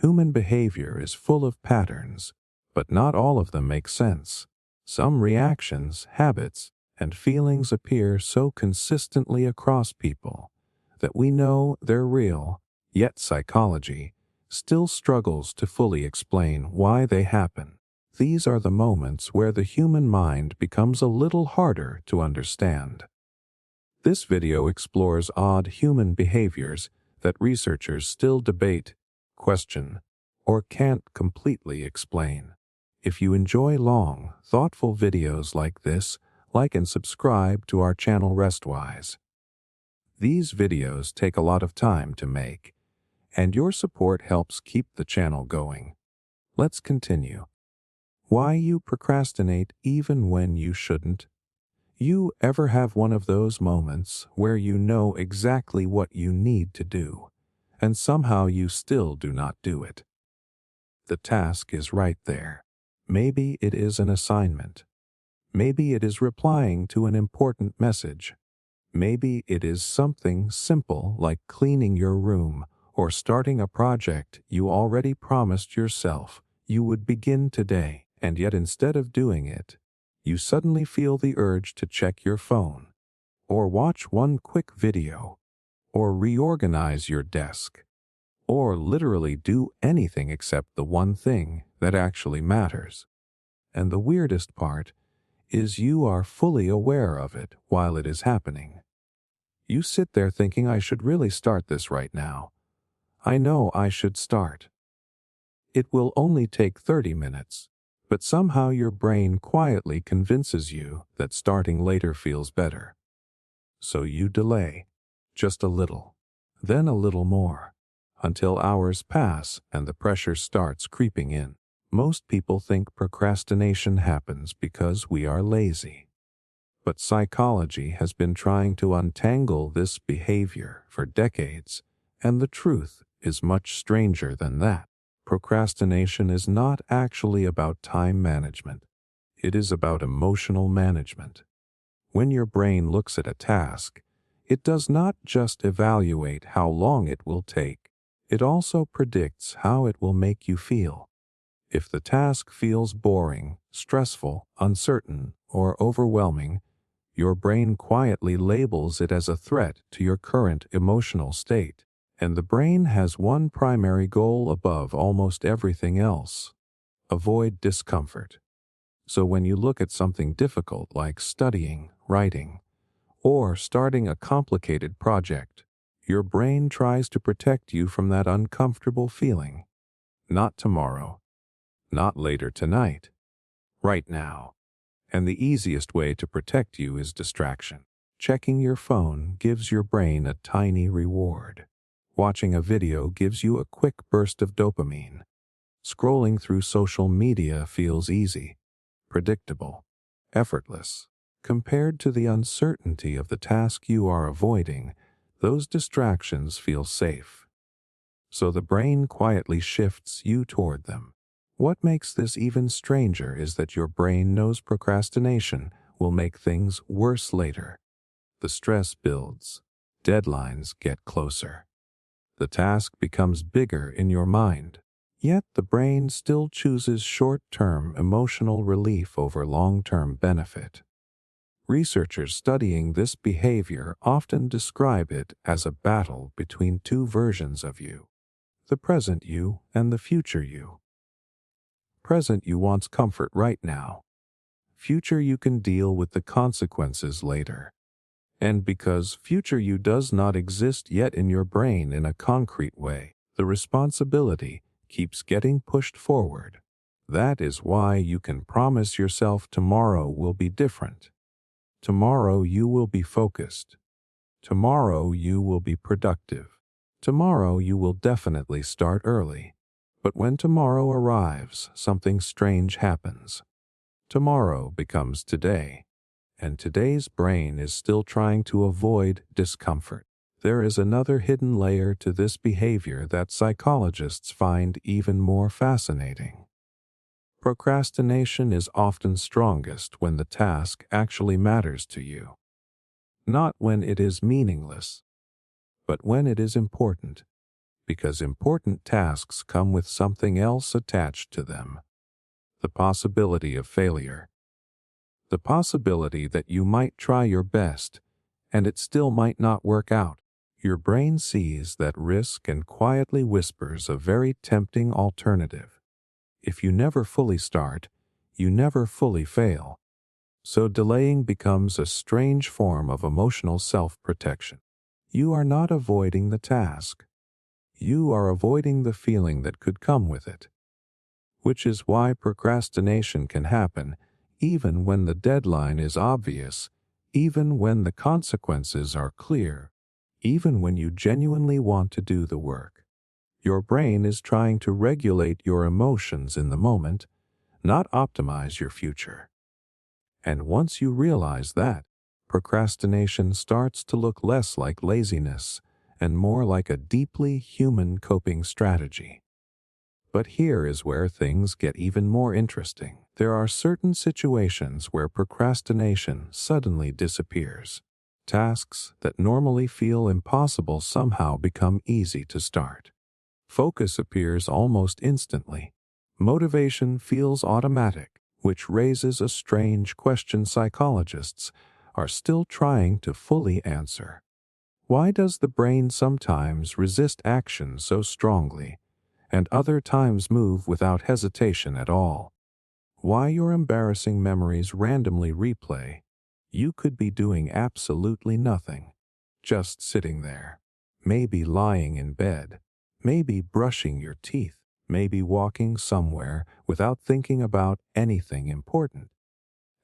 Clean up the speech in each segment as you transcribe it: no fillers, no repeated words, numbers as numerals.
Human behavior is full of patterns, but not all of them make sense. Some reactions, habits, and feelings appear so consistently across people that we know they're real, yet psychology still struggles to fully explain why they happen. These are the moments where the human mind becomes a little harder to understand. This video explores odd human behaviors that researchers still debate, question, or can't completely explain. If you enjoy long, thoughtful videos like this, like and subscribe to our channel Restwise. These videos take a lot of time to make, and your support helps keep the channel going. Let's continue. Why you procrastinate even when you shouldn't? You ever have one of those moments where you know exactly what you need to do, and somehow you still do not do it? The task is right there. Maybe it is an assignment. Maybe it is replying to an important message. Maybe it is something simple like cleaning your room or starting a project you already promised yourself you would begin today, and yet instead of doing it, you suddenly feel the urge to check your phone, or watch one quick video, or reorganize your desk, or literally do anything except the one thing that actually matters. And the weirdest part is you are fully aware of it while it is happening. You sit there thinking, I should really start this right now. I know I should start. It will only take 30 minutes, but somehow your brain quietly convinces you that starting later feels better. So you delay, just a little, then a little more, until hours pass and the pressure starts creeping in. Most people think procrastination happens because we are lazy. But psychology has been trying to untangle this behavior for decades, and the truth is much stranger than that. Procrastination is not actually about time management. It is about emotional management. When your brain looks at a task, it does not just evaluate how long it will take. It also predicts how it will make you feel. If the task feels boring, stressful, uncertain, or overwhelming, your brain quietly labels it as a threat to your current emotional state. And the brain has one primary goal above almost everything else: avoid discomfort. So when you look at something difficult like studying, writing, or starting a complicated project, your brain tries to protect you from that uncomfortable feeling. Not tomorrow, not later tonight, right now. And the easiest way to protect you is distraction. Checking your phone gives your brain a tiny reward. Watching a video gives you a quick burst of dopamine. Scrolling through social media feels easy, predictable, effortless. Compared to the uncertainty of the task you are avoiding, those distractions feel safe. So the brain quietly shifts you toward them. What makes this even stranger is that your brain knows procrastination will make things worse later. The stress builds. Deadlines get closer. The task becomes bigger in your mind. Yet the brain still chooses short-term emotional relief over long-term benefit. Researchers studying this behavior often describe it as a battle between two versions of you: the present you and the future you. Present you wants comfort right now. Future you can deal with the consequences later. And because future you does not exist yet in your brain in a concrete way, the responsibility keeps getting pushed forward. That is why you can promise yourself tomorrow will be different. Tomorrow you will be focused. Tomorrow you will be productive. Tomorrow you will definitely start early. But when tomorrow arrives, something strange happens. Tomorrow becomes today, and today's brain is still trying to avoid discomfort. There is another hidden layer to this behavior that psychologists find even more fascinating. Procrastination is often strongest when the task actually matters to you. Not when it is meaningless, but when it is important. because important tasks come with something else attached to them. The possibility of failure. The possibility that you might try your best, and it still might not work out. Your brain sees that risk and quietly whispers a very tempting alternative. If you never fully start, you never fully fail. So delaying becomes a strange form of emotional self-protection. You are not avoiding the task. You are avoiding the feeling that could come with it. Which is why procrastination can happen even when the deadline is obvious, even when the consequences are clear, even when you genuinely want to do the work. Your brain is trying to regulate your emotions in the moment, not optimize your future. And once you realize that, procrastination starts to look less like laziness and more like a deeply human coping strategy. But here is where things get even more interesting. There are certain situations where procrastination suddenly disappears. Tasks that normally feel impossible somehow become easy to start. Focus appears almost instantly. Motivation feels automatic, which raises a strange question psychologists are still trying to fully answer. Why does the brain sometimes resist action so strongly, and other times move without hesitation at all? Why your embarrassing memories randomly replay? You could be doing absolutely nothing, just sitting there, maybe lying in bed, maybe brushing your teeth, maybe walking somewhere without thinking about anything important.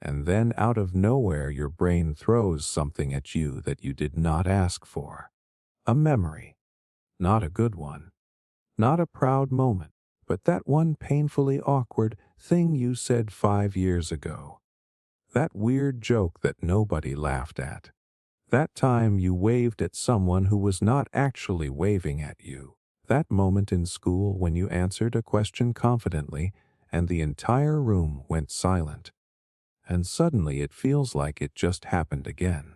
And then out of nowhere your brain throws something at you that you did not ask for. A memory. Not a good one. Not a proud moment, but that one painfully awkward thing you said 5 years ago. That weird joke that nobody laughed at. That time you waved at someone who was not actually waving at you. That moment in school when you answered a question confidently and the entire room went silent. And suddenly it feels like it just happened again.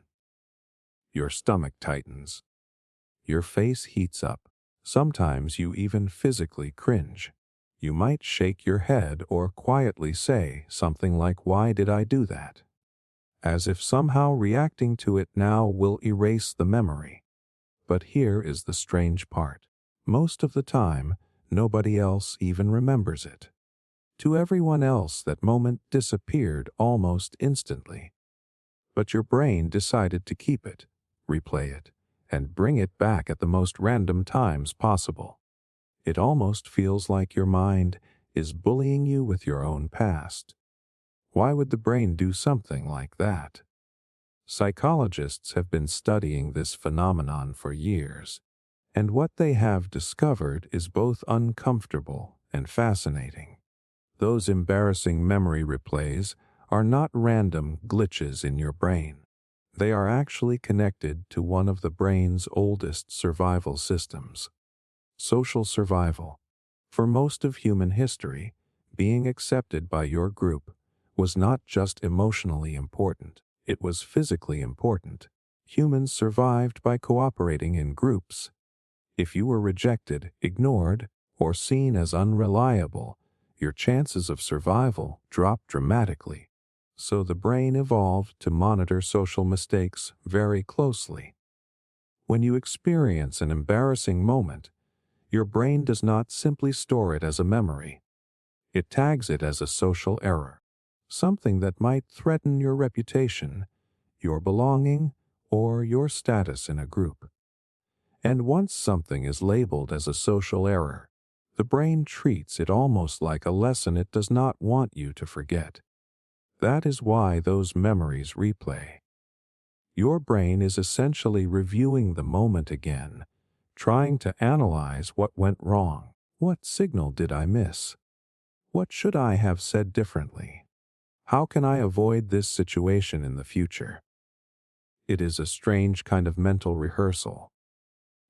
Your stomach tightens. Your face heats up. Sometimes you even physically cringe. You might shake your head or quietly say something like, "Why did I do that?" As if somehow reacting to it now will erase the memory. But here is the strange part. Most of the time, nobody else even remembers it. To everyone else, that moment disappeared almost instantly. But your brain decided to keep it, replay it, and bring it back at the most random times possible. It almost feels like your mind is bullying you with your own past. Why would the brain do something like that? Psychologists have been studying this phenomenon for years, and what they have discovered is both uncomfortable and fascinating. Those embarrassing memory replays are not random glitches in your brain. They are actually connected to one of the brain's oldest survival systems, social survival. For most of human history, being accepted by your group was not just emotionally important, it was physically important. Humans survived by cooperating in groups. If you were rejected, ignored, or seen as unreliable, your chances of survival dropped dramatically. So the brain evolved to monitor social mistakes very closely. When you experience an embarrassing moment, your brain does not simply store it as a memory. It tags it as a social error, something that might threaten your reputation, your belonging, or your status in a group. And once something is labeled as a social error, the brain treats it almost like a lesson it does not want you to forget. That is why those memories replay. Your brain is essentially reviewing the moment again, trying to analyze what went wrong. What signal did I miss? What should I have said differently? How can I avoid this situation in the future? It is a strange kind of mental rehearsal.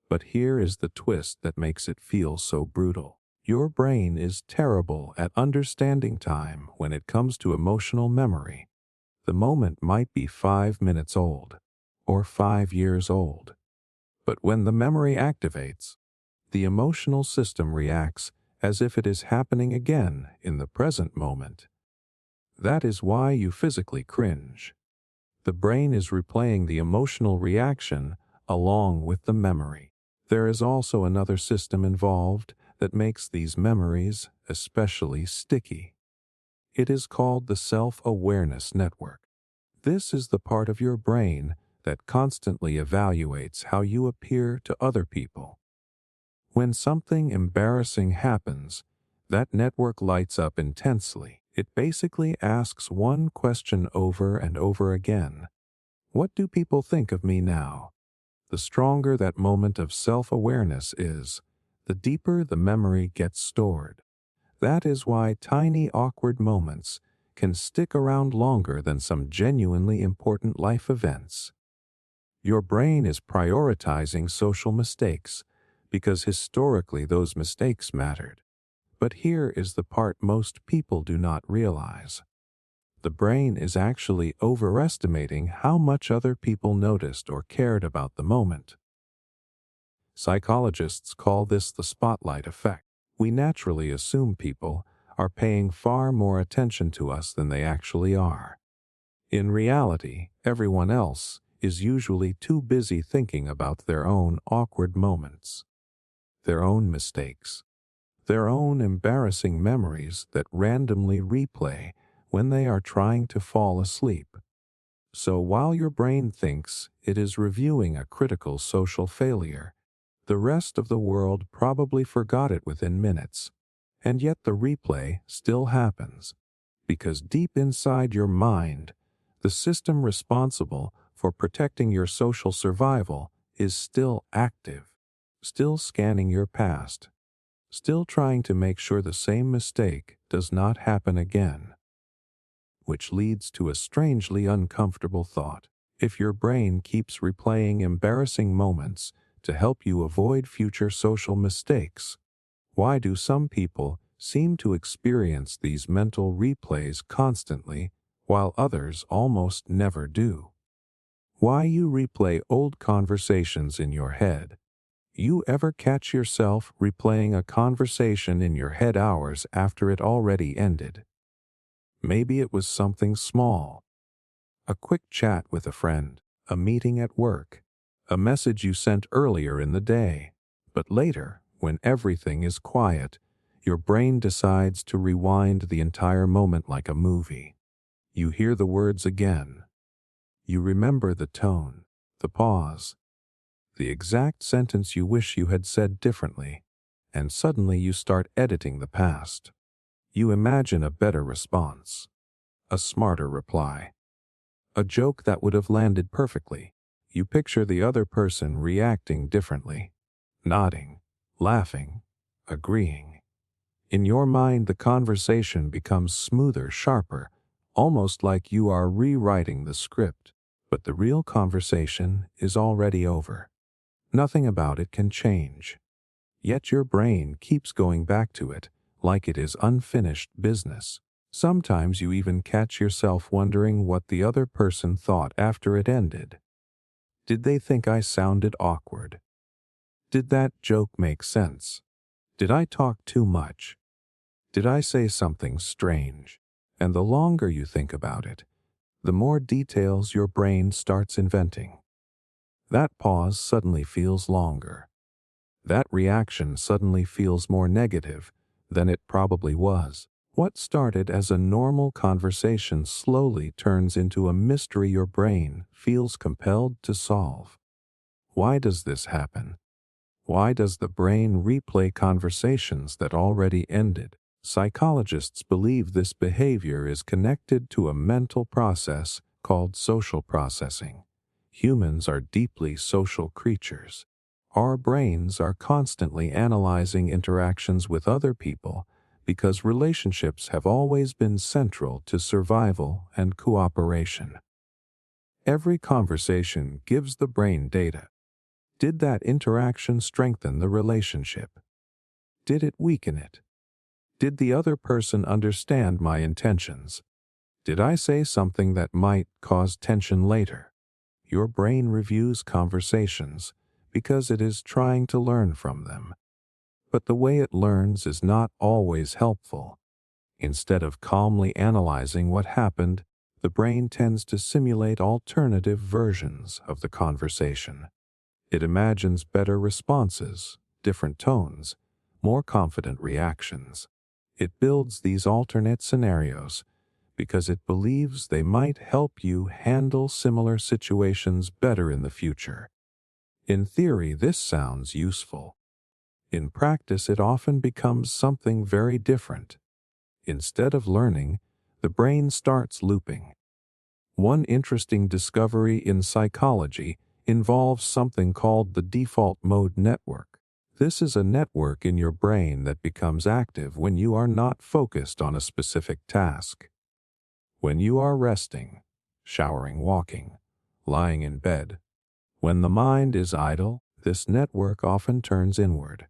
But here is the twist that makes it feel so brutal. Your brain is terrible at understanding time when it comes to emotional memory. The moment might be 5 minutes old, or 5 years old. But when the memory activates, The emotional system reacts as if it is happening again in the present moment. That is why you physically cringe. The brain is replaying the emotional reaction along with the memory. There is also another system involved that makes these memories especially sticky. It is called the self-awareness network. This is the part of your brain that constantly evaluates how you appear to other people. When something embarrassing happens, that network lights up intensely. It basically asks one question over and over again. What do people think of me now? The stronger that moment of self-awareness is, the deeper the memory gets stored. That is why tiny awkward moments can stick around longer than some genuinely important life events. Your brain is prioritizing social mistakes because historically those mistakes mattered. But here is the part most people do not realize. The brain is actually overestimating how much other people noticed or cared about the moment. Psychologists call this the spotlight effect. We naturally assume people are paying far more attention to us than they actually are. In reality, everyone else is usually too busy thinking about their own awkward moments, their own mistakes, their own embarrassing memories that randomly replay when they are trying to fall asleep. So while your brain thinks it is reviewing a critical social failure, the rest of the world probably forgot it within minutes. And yet the replay still happens, because deep inside your mind, the system responsible for protecting your social survival is still active, still scanning your past, still trying to make sure the same mistake does not happen again. Which leads to a strangely uncomfortable thought. If your brain keeps replaying embarrassing moments to help you avoid future social mistakes, why do some people seem to experience these mental replays constantly while others almost never do? Why you replay old conversations in your head? You ever catch yourself replaying a conversation in your head hours after it already ended? Maybe it was something small. A quick chat with a friend, a meeting at work, a message you sent earlier in the day. But later, when everything is quiet, your brain decides to rewind the entire moment like a movie. You hear the words again. You remember the tone, the pause, the exact sentence you wish you had said differently, and suddenly you start editing the past. You imagine a better response, a smarter reply, a joke that would have landed perfectly. You picture the other person reacting differently, nodding, laughing, agreeing. In your mind, the conversation becomes smoother, sharper, almost like you are rewriting the script. But the real conversation is already over. Nothing about it can change. Yet your brain keeps going back to it like it is unfinished business. Sometimes you even catch yourself wondering what the other person thought after it ended. Did they think I sounded awkward? Did that joke make sense? Did I talk too much? Did I say something strange? And the longer you think about it, the more details your brain starts inventing. That pause suddenly feels longer. That reaction suddenly feels more negative than it probably was. What started as a normal conversation slowly turns into a mystery your brain feels compelled to solve. Why does this happen? Why does the brain replay conversations that already ended? Psychologists believe this behavior is connected to a mental process called social processing. Humans are deeply social creatures. Our brains are constantly analyzing interactions with other people because relationships have always been central to survival and cooperation. Every conversation gives the brain data. Did that interaction strengthen the relationship? Did it weaken it? Did the other person understand my intentions? Did I say something that might cause tension later? Your brain reviews conversations because it is trying to learn from them. But the way it learns is not always helpful. Instead of calmly analyzing what happened, the brain tends to simulate alternative versions of the conversation. It imagines better responses, different tones, more confident reactions. It builds these alternate scenarios because it believes they might help you handle similar situations better in the future. In theory, this sounds useful. In practice, it often becomes something very different. Instead of learning, the brain starts looping. One interesting discovery in psychology involves something called the default mode network. This is a network in your brain that becomes active when you are not focused on a specific task. When you are resting, showering, walking, lying in bed, when the mind is idle, this network often turns inward.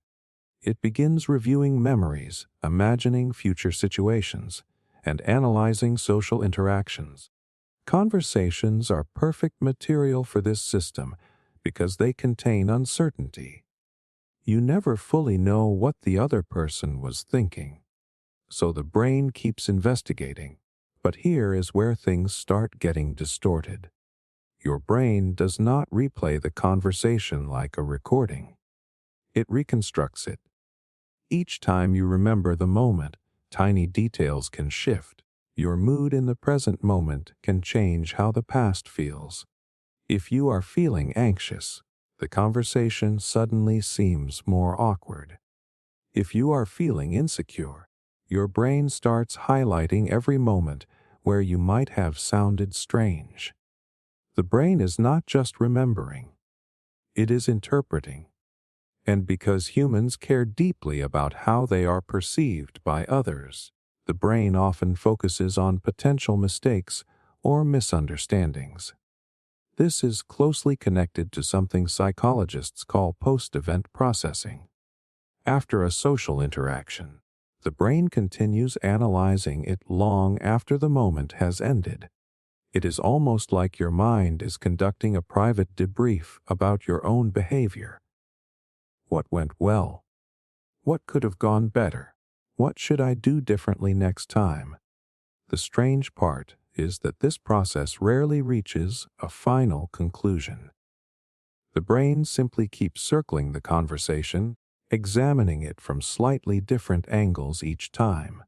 It begins reviewing memories, imagining future situations, and analyzing social interactions. Conversations are perfect material for this system because they contain uncertainty. You never fully know what the other person was thinking, so the brain keeps investigating. But here is where things start getting distorted. Your brain does not replay the conversation like a recording. It reconstructs it. Each time you remember the moment, tiny details can shift. Your mood in the present moment can change how the past feels. If you are feeling anxious, the conversation suddenly seems more awkward. If you are feeling insecure, your brain starts highlighting every moment where you might have sounded strange. The brain is not just remembering, it is interpreting. And because humans care deeply about how they are perceived by others, the brain often focuses on potential mistakes or misunderstandings. This is closely connected to something psychologists call post-event processing. After a social interaction, the brain continues analyzing it long after the moment has ended. It is almost like your mind is conducting a private debrief about your own behavior. What went well? What could have gone better? What should I do differently next time? The strange part is that this process rarely reaches a final conclusion. The brain simply keeps circling the conversation, examining it from slightly different angles each time.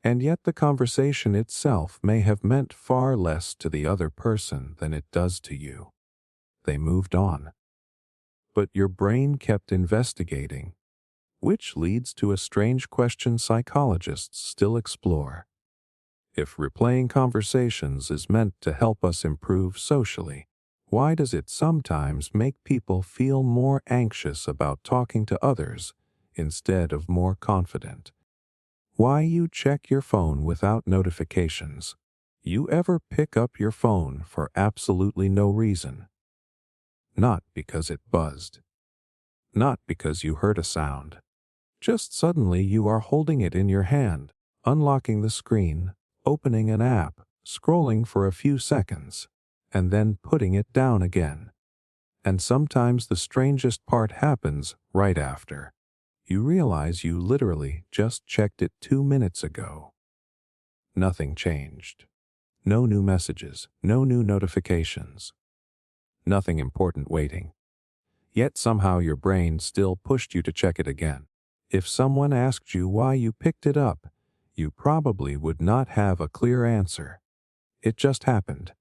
And yet the conversation itself may have meant far less to the other person than it does to you. They moved on. But your brain kept investigating, which leads to a strange question psychologists still explore. If replaying conversations is meant to help us improve socially, why does it sometimes make people feel more anxious about talking to others instead of more confident? Why you check your phone without notifications? You ever pick up your phone for absolutely no reason? Not because it buzzed. Not because you heard a sound. Just suddenly you are holding it in your hand, unlocking the screen, opening an app, scrolling for a few seconds, and then putting it down again. And sometimes the strangest part happens right after. You realize you literally just checked it 2 minutes ago. Nothing changed. No new messages, no new notifications. Nothing important waiting. Yet somehow your brain still pushed you to check it again. If someone asked you why you picked it up, you probably would not have a clear answer. It just happened.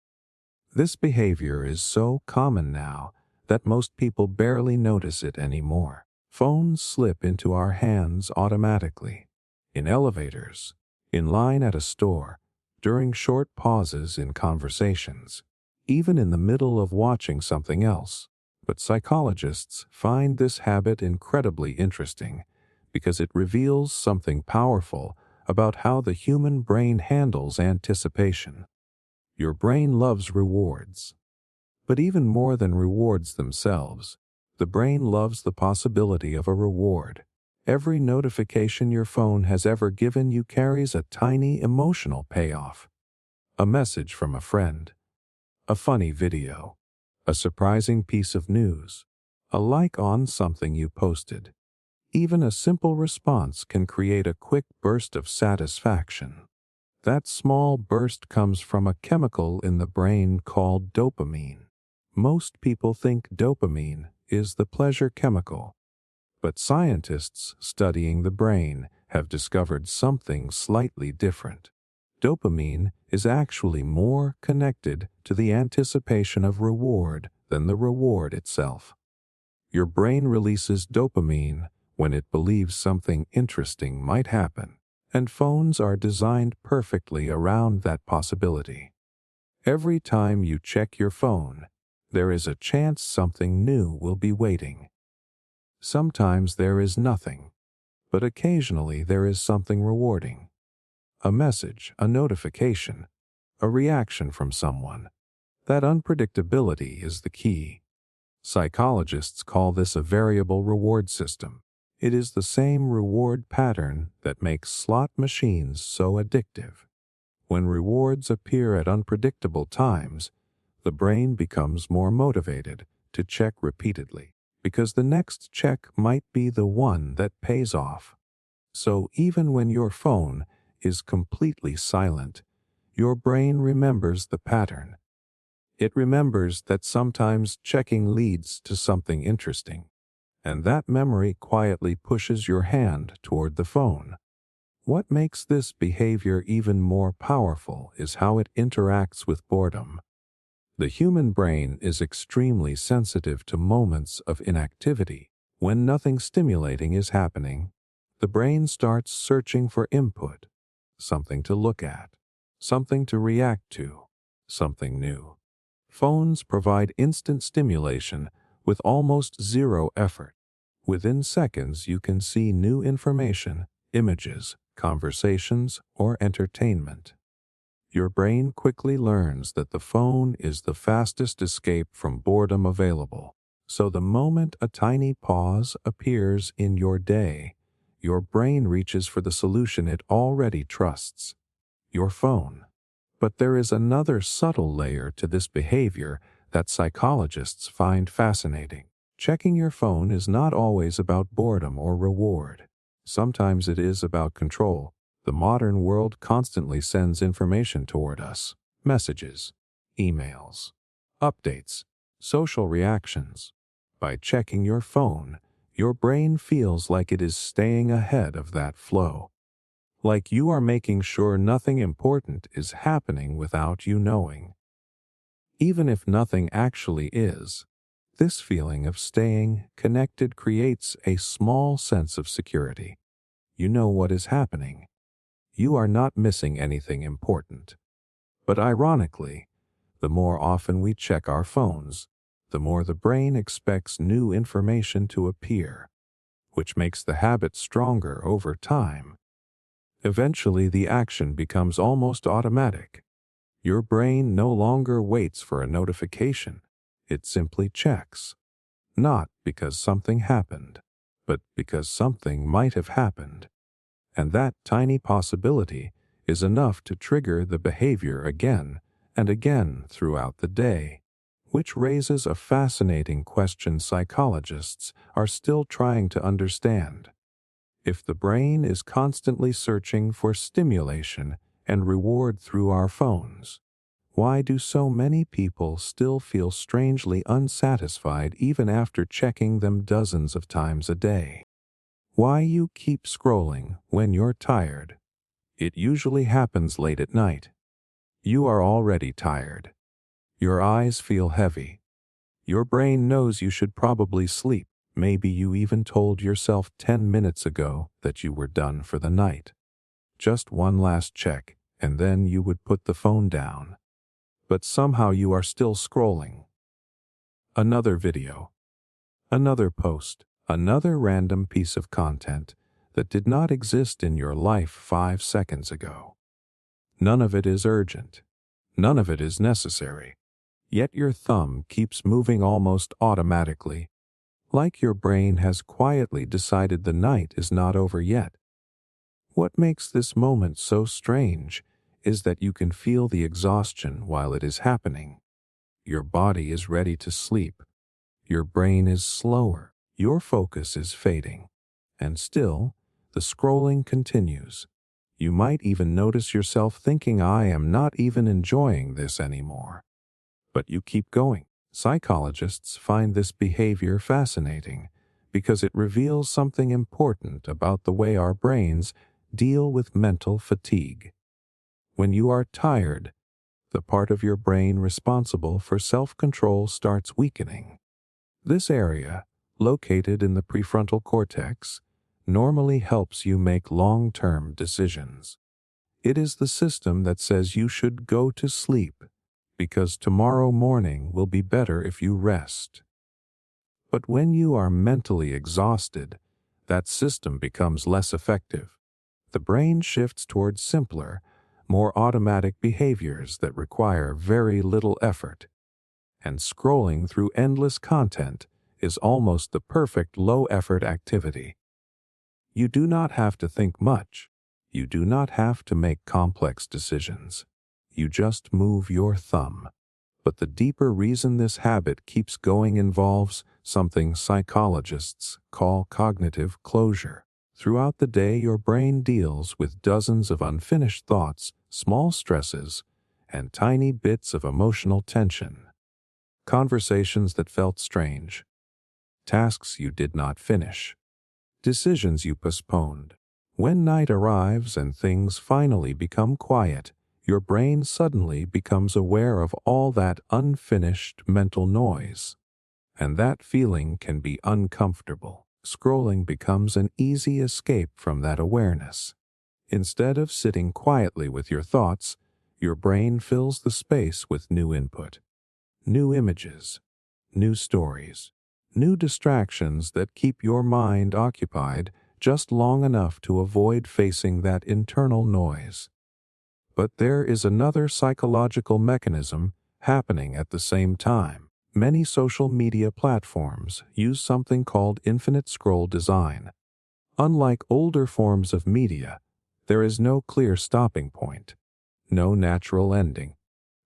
This behavior is so common now that most people barely notice it anymore. Phones slip into our hands automatically. In elevators, in line at a store, during short pauses in conversations, even in the middle of watching something else. But psychologists find this habit incredibly interesting because it reveals something powerful about how the human brain handles anticipation. Your brain loves rewards. But even more than rewards themselves, the brain loves the possibility of a reward. Every notification your phone has ever given you carries a tiny emotional payoff. A message from a friend, a funny video, a surprising piece of news, a like on something you posted. Even a simple response can create a quick burst of satisfaction. That small burst comes from a chemical in the brain called dopamine. Most people think dopamine is the pleasure chemical, but scientists studying the brain have discovered something slightly different. Dopamine is actually more connected to the anticipation of reward than the reward itself. Your brain releases dopamine when it believes something interesting might happen, and phones are designed perfectly around that possibility. Every time you check your phone, there is a chance something new will be waiting. Sometimes there is nothing, but occasionally there is something rewarding. A message, a notification, a reaction from someone. That unpredictability is the key. Psychologists call this a variable reward system. It is the same reward pattern that makes slot machines so addictive. When rewards appear at unpredictable times, the brain becomes more motivated to check repeatedly, because the next check might be the one that pays off. So even when your phone is completely silent, your brain remembers the pattern. It remembers that sometimes checking leads to something interesting, and that memory quietly pushes your hand toward the phone. What makes this behavior even more powerful is how it interacts with boredom. The human brain is extremely sensitive to moments of inactivity. When nothing stimulating is happening, the brain starts searching for input, something to look at, something to react to, something new. Phones provide instant stimulation with almost zero effort. Within seconds, you can see new information, images, conversations, or entertainment. Your brain quickly learns that the phone is the fastest escape from boredom available. So the moment a tiny pause appears in your day, your brain reaches for the solution it already trusts: your phone. But there is another subtle layer to this behavior that psychologists find fascinating. Checking your phone is not always about boredom or reward. Sometimes it is about control. The modern world constantly sends information toward us: messages, emails, updates, social reactions. By checking your phone, your brain feels like it is staying ahead of that flow. Like you are making sure nothing important is happening without you knowing. Even if nothing actually is, this feeling of staying connected creates a small sense of security. You know what is happening. You are not missing anything important. But ironically, the more often we check our phones, the more the brain expects new information to appear, which makes the habit stronger over time. Eventually, the action becomes almost automatic. Your brain no longer waits for a notification. It simply checks. Not because something happened, but because something might have happened. And that tiny possibility is enough to trigger the behavior again and again throughout the day. Which raises a fascinating question psychologists are still trying to understand. If the brain is constantly searching for stimulation and reward through our phones, why do so many people still feel strangely unsatisfied even after checking them dozens of times a day? Why you keep scrolling when you're tired? It usually happens late at night. You are already tired. Your eyes feel heavy. Your brain knows you should probably sleep. Maybe you even told yourself 10 minutes ago that you were done for the night. Just one last check, and then you would put the phone down. But somehow you are still scrolling. Another video. Another post. Another random piece of content that did not exist in your life 5 seconds ago. None of it is urgent. None of it is necessary. Yet your thumb keeps moving almost automatically, like your brain has quietly decided the night is not over yet. What makes this moment so strange is that you can feel the exhaustion while it is happening. Your body is ready to sleep. Your brain is slower. Your focus is fading. And still, the scrolling continues. You might even notice yourself thinking, I am not even enjoying this anymore. But you keep going. Psychologists find this behavior fascinating because it reveals something important about the way our brains deal with mental fatigue. When you are tired, the part of your brain responsible for self-control starts weakening. This area, located in the prefrontal cortex, normally helps you make long-term decisions. It is the system that says you should go to sleep because tomorrow morning will be better if you rest. But when you are mentally exhausted, that system becomes less effective. The brain shifts towards simpler, more automatic behaviors that require very little effort. And scrolling through endless content is almost the perfect low-effort activity. You do not have to think much. You do not have to make complex decisions. You just move your thumb. But the deeper reason this habit keeps going involves something psychologists call cognitive closure. Throughout the day, your brain deals with dozens of unfinished thoughts, small stresses, and tiny bits of emotional tension. Conversations that felt strange, tasks you did not finish, decisions you postponed. When night arrives and things finally become quiet, your brain suddenly becomes aware of all that unfinished mental noise. And that feeling can be uncomfortable. Scrolling becomes an easy escape from that awareness. Instead of sitting quietly with your thoughts, your brain fills the space with new input, new images, new stories, new distractions that keep your mind occupied just long enough to avoid facing that internal noise. But there is another psychological mechanism happening at the same time. Many social media platforms use something called infinite scroll design. Unlike older forms of media, there is no clear stopping point, no natural ending.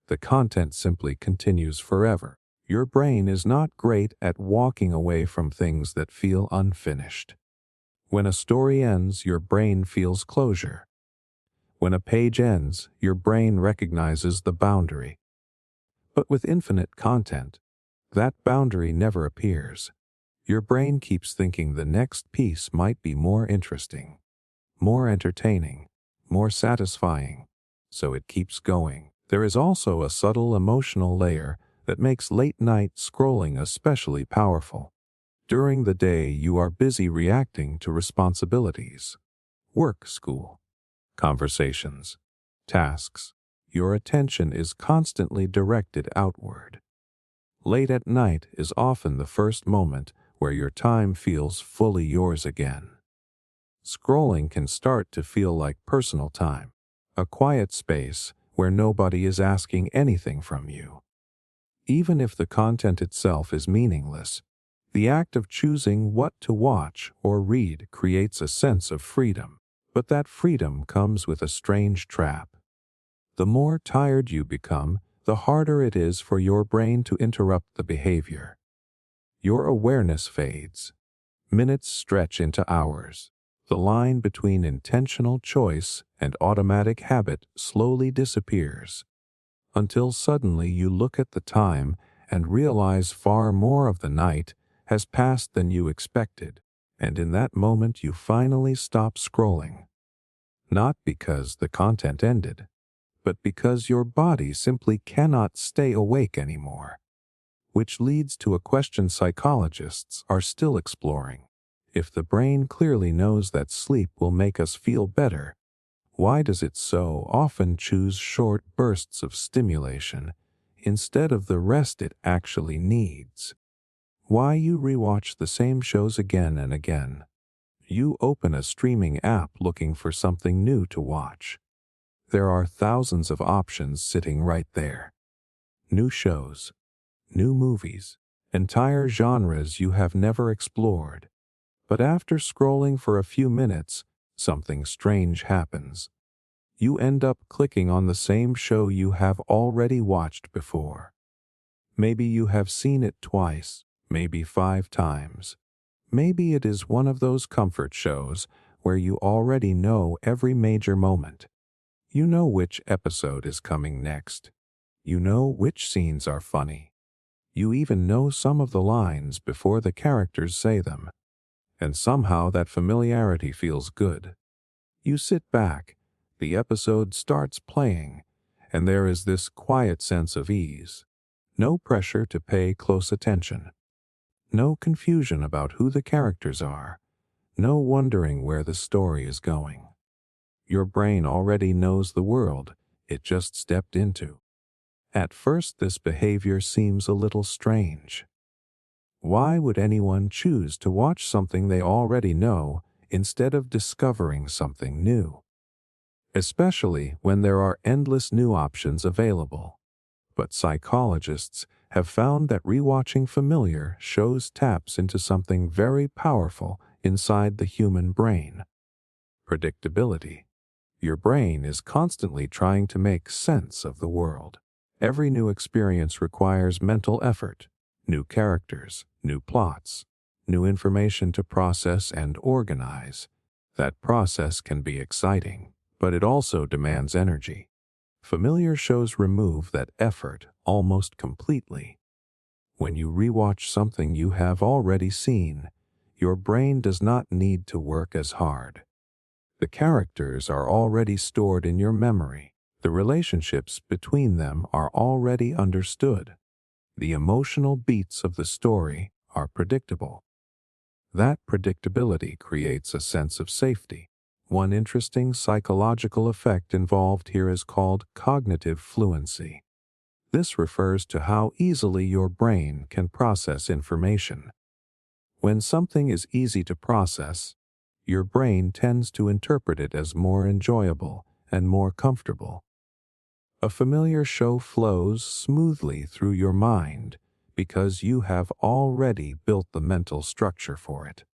The content simply continues forever. Your brain is not great at walking away from things that feel unfinished. When a story ends, your brain feels closure. When a page ends, your brain recognizes the boundary. But with infinite content, that boundary never appears. Your brain keeps thinking the next piece might be more interesting, more entertaining, more satisfying, so it keeps going. There is also a subtle emotional layer that makes late-night scrolling especially powerful. During the day, you are busy reacting to responsibilities, work, school, conversations, tasks. Your attention is constantly directed outward. Late at night is often the first moment where your time feels fully yours again. Scrolling can start to feel like personal time, a quiet space where nobody is asking anything from you. Even if the content itself is meaningless, the act of choosing what to watch or read creates a sense of freedom. But that freedom comes with a strange trap. The more tired you become, the harder it is for your brain to interrupt the behavior. Your awareness fades. Minutes stretch into hours. The line between intentional choice and automatic habit slowly disappears, until suddenly you look at the time and realize far more of the night has passed than you expected, and in that moment you finally stop scrolling. Not because the content ended, but because your body simply cannot stay awake anymore. Which leads to a question psychologists are still exploring. If the brain clearly knows that sleep will make us feel better, why does it so often choose short bursts of stimulation instead of the rest it actually needs? Why you rewatch the same shows again and again? You open a streaming app looking for something new to watch. There are thousands of options sitting right there. New shows, new movies, entire genres you have never explored. But after scrolling for a few minutes, something strange happens. You end up clicking on the same show you have already watched before. Maybe you have seen it twice, maybe 5 times. Maybe it is one of those comfort shows where you already know every major moment. You know which episode is coming next. You know which scenes are funny. You even know some of the lines before the characters say them. And somehow that familiarity feels good. You sit back, the episode starts playing, and there is this quiet sense of ease. No pressure to pay close attention. No confusion about who the characters are. No wondering where the story is going. Your brain already knows the world it just stepped into. At first, this behavior seems a little strange. Why would anyone choose to watch something they already know instead of discovering something new? Especially when there are endless new options available. But psychologists have found that rewatching familiar shows taps into something very powerful inside the human brain. Predictability. Your brain is constantly trying to make sense of the world. Every new experience requires mental effort, new characters, new plots, new information to process and organize. That process can be exciting, but it also demands energy. Familiar shows remove that effort almost completely. When you rewatch something you have already seen, your brain does not need to work as hard. The characters are already stored in your memory. The relationships between them are already understood. The emotional beats of the story are predictable. That predictability creates a sense of safety. One interesting psychological effect involved here is called cognitive fluency. This refers to how easily your brain can process information. When something is easy to process, your brain tends to interpret it as more enjoyable and more comfortable. A familiar show flows smoothly through your mind because you have already built the mental structure for it.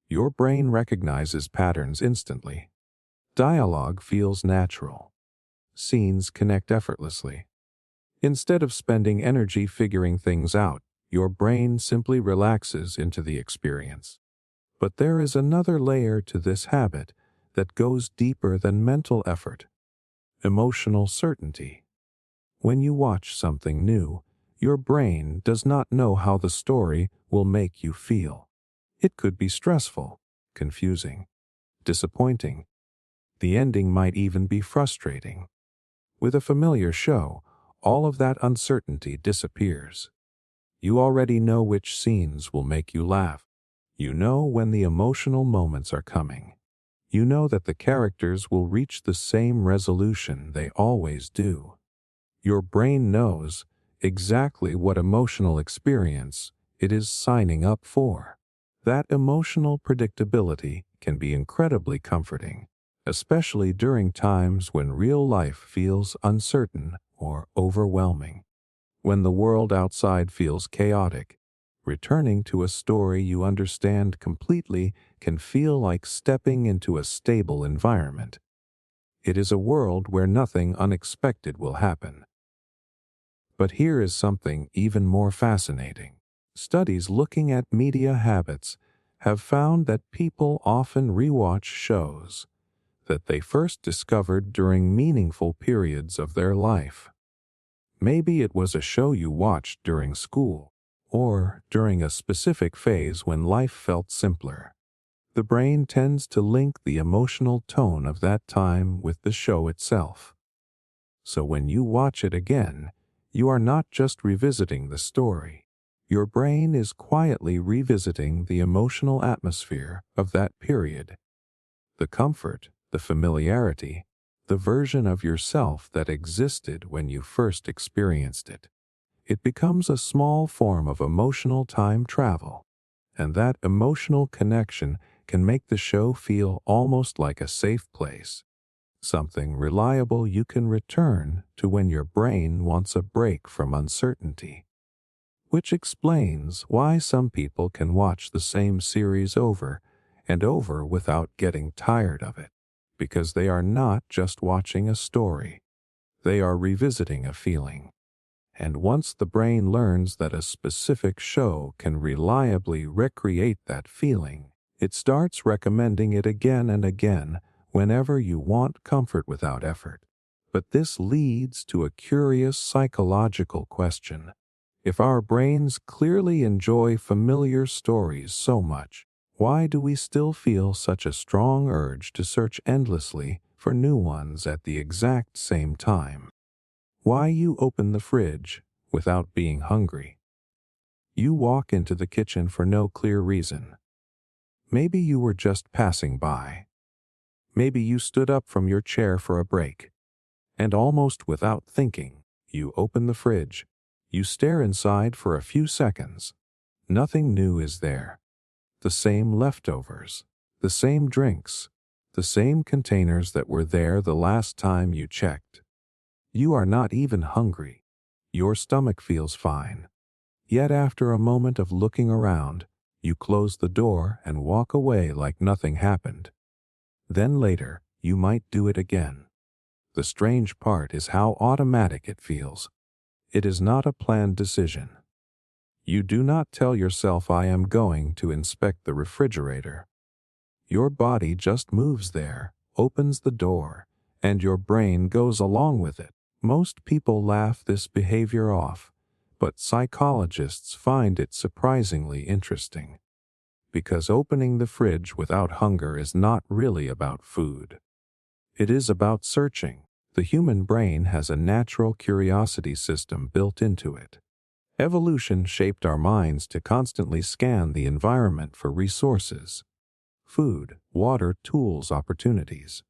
Your brain recognizes patterns instantly. Dialogue feels natural. Scenes connect effortlessly. Instead of spending energy figuring things out, your brain simply relaxes into the experience. But there is another layer to this habit that goes deeper than mental effort: emotional certainty. When you watch something new, your brain does not know how the story will make you feel. It could be stressful, confusing, disappointing. The ending might even be frustrating. With a familiar show, all of that uncertainty disappears. You already know which scenes will make you laugh. You know when the emotional moments are coming. You know that the characters will reach the same resolution they always do. Your brain knows exactly what emotional experience it is signing up for. That emotional predictability can be incredibly comforting, especially during times when real life feels uncertain or overwhelming. When the world outside feels chaotic, returning to a story you understand completely can feel like stepping into a stable environment. It is a world where nothing unexpected will happen. But here is something even more fascinating. Studies looking at media habits have found that people often rewatch shows that they first discovered during meaningful periods of their life. Maybe it was a show you watched during school, or during a specific phase when life felt simpler. The brain tends to link the emotional tone of that time with the show itself. So when you watch it again, you are not just revisiting the story. Your brain is quietly revisiting the emotional atmosphere of that period. The comfort, the familiarity, the version of yourself that existed when you first experienced it. It becomes a small form of emotional time travel, and that emotional connection can make the show feel almost like a safe place, something reliable you can return to when your brain wants a break from uncertainty. Which explains why some people can watch the same series over and over without getting tired of it, because they are not just watching a story, they are revisiting a feeling. And once the brain learns that a specific show can reliably recreate that feeling, it starts recommending it again and again whenever you want comfort without effort. But this leads to a curious psychological question. If our brains clearly enjoy familiar stories so much, why do we still feel such a strong urge to search endlessly for new ones at the exact same time? Why you open the fridge without being hungry? You walk into the kitchen for no clear reason. Maybe you were just passing by. Maybe you stood up from your chair for a break. And almost without thinking, you open the fridge. You stare inside for a few seconds. Nothing new is there. The same leftovers, the same drinks, the same containers that were there the last time you checked. You are not even hungry. Your stomach feels fine. Yet after a moment of looking around, you close the door and walk away like nothing happened. Then later, you might do it again. The strange part is how automatic it feels. It is not a planned decision. You do not tell yourself, "I am going to inspect the refrigerator." Your body just moves there, opens the door, and your brain goes along with it. Most people laugh this behavior off, but psychologists find it surprisingly interesting. Because opening the fridge without hunger is not really about food. It is about searching. The human brain has a natural curiosity system built into it. Evolution shaped our minds to constantly scan the environment for resources: food, water, tools, opportunities.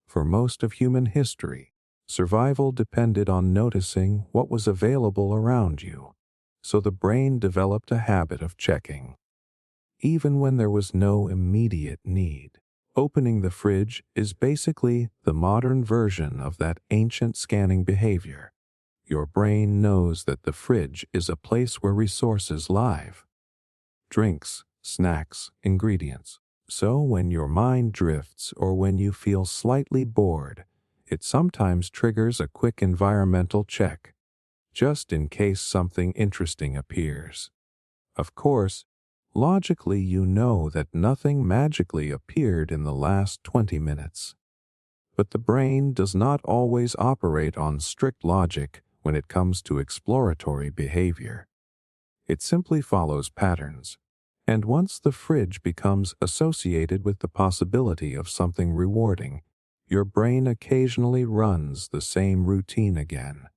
For most of human history, survival depended on noticing what was available around you, so the brain developed a habit of checking, even when there was no immediate need. Opening the fridge is basically the modern version of that ancient scanning behavior. Your brain knows that the fridge is a place where resources live: drinks, snacks, ingredients. So when your mind drifts or when you feel slightly bored, it sometimes triggers a quick environmental check, just in case something interesting appears. Of course, logically you know that nothing magically appeared in the last 20 minutes. But the brain does not always operate on strict logic when it comes to exploratory behavior. It simply follows patterns. And once the fridge becomes associated with the possibility of something rewarding, your brain occasionally runs the same routine again.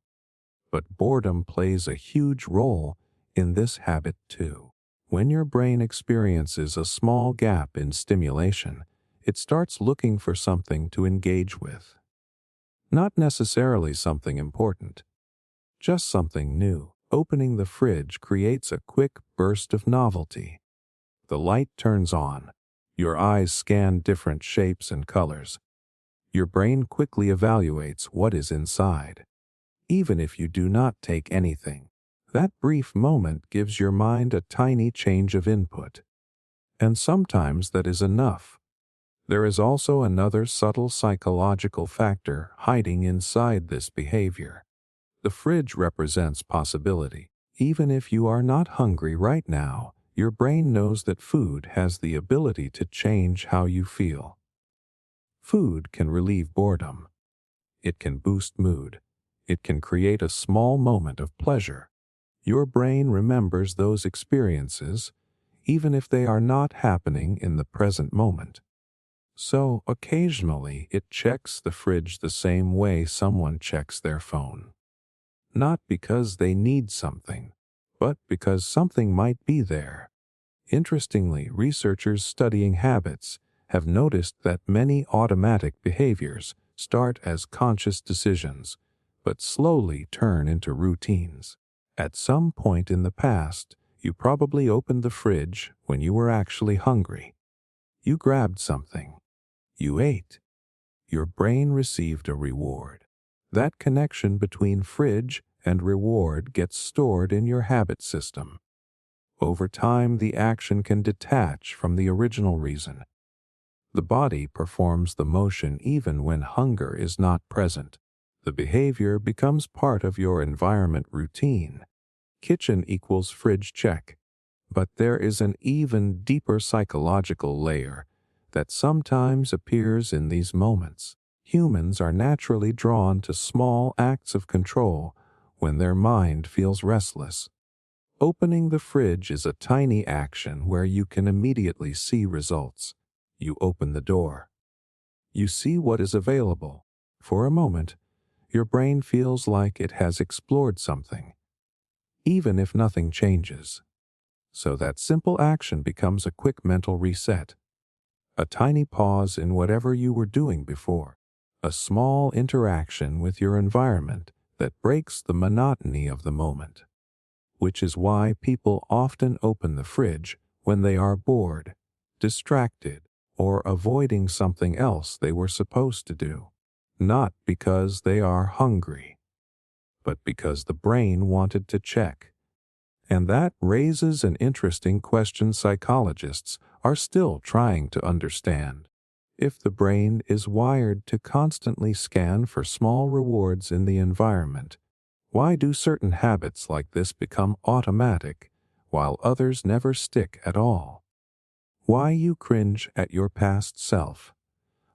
But boredom plays a huge role in this habit too. When your brain experiences a small gap in stimulation, it starts looking for something to engage with. Not necessarily something important, just something new. Opening the fridge creates a quick burst of novelty. The light turns on. Your eyes scan different shapes and colors. Your brain quickly evaluates what is inside. Even if you do not take anything, that brief moment gives your mind a tiny change of input. And sometimes that is enough. There is also another subtle psychological factor hiding inside this behavior. The fridge represents possibility. Even if you are not hungry right now, your brain knows that food has the ability to change how you feel. Food can relieve boredom. It can boost mood. It can create a small moment of pleasure. Your brain remembers those experiences, even if they are not happening in the present moment. So, occasionally, it checks the fridge the same way someone checks their phone. Not because they need something, but because something might be there. Interestingly, researchers studying habits have noticed that many automatic behaviors start as conscious decisions, but slowly turn into routines. At some point in the past, you probably opened the fridge when you were actually hungry. You grabbed something. You ate. Your brain received a reward. That connection between fridge and reward gets stored in your habit system. Over time, the action can detach from the original reason. The body performs the motion even when hunger is not present. The behavior becomes part of your environment routine. Kitchen equals fridge check. But there is an even deeper psychological layer that sometimes appears in these moments. Humans are naturally drawn to small acts of control when their mind feels restless. Opening the fridge is a tiny action where you can immediately see results. You open the door. You see what is available. For a moment, your brain feels like it has explored something, even if nothing changes. So that simple action becomes a quick mental reset, a tiny pause in whatever you were doing before, a small interaction with your environment that breaks the monotony of the moment. Which is why people often open the fridge when they are bored, distracted, or avoiding something else they were supposed to do. Not because they are hungry, but because the brain wanted to check. And that raises an interesting question psychologists are still trying to understand. If the brain is wired to constantly scan for small rewards in the environment, why do certain habits like this become automatic, while others never stick at all? Why you cringe at your past self?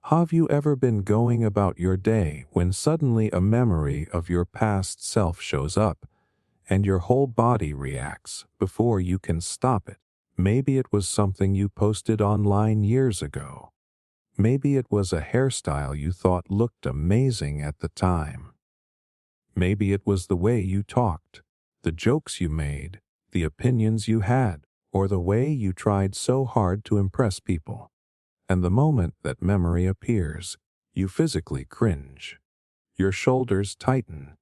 Have you ever been going about your day when suddenly a memory of your past self shows up, and your whole body reacts before you can stop it? Maybe it was something you posted online years ago. Maybe it was a hairstyle you thought looked amazing at the time. Maybe it was the way you talked, the jokes you made, the opinions you had, or the way you tried so hard to impress people. And the moment that memory appears, you physically cringe. Your shoulders tighten.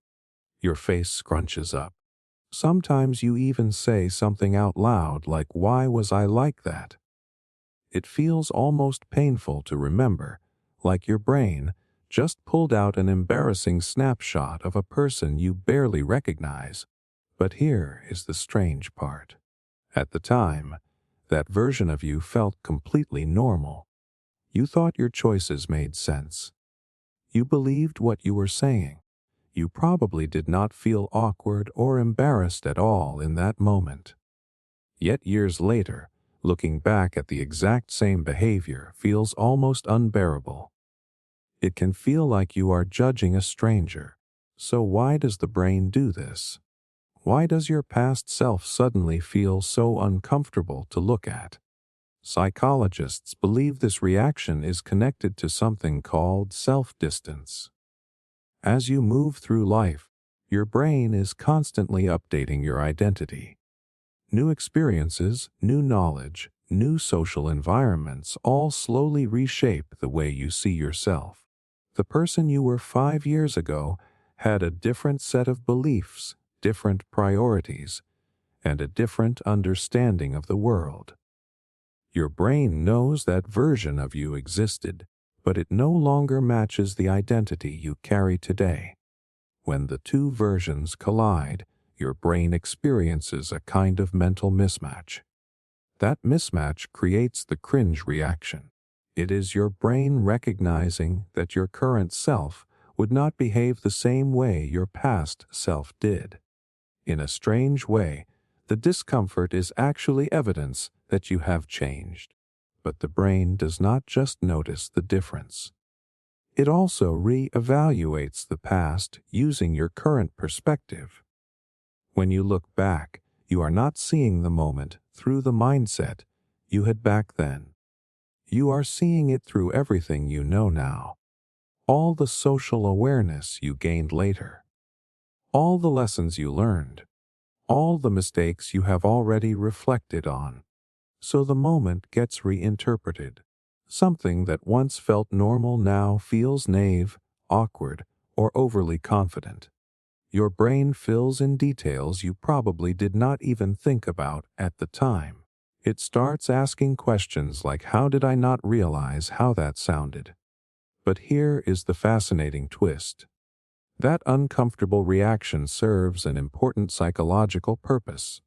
Your face scrunches up. Sometimes you even say something out loud like, "Why was I like that?" It feels almost painful to remember, like your brain just pulled out an embarrassing snapshot of a person you barely recognize. But here is the strange part. At the time, that version of you felt completely normal. You thought your choices made sense. You believed what you were saying. You probably did not feel awkward or embarrassed at all in that moment. Yet years later, looking back at the exact same behavior feels almost unbearable. It can feel like you are judging a stranger. So why does the brain do this? Why does your past self suddenly feel so uncomfortable to look at? Psychologists believe this reaction is connected to something called self-distance. As you move through life, your brain is constantly updating your identity. New experiences, new knowledge, new social environments all slowly reshape the way you see yourself. The person you were 5 years ago had a different set of beliefs, different priorities, and a different understanding of the world. Your brain knows that version of you existed, but it no longer matches the identity you carry today. When the two versions collide, your brain experiences a kind of mental mismatch. That mismatch creates the cringe reaction. It is your brain recognizing that your current self would not behave the same way your past self did. In a strange way, the discomfort is actually evidence that you have changed. But the brain does not just notice the difference. It also re-evaluates the past using your current perspective. When you look back, you are not seeing the moment through the mindset you had back then. You are seeing it through everything you know now. All the social awareness you gained later. All the lessons you learned. All the mistakes you have already reflected on. So the moment gets reinterpreted. Something that once felt normal now feels naive, awkward, or overly confident. Your brain fills in details you probably did not even think about at the time. It starts asking questions like, how did I not realize how that sounded? But here is the fascinating twist. That uncomfortable reaction serves an important psychological purpose.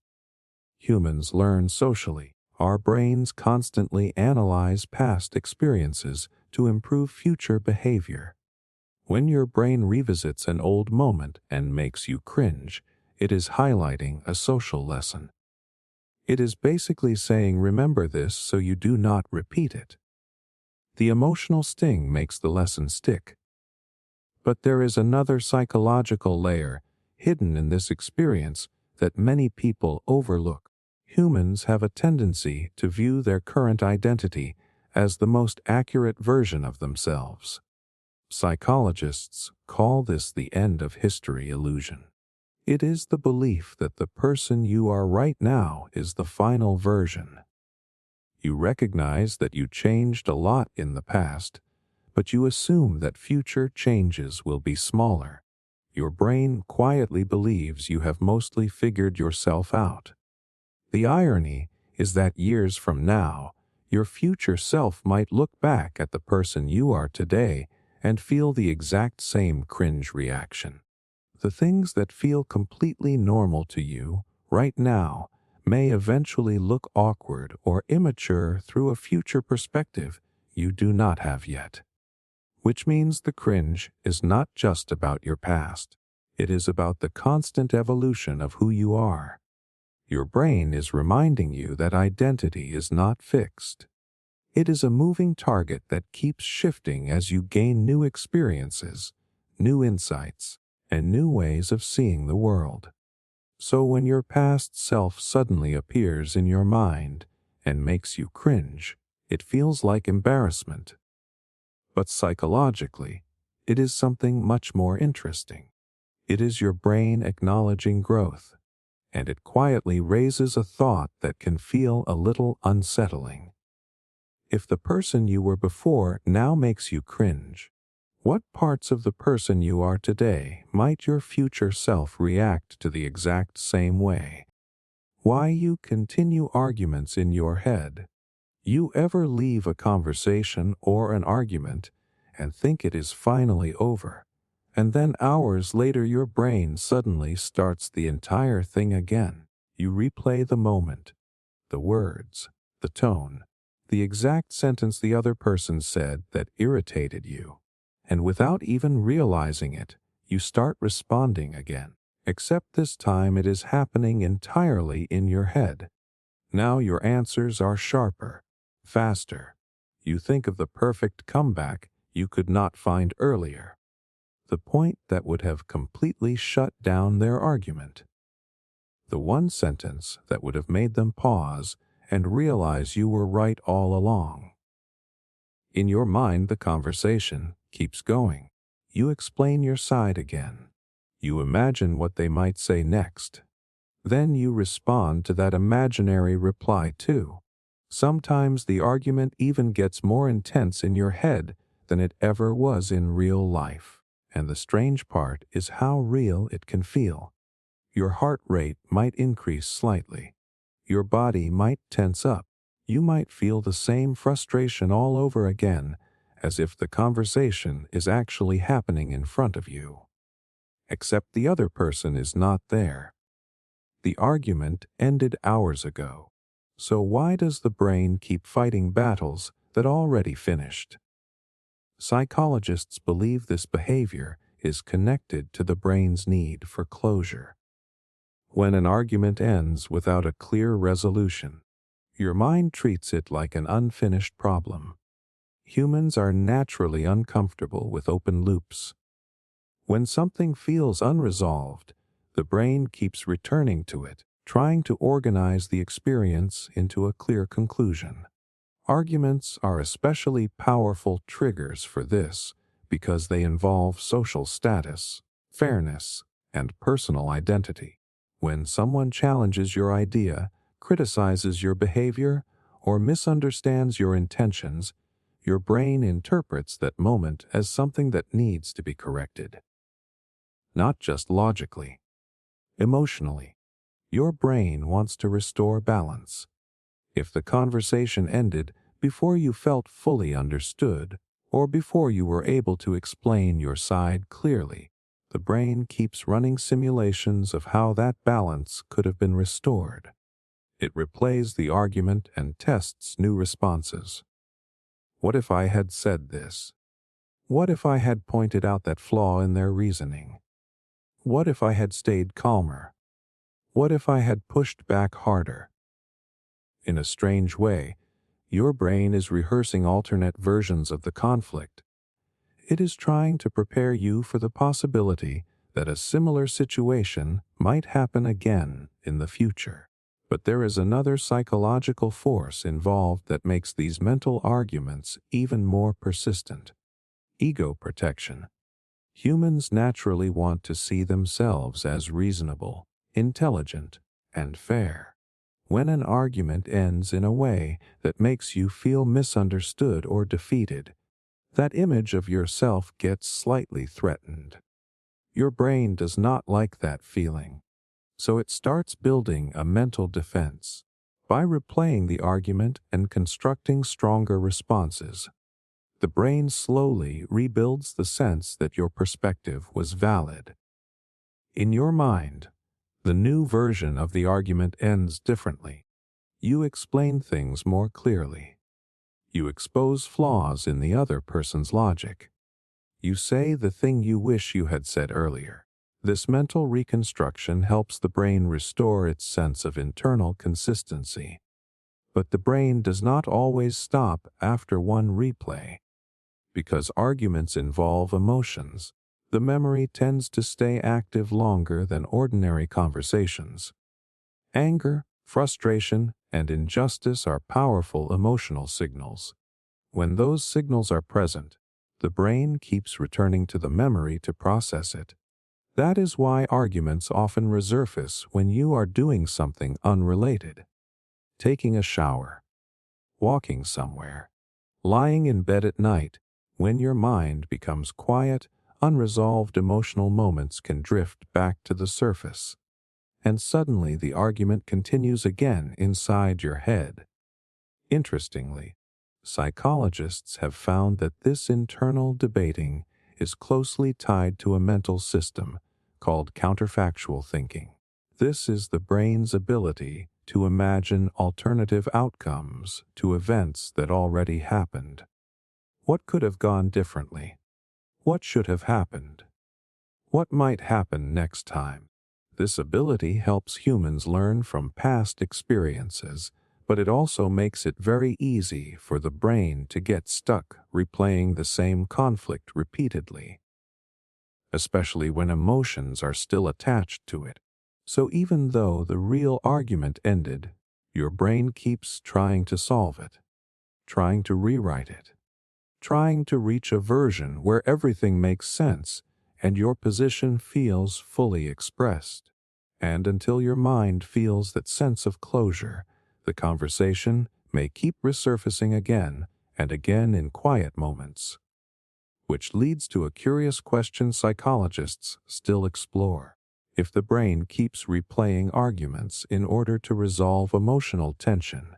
Humans learn socially. Our brains constantly analyze past experiences to improve future behavior. When your brain revisits an old moment and makes you cringe, it is highlighting a social lesson. It is basically saying, remember this so you do not repeat it. The emotional sting makes the lesson stick. But there is another psychological layer hidden in this experience that many people overlook. Humans have a tendency to view their current identity as the most accurate version of themselves. Psychologists call this the end of history illusion. It is the belief that the person you are right now is the final version. You recognize that you changed a lot in the past, but you assume that future changes will be smaller. Your brain quietly believes you have mostly figured yourself out. The irony is that years from now, your future self might look back at the person you are today and feel the exact same cringe reaction. The things that feel completely normal to you right now may eventually look awkward or immature through a future perspective you do not have yet. Which means the cringe is not just about your past. It is about the constant evolution of who you are. Your brain is reminding you that identity is not fixed. It is a moving target that keeps shifting as you gain new experiences, new insights, and new ways of seeing the world. So when your past self suddenly appears in your mind and makes you cringe, it feels like embarrassment. But psychologically, it is something much more interesting. It is your brain acknowledging growth, and it quietly raises a thought that can feel a little unsettling. If the person you were before now makes you cringe, what parts of the person you are today might your future self react to the exact same way? Why you continue arguments in your head? You ever leave a conversation or an argument and think it is finally over, and then hours later your brain suddenly starts the entire thing again? You replay the moment, the words, the tone, the exact sentence the other person said that irritated you. And without even realizing it, you start responding again. Except this time it is happening entirely in your head. Now your answers are sharper, faster. You think of the perfect comeback you could not find earlier. The point that would have completely shut down their argument. The one sentence that would have made them pause and realize you were right all along. In your mind, the conversation keeps going. You explain your side again. You imagine what they might say next. Then you respond to that imaginary reply too. Sometimes the argument even gets more intense in your head than it ever was in real life. And the strange part is how real it can feel. Your heart rate might increase slightly. Your body might tense up. You might feel the same frustration all over again, as if the conversation is actually happening in front of you. Except the other person is not there. The argument ended hours ago. So why does the brain keep fighting battles that already finished? Psychologists believe this behavior is connected to the brain's need for closure. When an argument ends without a clear resolution, your mind treats it like an unfinished problem. Humans are naturally uncomfortable with open loops. When something feels unresolved, the brain keeps returning to it, trying to organize the experience into a clear conclusion. Arguments are especially powerful triggers for this because they involve social status, fairness, and personal identity. When someone challenges your idea, criticizes your behavior, or misunderstands your intentions, your brain interprets that moment as something that needs to be corrected. Not just logically. Emotionally, your brain wants to restore balance. If the conversation ended before you felt fully understood, or before you were able to explain your side clearly, the brain keeps running simulations of how that balance could have been restored. It replays the argument and tests new responses. What if I had said this? What if I had pointed out that flaw in their reasoning? What if I had stayed calmer? What if I had pushed back harder? In a strange way, your brain is rehearsing alternate versions of the conflict. It is trying to prepare you for the possibility that a similar situation might happen again in the future. But there is another psychological force involved that makes these mental arguments even more persistent: ego protection. Humans naturally want to see themselves as reasonable, intelligent, and fair. When an argument ends in a way that makes you feel misunderstood or defeated, that image of yourself gets slightly threatened. Your brain does not like that feeling, so it starts building a mental defense. By replaying the argument and constructing stronger responses, the brain slowly rebuilds the sense that your perspective was valid. In your mind, the new version of the argument ends differently. You explain things more clearly. You expose flaws in the other person's logic. You say the thing you wish you had said earlier. This mental reconstruction helps the brain restore its sense of internal consistency. But the brain does not always stop after one replay. Because arguments involve emotions, the memory tends to stay active longer than ordinary conversations. Anger, frustration, and injustice are powerful emotional signals. When those signals are present, the brain keeps returning to the memory to process it. That is why arguments often resurface when you are doing something unrelated. Taking a shower, walking somewhere, lying in bed at night. When your mind becomes quiet, unresolved emotional moments can drift back to the surface, and suddenly the argument continues again inside your head. Interestingly, psychologists have found that this internal debating is closely tied to a mental system called counterfactual thinking. This is the brain's ability to imagine alternative outcomes to events that already happened. What could have gone differently? What should have happened? What might happen next time? This ability helps humans learn from past experiences, but it also makes it very easy for the brain to get stuck replaying the same conflict repeatedly, especially when emotions are still attached to it. So even though the real argument ended, your brain keeps trying to solve it, trying to rewrite it, trying to reach a version where everything makes sense and your position feels fully expressed. And until your mind feels that sense of closure, the conversation may keep resurfacing again and again in quiet moments. Which leads to a curious question psychologists still explore. If the brain keeps replaying arguments in order to resolve emotional tension,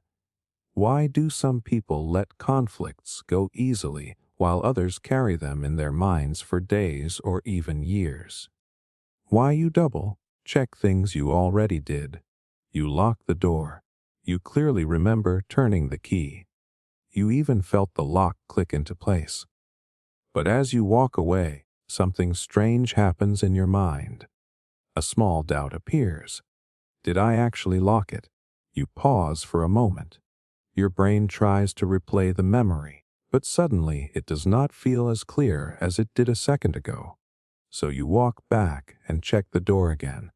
why do some people let conflicts go easily while others carry them in their minds for days or even years? Why you double check things you already did? You lock the door. You clearly remember turning the key. You even felt the lock click into place. But as you walk away, something strange happens in your mind. A small doubt appears. Did I actually lock it? You pause for a moment. Your brain tries to replay the memory, but suddenly it does not feel as clear as it did a second ago. So you walk back and check the door again.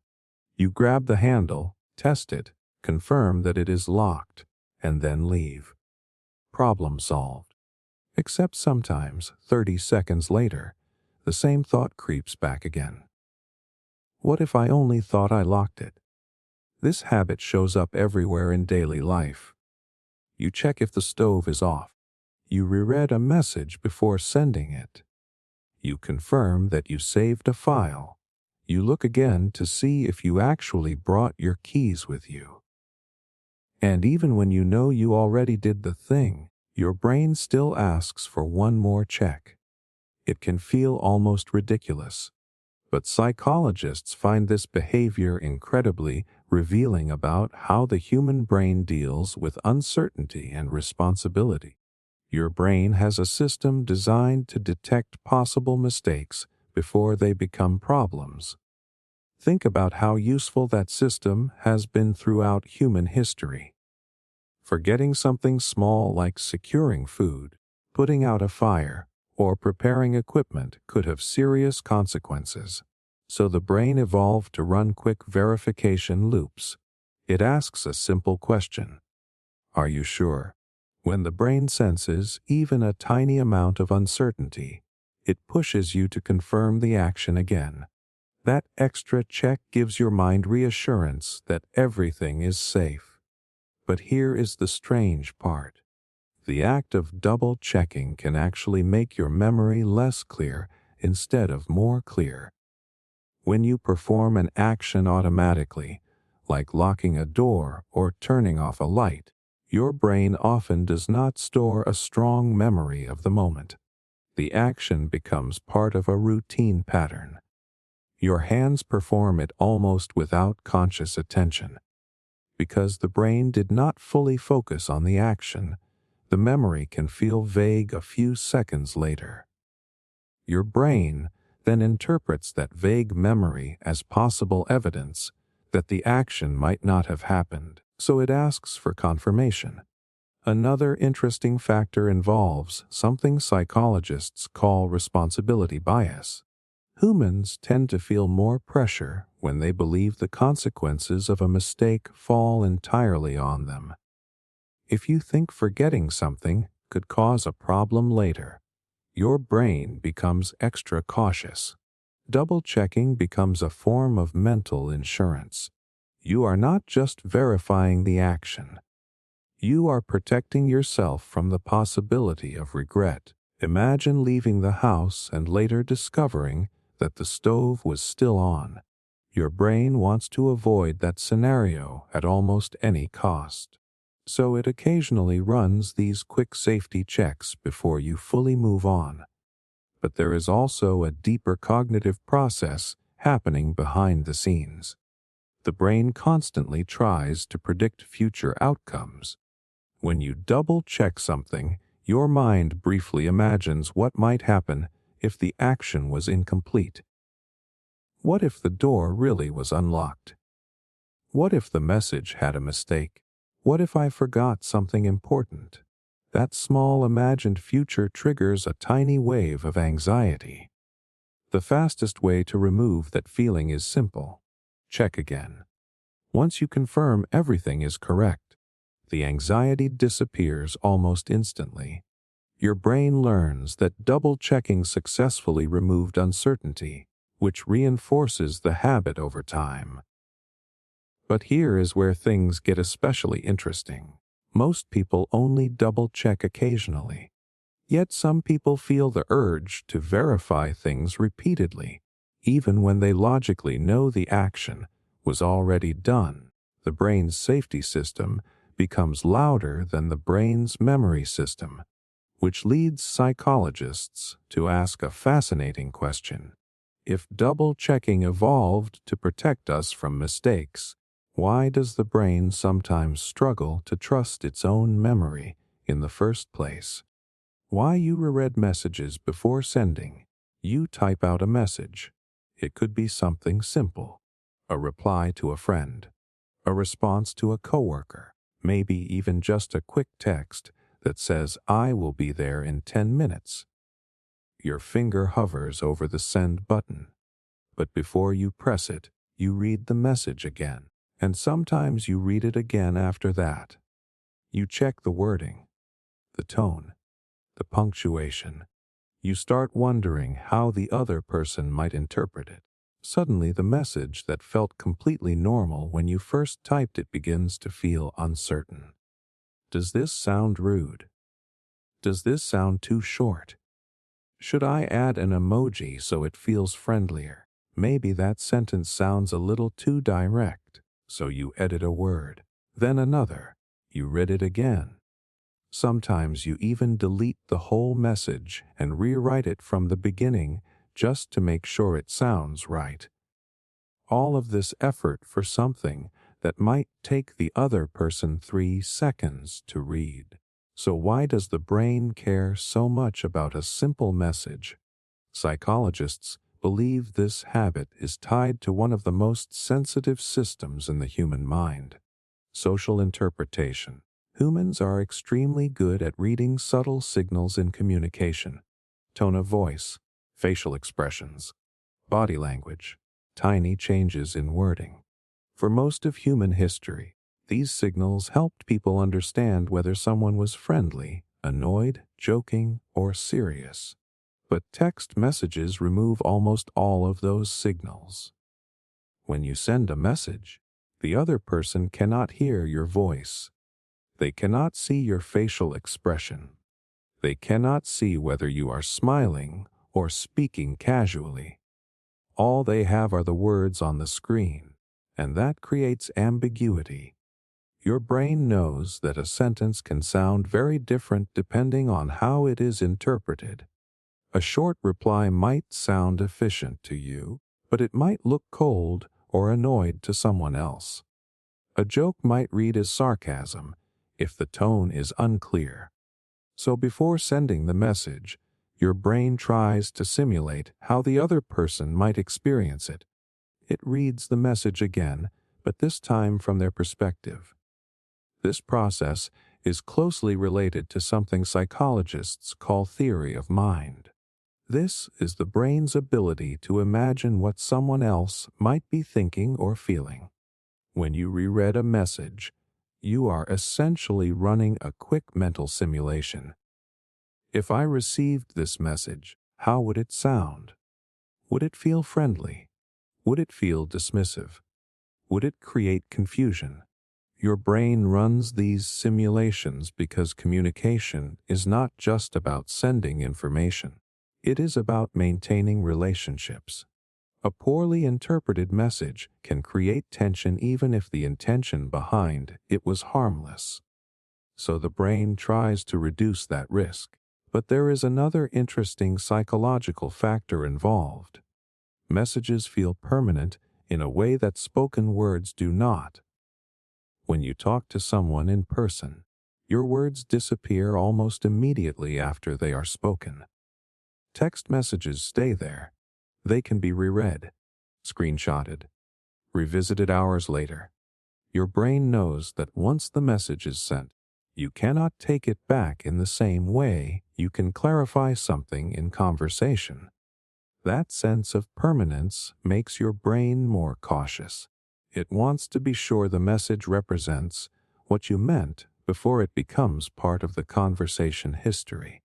You grab the handle, test it, confirm that it is locked, and then leave. Problem solved. Except sometimes, 30 seconds later, the same thought creeps back again. What if I only thought I locked it? This habit shows up everywhere in daily life. You check if the stove is off. You reread a message before sending it. You confirm that you saved a file. You look again to see if you actually brought your keys with you. And even when you know you already did the thing, your brain still asks for one more check. It can feel almost ridiculous, but psychologists find this behavior incredibly revealing about how the human brain deals with uncertainty and responsibility. Your brain has a system designed to detect possible mistakes before they become problems. Think about how useful that system has been throughout human history. Forgetting something small like securing food, putting out a fire, or preparing equipment could have serious consequences. So the brain evolved to run quick verification loops. It asks a simple question: are you sure? When the brain senses even a tiny amount of uncertainty, it pushes you to confirm the action again. That extra check gives your mind reassurance that everything is safe. But here is the strange part. The act of double-checking can actually make your memory less clear instead of more clear. When you perform an action automatically, like locking a door or turning off a light, your brain often does not store a strong memory of the moment. The action becomes part of a routine pattern. Your hands perform it almost without conscious attention. Because the brain did not fully focus on the action, the memory can feel vague a few seconds later. Your brain then interprets that vague memory as possible evidence that the action might not have happened, so it asks for confirmation. Another interesting factor involves something psychologists call responsibility bias. Humans tend to feel more pressure when they believe the consequences of a mistake fall entirely on them. If you think forgetting something could cause a problem later, your brain becomes extra cautious. Double-checking becomes a form of mental insurance. You are not just verifying the action. You are protecting yourself from the possibility of regret. Imagine leaving the house and later discovering that the stove was still on. Your brain wants to avoid that scenario at almost any cost. So it occasionally runs these quick safety checks before you fully move on. But there is also a deeper cognitive process happening behind the scenes. The brain constantly tries to predict future outcomes. When you double-check something, your mind briefly imagines what might happen if the action was incomplete. What if the door really was unlocked? What if the message had a mistake? What if I forgot something important? That small imagined future triggers a tiny wave of anxiety. The fastest way to remove that feeling is simple: check again. Once you confirm everything is correct, the anxiety disappears almost instantly. Your brain learns that double-checking successfully removed uncertainty, which reinforces the habit over time. But here is where things get especially interesting. Most people only double-check occasionally. Yet some people feel the urge to verify things repeatedly, even when they logically know the action was already done. The brain's safety system becomes louder than the brain's memory system, which leads psychologists to ask a fascinating question. If double-checking evolved to protect us from mistakes, why does the brain sometimes struggle to trust its own memory in the first place? Why you reread messages before sending? You type out a message. It could be something simple: a reply to a friend, a response to a coworker, maybe even just a quick text that says, "I will be there in 10 minutes." Your finger hovers over the send button, but before you press it, you read the message again. And sometimes you read it again after that. You check the wording, the tone, the punctuation. You start wondering how the other person might interpret it. Suddenly, the message that felt completely normal when you first typed it begins to feel uncertain. Does this sound rude? Does this sound too short? Should I add an emoji so it feels friendlier? Maybe that sentence sounds a little too direct. So you edit a word, then another. You read it again. Sometimes you even delete the whole message and rewrite it from the beginning just to make sure it sounds right. All of this effort for something that might take the other person 3 seconds to read. So why does the brain care so much about a simple message? Psychologists believe this habit is tied to one of the most sensitive systems in the human mind: social interpretation. Humans are extremely good at reading subtle signals in communication: tone of voice, facial expressions, body language, tiny changes in wording. For most of human history, these signals helped people understand whether someone was friendly, annoyed, joking, or serious. But text messages remove almost all of those signals. When you send a message, the other person cannot hear your voice. They cannot see your facial expression. They cannot see whether you are smiling or speaking casually. All they have are the words on the screen, and that creates ambiguity. Your brain knows that a sentence can sound very different depending on how it is interpreted. A short reply might sound efficient to you, but it might look cold or annoyed to someone else. A joke might read as sarcasm if the tone is unclear. So before sending the message, your brain tries to simulate how the other person might experience it. It reads the message again, but this time from their perspective. This process is closely related to something psychologists call theory of mind. This is the brain's ability to imagine what someone else might be thinking or feeling. When you reread a message, you are essentially running a quick mental simulation. If I received this message, how would it sound? Would it feel friendly? Would it feel dismissive? Would it create confusion? Your brain runs these simulations because communication is not just about sending information. It is about maintaining relationships. A poorly interpreted message can create tension even if the intention behind it was harmless. So the brain tries to reduce that risk. But there is another interesting psychological factor involved. Messages feel permanent in a way that spoken words do not. When you talk to someone in person, your words disappear almost immediately after they are spoken. Text messages stay there. They can be reread, screenshotted, revisited hours later. Your brain knows that once the message is sent, you cannot take it back in the same way you can clarify something in conversation. That sense of permanence makes your brain more cautious. It wants to be sure the message represents what you meant before it becomes part of the conversation history.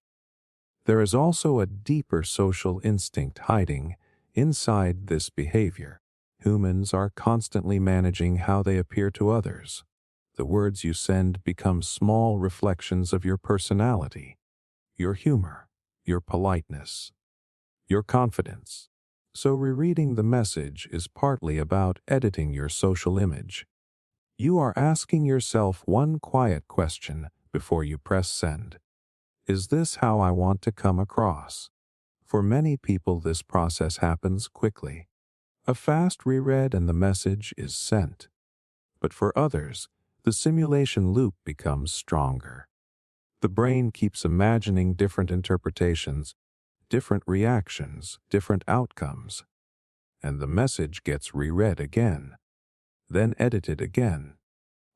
There is also a deeper social instinct hiding inside this behavior. Humans are constantly managing how they appear to others. The words you send become small reflections of your personality, your humor, your politeness, your confidence. So rereading the message is partly about editing your social image. You are asking yourself one quiet question before you press send. Is this how I want to come across? For many people, this process happens quickly. A fast reread and the message is sent. But for others, the simulation loop becomes stronger. The brain keeps imagining different interpretations, different reactions, different outcomes, and the message gets reread again, then edited again,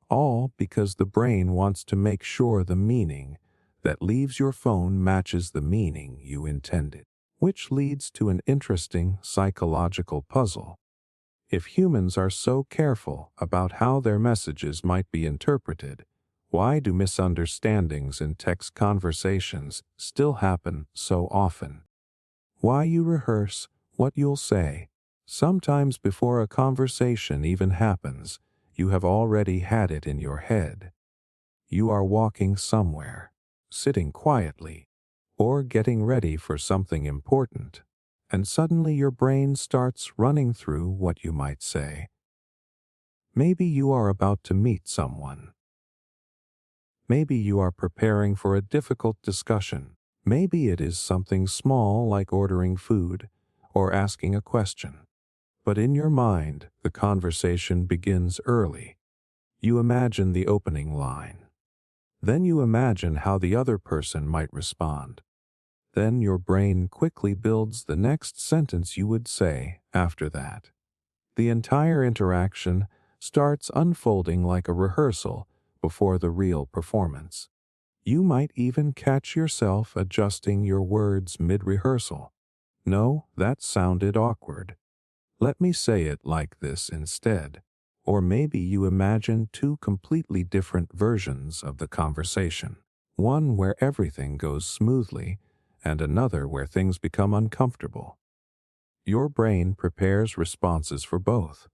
all because the brain wants to make sure the meaning that leaves your phone matches the meaning you intended, which leads to an interesting psychological puzzle. If humans are so careful about how their messages might be interpreted, why do misunderstandings in text conversations still happen so often? Why you rehearse what you'll say? Sometimes before a conversation even happens, you have already had it in your head. You are walking somewhere, sitting quietly, or getting ready for something important, and suddenly your brain starts running through what you might say. Maybe you are about to meet someone. Maybe you are preparing for a difficult discussion. Maybe it is something small like ordering food or asking a question. But in your mind, the conversation begins early. You imagine the opening line. Then you imagine how the other person might respond. Then your brain quickly builds the next sentence you would say after that. The entire interaction starts unfolding like a rehearsal before the real performance. You might even catch yourself adjusting your words mid-rehearsal. No, that sounded awkward. Let me say it like this instead. Or maybe you imagine two completely different versions of the conversation. One where everything goes smoothly, and another where things become uncomfortable. Your brain prepares responses for both.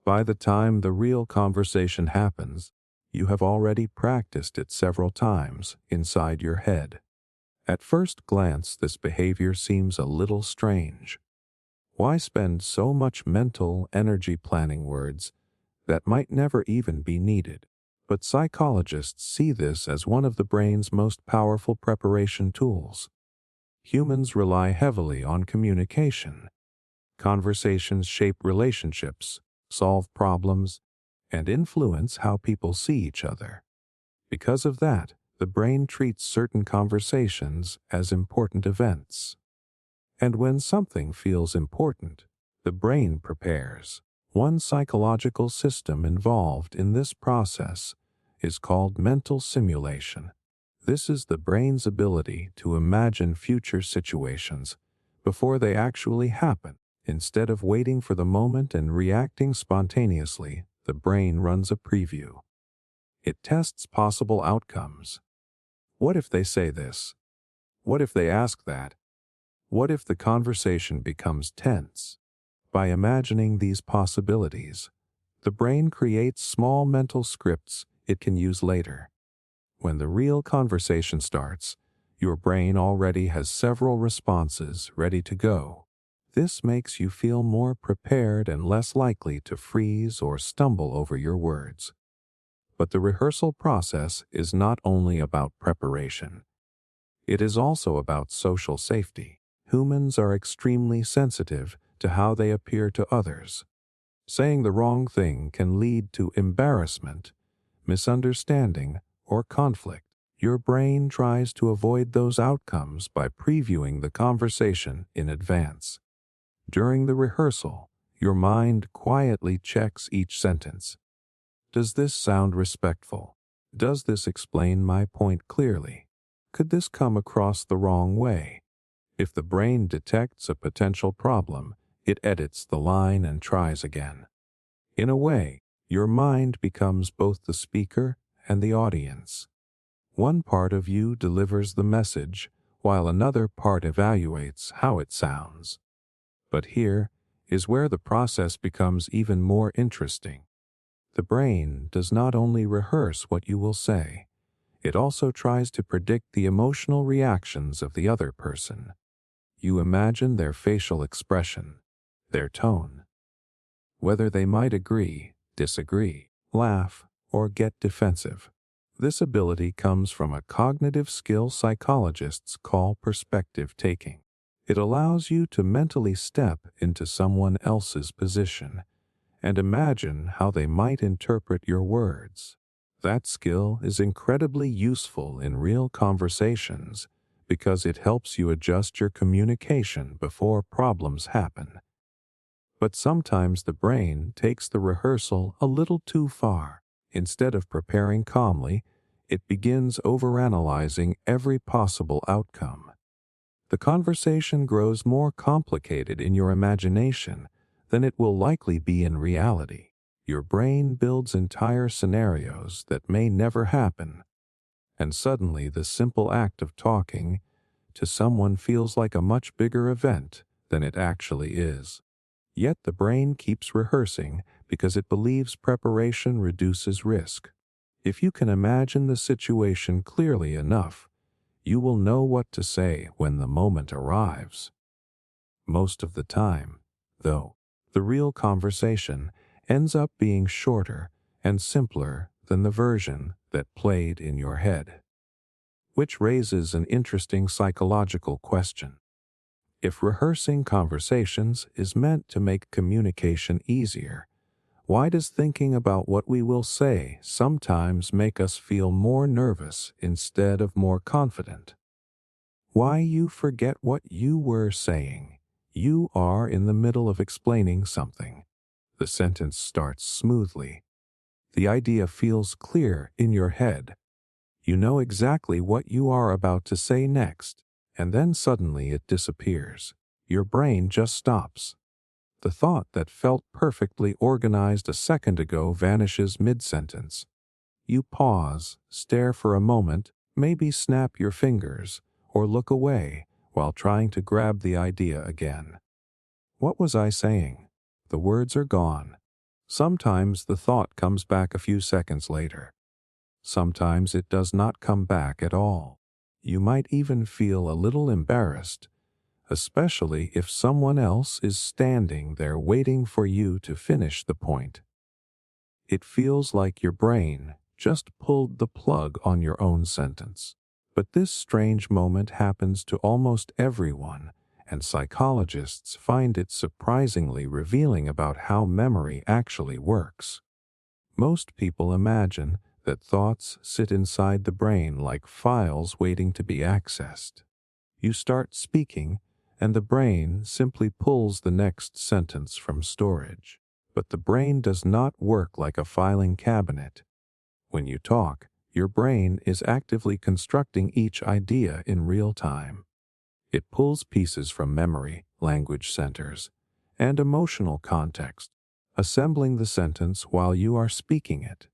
By the time the real conversation happens, you have already practiced it several times inside your head. At first glance, this behavior seems a little strange. Why spend so much mental energy planning words that might never even be needed? But psychologists see this as one of the brain's most powerful preparation tools. Humans rely heavily on communication. Conversations shape relationships, solve problems, and influence how people see each other. Because of that, the brain treats certain conversations as important events. And when something feels important, the brain prepares. One psychological system involved in this process is called mental simulation. This is the brain's ability to imagine future situations before they actually happen. Instead of waiting for the moment and reacting spontaneously, the brain runs a preview. It tests possible outcomes. What if they say this? What if they ask that? What if the conversation becomes tense? By imagining these possibilities, the brain creates small mental scripts it can use later. When the real conversation starts, your brain already has several responses ready to go. This makes you feel more prepared and less likely to freeze or stumble over your words. But the rehearsal process is not only about preparation. It is also about social safety. Humans are extremely sensitive to how they appear to others. Saying the wrong thing can lead to embarrassment, misunderstanding, or conflict. Your brain tries to avoid those outcomes by previewing the conversation in advance. During the rehearsal, your mind quietly checks each sentence. Does this sound respectful? Does this explain my point clearly? Could this come across the wrong way? If the brain detects a potential problem, it edits the line and tries again. In a way, your mind becomes both the speaker and the audience. One part of you delivers the message, while another part evaluates how it sounds. But here is where the process becomes even more interesting. The brain does not only rehearse what you will say, it also tries to predict the emotional reactions of the other person. You imagine their facial expression, their tone, whether they might agree, disagree, laugh, or get defensive. This ability comes from a cognitive skill psychologists call perspective taking. It allows you to mentally step into someone else's position and imagine how they might interpret your words. That skill is incredibly useful in real conversations because it helps you adjust your communication before problems happen. But sometimes the brain takes the rehearsal a little too far. Instead of preparing calmly, it begins overanalyzing every possible outcome. The conversation grows more complicated in your imagination than it will likely be in reality. Your brain builds entire scenarios that may never happen, and suddenly the simple act of talking to someone feels like a much bigger event than it actually is. Yet the brain keeps rehearsing because it believes preparation reduces risk. If you can imagine the situation clearly enough, you will know what to say when the moment arrives. Most of the time, though, the real conversation ends up being shorter and simpler than the version that played in your head. Which raises an interesting psychological question. If rehearsing conversations is meant to make communication easier, Why does thinking about what we will say sometimes make us feel more nervous instead of more confident? Why you forget what you were saying. You are in the middle of explaining something. The sentence starts smoothly. The idea feels clear in your head. You know exactly what you are about to say next, and then suddenly it disappears. Your brain just stops. The thought that felt perfectly organized a second ago vanishes mid-sentence. You pause, stare for a moment, maybe snap your fingers, or look away while trying to grab the idea again. What was I saying? The words are gone. Sometimes the thought comes back a few seconds later. Sometimes it does not come back at all. You might even feel a little embarrassed, especially if someone else is standing there waiting for you to finish the point. It feels like your brain just pulled the plug on your own sentence. But this strange moment happens to almost everyone, and psychologists find it surprisingly revealing about how memory actually works. Most people imagine that thoughts sit inside the brain like files waiting to be accessed. You start speaking, and the brain simply pulls the next sentence from storage. But the brain does not work like a filing cabinet. When you talk, your brain is actively constructing each idea in real time. It pulls pieces from memory, language centers, and emotional context, assembling the sentence while you are speaking it.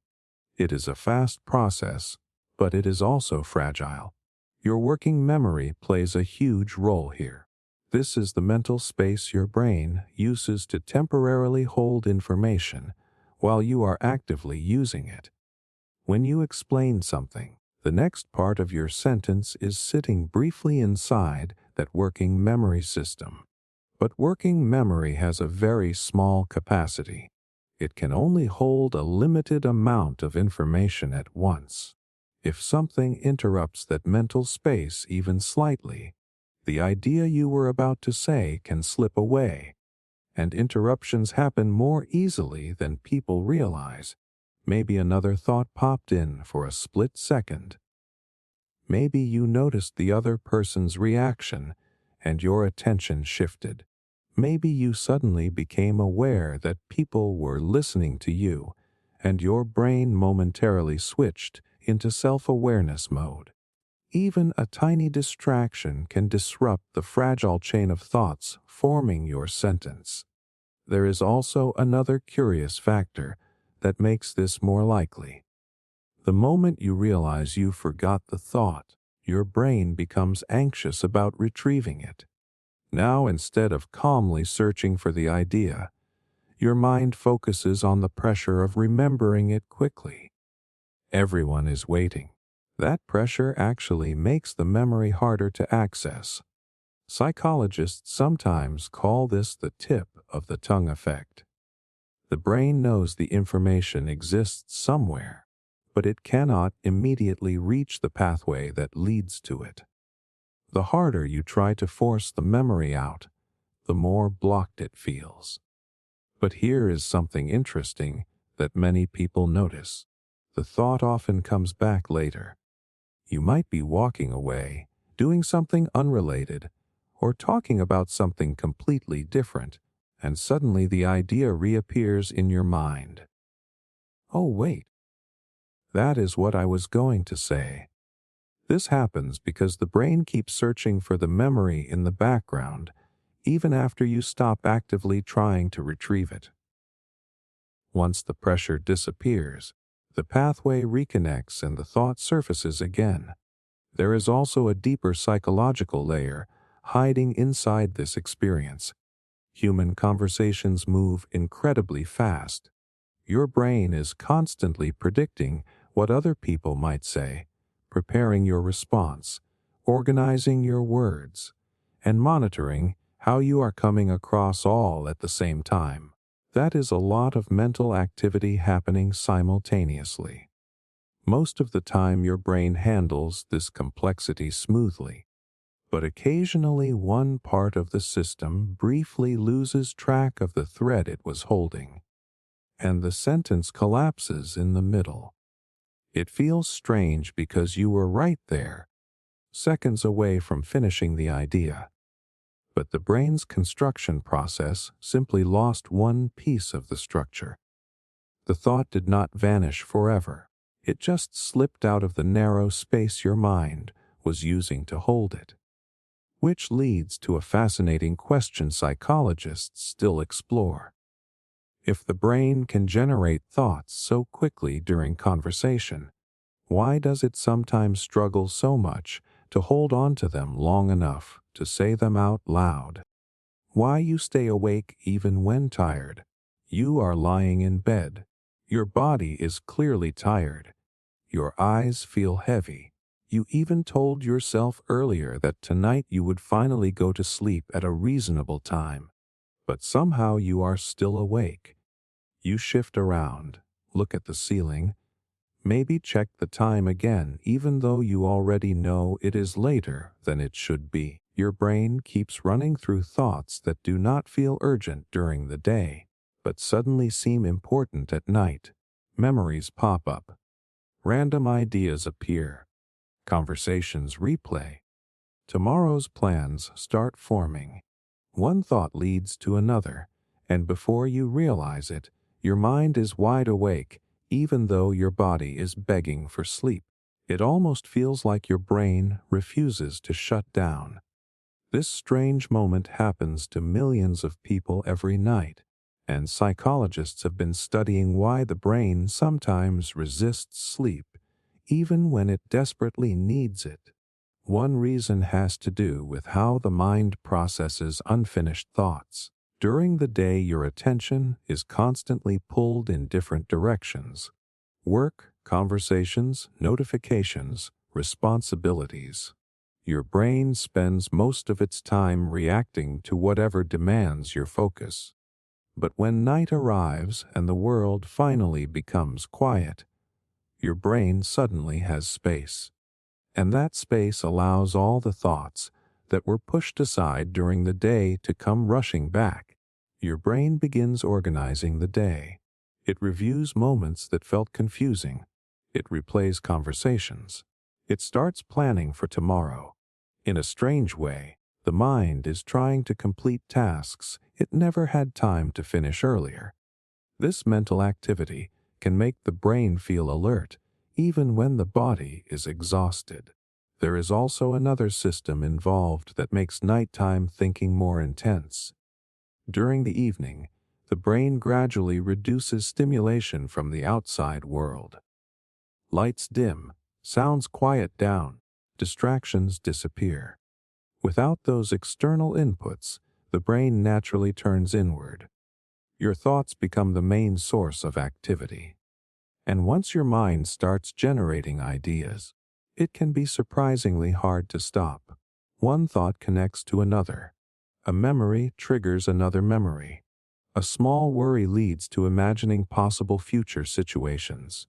It is a fast process, but it is also fragile. Your working memory plays a huge role here. This is the mental space your brain uses to temporarily hold information while you are actively using it. When you explain something, the next part of your sentence is sitting briefly inside that working memory system. But working memory has a very small capacity. It can only hold a limited amount of information at once. If something interrupts that mental space even slightly, the idea you were about to say can slip away, and interruptions happen more easily than people realize. Maybe another thought popped in for a split second. Maybe you noticed the other person's reaction and your attention shifted. Maybe you suddenly became aware that people were listening to you, and your brain momentarily switched into self-awareness mode. Even a tiny distraction can disrupt the fragile chain of thoughts forming your sentence. There is also another curious factor that makes this more likely. The moment you realize you forgot the thought, your brain becomes anxious about retrieving it. Now, instead of calmly searching for the idea, your mind focuses on the pressure of remembering it quickly. Everyone is waiting. That pressure actually makes the memory harder to access. Psychologists sometimes call this the tip of the tongue effect. The brain knows the information exists somewhere, but it cannot immediately reach the pathway that leads to it. The harder you try to force the memory out, the more blocked it feels. But here is something interesting that many people notice. The thought often comes back later. You might be walking away, doing something unrelated, or talking about something completely different, and suddenly the idea reappears in your mind. Oh, wait, that is what I was going to say. This happens because the brain keeps searching for the memory in the background, even after you stop actively trying to retrieve it. Once the pressure disappears, the pathway reconnects and the thought surfaces again. There is also a deeper psychological layer hiding inside this experience. Human conversations move incredibly fast. Your brain is constantly predicting what other people might say, preparing your response, organizing your words, and monitoring how you are coming across all at the same time. That is a lot of mental activity happening simultaneously. Most of the time your brain handles this complexity smoothly, but occasionally one part of the system briefly loses track of the thread it was holding. and the sentence collapses in the middle. It feels strange because you were right there, seconds away from finishing the idea. But the brain's construction process simply lost one piece of the structure. The thought did not vanish forever. It just slipped out of the narrow space your mind was using to hold it. Which leads to a fascinating question psychologists still explore. If the brain can generate thoughts so quickly during conversation, why does it sometimes struggle so much to hold on to them long enough to say them out loud? Why you stay awake even when tired? You are lying in bed. Your body is clearly tired. Your eyes feel heavy. You even told yourself earlier that tonight you would finally go to sleep at a reasonable time. But somehow you are still awake. You shift around, look at the ceiling, maybe check the time again even though you already know it is later than it should be. Your brain keeps running through thoughts that do not feel urgent during the day, but suddenly seem important at night. Memories pop up. Random ideas appear. Conversations replay. Tomorrow's plans start forming. One thought leads to another, and before you realize it, your mind is wide awake, even though your body is begging for sleep. It almost feels like your brain refuses to shut down. This strange moment happens to millions of people every night, and psychologists have been studying why the brain sometimes resists sleep, even when it desperately needs it. One reason has to do with how the mind processes unfinished thoughts. During the day, your attention is constantly pulled in different directions. Work, conversations, notifications, responsibilities. Your brain spends most of its time reacting to whatever demands your focus. But when night arrives and the world finally becomes quiet, your brain suddenly has space. And that space allows all the thoughts that were pushed aside during the day to come rushing back. Your brain begins organizing the day. It reviews moments that felt confusing. It replays conversations. It starts planning for tomorrow. In a strange way, the mind is trying to complete tasks it never had time to finish earlier. This mental activity can make the brain feel alert, even when the body is exhausted. There is also another system involved that makes nighttime thinking more intense. During the evening, the brain gradually reduces stimulation from the outside world. Lights dim, sounds quiet down, distractions disappear. Without those external inputs, the brain naturally turns inward. Your thoughts become the main source of activity. And once your mind starts generating ideas, it can be surprisingly hard to stop. One thought connects to another. A memory triggers another memory. A small worry leads to imagining possible future situations.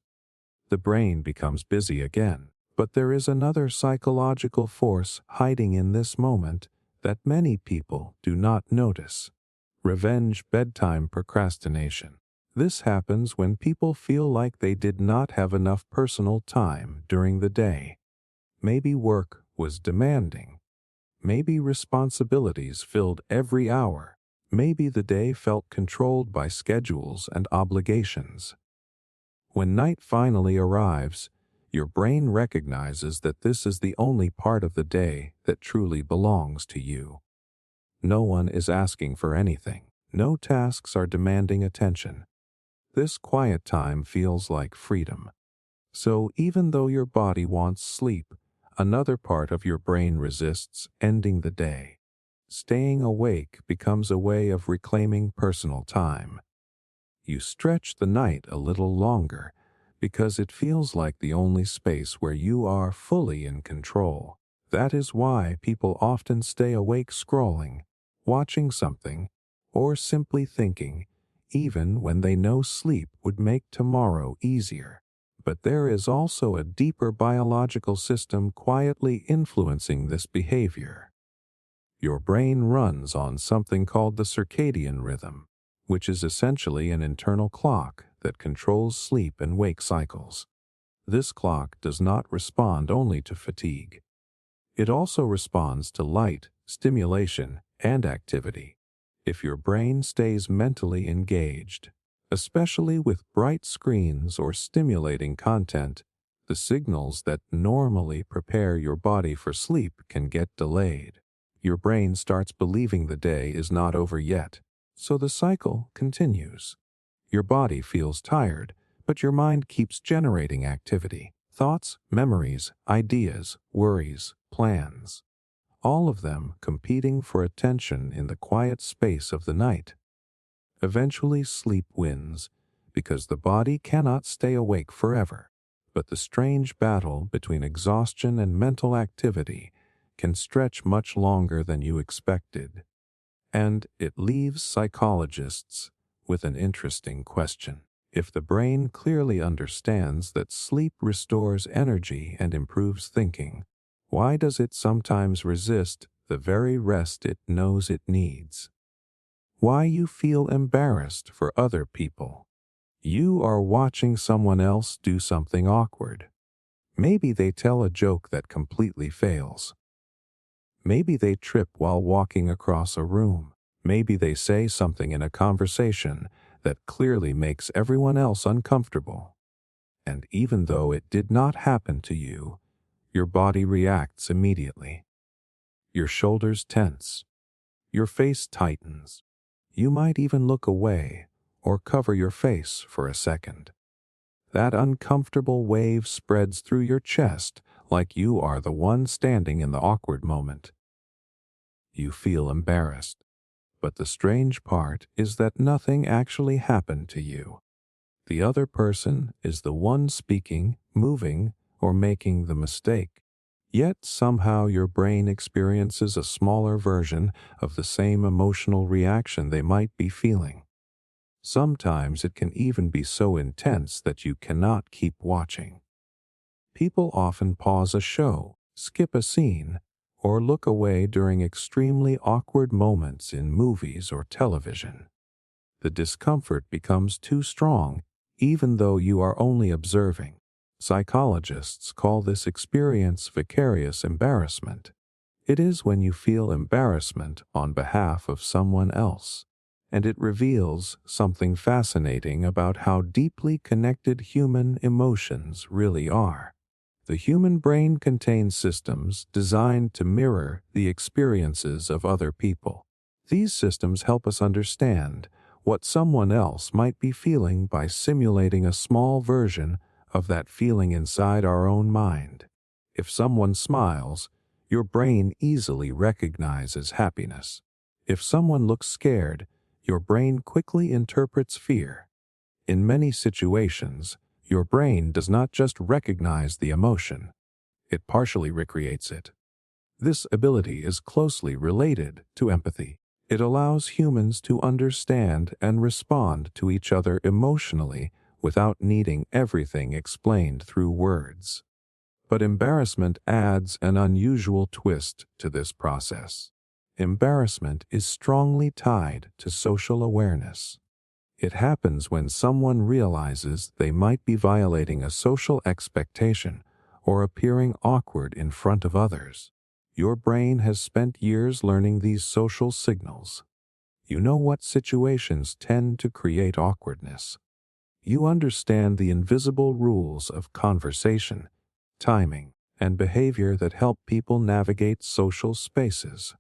The brain becomes busy again. But there is another psychological force hiding in this moment that many people do not notice. Revenge bedtime procrastination. This happens when people feel like they did not have enough personal time during the day. Maybe work was demanding. Maybe responsibilities filled every hour. Maybe the day felt controlled by schedules and obligations. When night finally arrives, your brain recognizes that this is the only part of the day that truly belongs to you. No one is asking for anything. No tasks are demanding attention. This quiet time feels like freedom. So even though your body wants sleep, another part of your brain resists ending the day. Staying awake becomes a way of reclaiming personal time. You stretch the night a little longer because it feels like the only space where you are fully in control. That is why people often stay awake scrolling, watching something, or simply thinking, even when they know sleep would make tomorrow easier. But there is also a deeper biological system quietly influencing this behavior. Your brain runs on something called the circadian rhythm, which is essentially an internal clock that controls sleep and wake cycles. This clock does not respond only to fatigue. It also responds to light, stimulation, and activity. If your brain stays mentally engaged, especially with bright screens or stimulating content, the signals that normally prepare your body for sleep can get delayed. Your brain starts believing the day is not over yet, so the cycle continues. Your body feels tired, but your mind keeps generating activity, thoughts, memories, ideas, worries, plans, all of them competing for attention in the quiet space of the night. Eventually, sleep wins because the body cannot stay awake forever. But the strange battle between exhaustion and mental activity can stretch much longer than you expected. And it leaves psychologists with an interesting question. If the brain clearly understands that sleep restores energy and improves thinking, why does it sometimes resist the very rest it knows it needs? Why you feel embarrassed for other people? You are watching someone else do something awkward. Maybe they tell a joke that completely fails. Maybe they trip while walking across a room. Maybe they say something in a conversation that clearly makes everyone else uncomfortable. And even though it did not happen to you, your body reacts immediately. Your shoulders tense. Your face tightens. You might even look away or cover your face for a second. That uncomfortable wave spreads through your chest like you are the one standing in the awkward moment. You feel embarrassed, but the strange part is that nothing actually happened to you. The other person is the one speaking, moving, or making the mistake. Yet somehow your brain experiences a smaller version of the same emotional reaction they might be feeling. Sometimes it can even be so intense that you cannot keep watching. People often pause a show, skip a scene, or look away during extremely awkward moments in movies or television. The discomfort becomes too strong, even though you are only observing. Psychologists call this experience vicarious embarrassment. It is when you feel embarrassment on behalf of someone else. And it reveals something fascinating about how deeply connected human emotions really are. The human brain contains systems designed to mirror the experiences of other people. These systems help us understand what someone else might be feeling by simulating a small version of that feeling inside our own mind. If someone smiles, your brain easily recognizes happiness. If someone looks scared, your brain quickly interprets fear. In many situations, your brain does not just recognize the emotion, it partially recreates it. This ability is closely related to empathy. It allows humans to understand and respond to each other emotionally without needing everything explained through words. But embarrassment adds an unusual twist to this process. Embarrassment is strongly tied to social awareness. It happens when someone realizes they might be violating a social expectation or appearing awkward in front of others. Your brain has spent years learning these social signals. You know what situations tend to create awkwardness. You understand the invisible rules of conversation, timing, and behavior that help people navigate social spaces.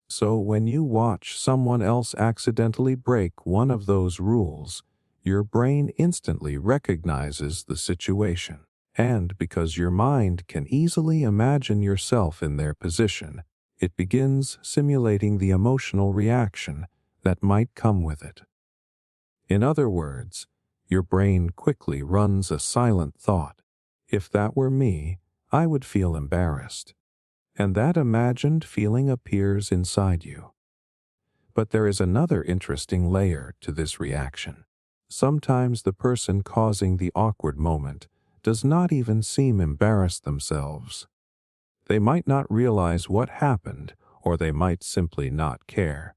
So when you watch someone else accidentally break one of those rules, your brain instantly recognizes the situation. And because your mind can easily imagine yourself in their position, it begins simulating the emotional reaction that might come with it. In other words, your brain quickly runs a silent thought. If that were me, I would feel embarrassed. And that imagined feeling appears inside you. But there is another interesting layer to this reaction. Sometimes the person causing the awkward moment does not even seem embarrassed themselves. They might not realize what happened, or they might simply not care.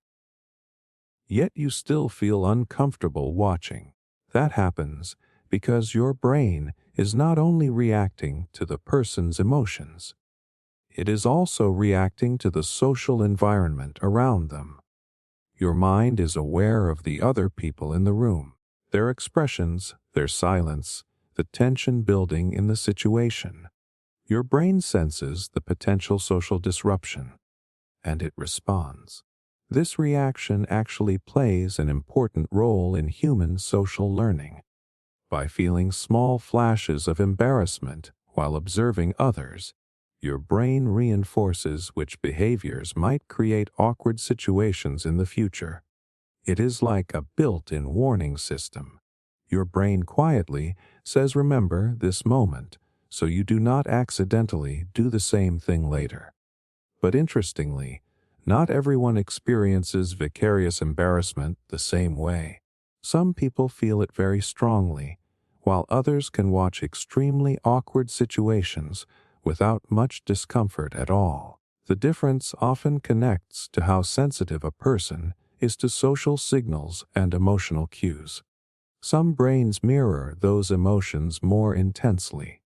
yet you still feel uncomfortable watching. That happens because your brain is not only reacting to the person's emotions, it is also reacting to the social environment around them. Your mind is aware of the other people in the room, their expressions, their silence, the tension building in the situation. Your brain senses the potential social disruption, and it responds. This reaction actually plays an important role in human social learning. By feeling small flashes of embarrassment while observing others, your brain reinforces which behaviors might create awkward situations in the future. It is like a built-in warning system. Your brain quietly says, "Remember this moment," so you do not accidentally do the same thing later. But interestingly, not everyone experiences vicarious embarrassment the same way. Some people feel it very strongly, while others can watch extremely awkward situations without much discomfort at all. The difference often connects to how sensitive a person is to social signals and emotional cues. Some brains mirror those emotions more intensely,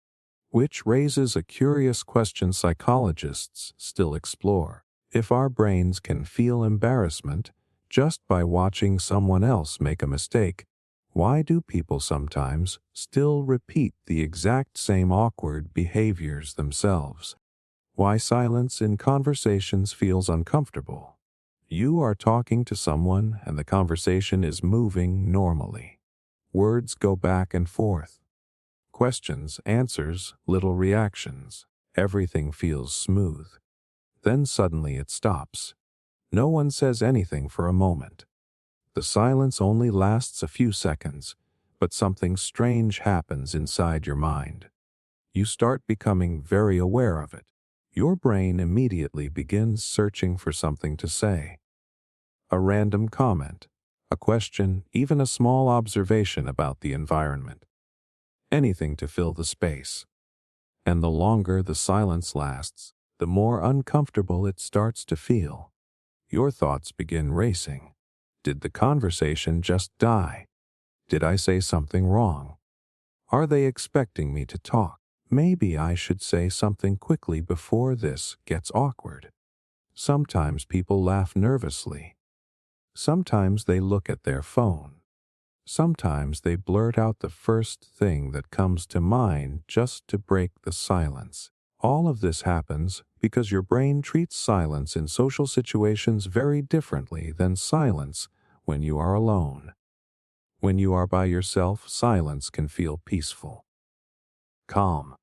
which raises a curious question psychologists still explore. If our brains can feel embarrassment just by watching someone else make a mistake, why do people sometimes still repeat the exact same awkward behaviors themselves? Why silence in conversations feels uncomfortable? You are talking to someone and the conversation is moving normally. Words go back and forth. Questions, answers, little reactions. Everything feels smooth. Then suddenly it stops. No one says anything for a moment. The silence only lasts a few seconds, but something strange happens inside your mind. You start becoming very aware of it. Your brain immediately begins searching for something to say. A random comment, a question, even a small observation about the environment. Anything to fill the space. And the longer the silence lasts, the more uncomfortable it starts to feel. Your thoughts begin racing. Did the conversation just die? Did I say something wrong? Are they expecting me to talk? Maybe I should say something quickly before this gets awkward. Sometimes people laugh nervously. Sometimes they look at their phone. Sometimes they blurt out the first thing that comes to mind just to break the silence. All of this happens because your brain treats silence in social situations very differently than silence when you are alone. When you are by yourself, silence can feel peaceful, calm,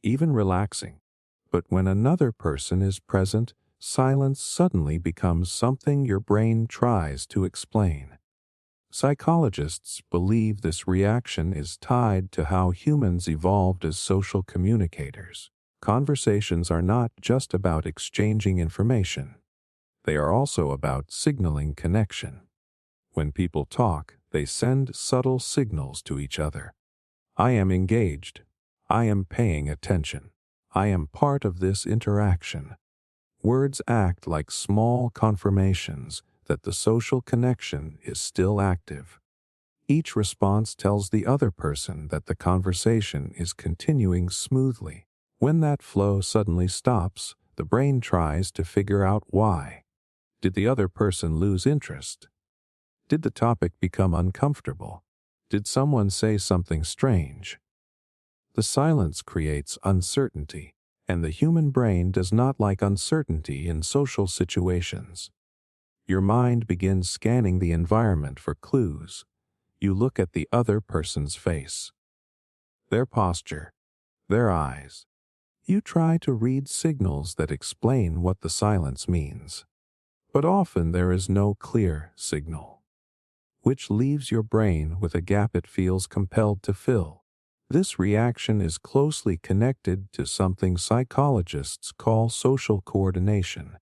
even relaxing. But when another person is present, silence suddenly becomes something your brain tries to explain. Psychologists believe this reaction is tied to how humans evolved as social communicators. Conversations are not just about exchanging information. They are also about signaling connection. When people talk, they send subtle signals to each other. I am engaged. I am paying attention. I am part of this interaction. Words act like small confirmations that the social connection is still active. Each response tells the other person that the conversation is continuing smoothly. When that flow suddenly stops, the brain tries to figure out why. Did the other person lose interest? Did the topic become uncomfortable? Did someone say something strange? The silence creates uncertainty, and the human brain does not like uncertainty in social situations. Your mind begins scanning the environment for clues. You look at the other person's face, their posture, their eyes. You try to read signals that explain what the silence means. But often there is no clear signal, which leaves your brain with a gap it feels compelled to fill. This reaction is closely connected to something psychologists call social coordination.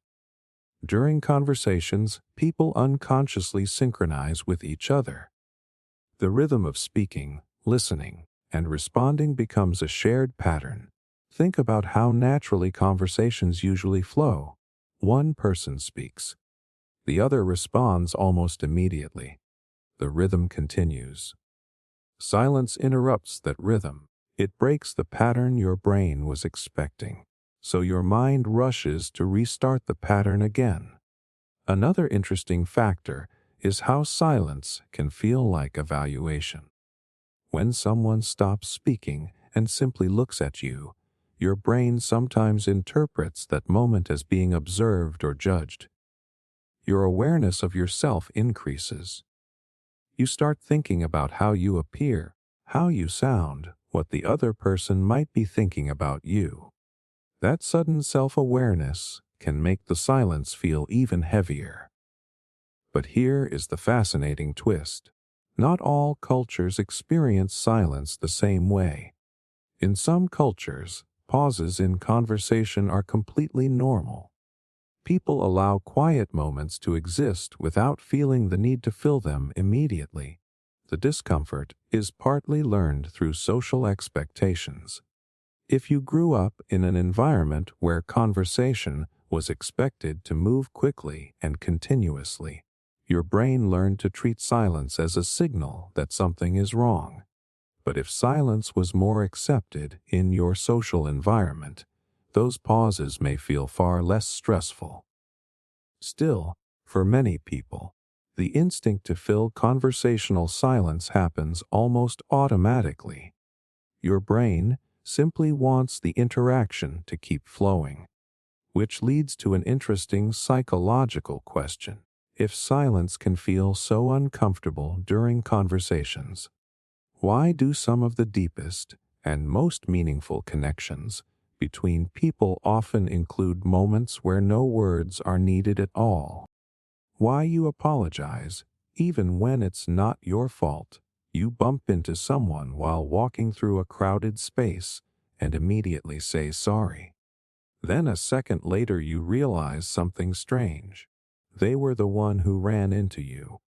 During conversations, people unconsciously synchronize with each other. The rhythm of speaking, listening, and responding becomes a shared pattern. Think about how naturally conversations usually flow. One person speaks. The other responds almost immediately. The rhythm continues. Silence interrupts that rhythm. It breaks the pattern your brain was expecting, so your mind rushes to restart the pattern again. Another interesting factor is how silence can feel like evaluation. When someone stops speaking and simply looks at you, your brain sometimes interprets that moment as being observed or judged. Your awareness of yourself increases. You start thinking about how you appear, how you sound, what the other person might be thinking about you. That sudden self-awareness can make the silence feel even heavier. But here is the fascinating twist. Not all cultures experience silence the same way. In some cultures, pauses in conversation are completely normal. People allow quiet moments to exist without feeling the need to fill them immediately. The discomfort is partly learned through social expectations. If you grew up in an environment where conversation was expected to move quickly and continuously, your brain learned to treat silence as a signal that something is wrong. But if silence was more accepted in your social environment, those pauses may feel far less stressful. Still, for many people, the instinct to fill conversational silence happens almost automatically. Your brain simply wants the interaction to keep flowing, which leads to an interesting psychological question. If silence can feel so uncomfortable during conversations, why do some of the deepest and most meaningful connections between people often include moments where no words are needed at all? Why you apologize, even when it's not your fault. You bump into someone while walking through a crowded space and immediately say sorry. Then a second later you realize something strange. They were the one who ran into you.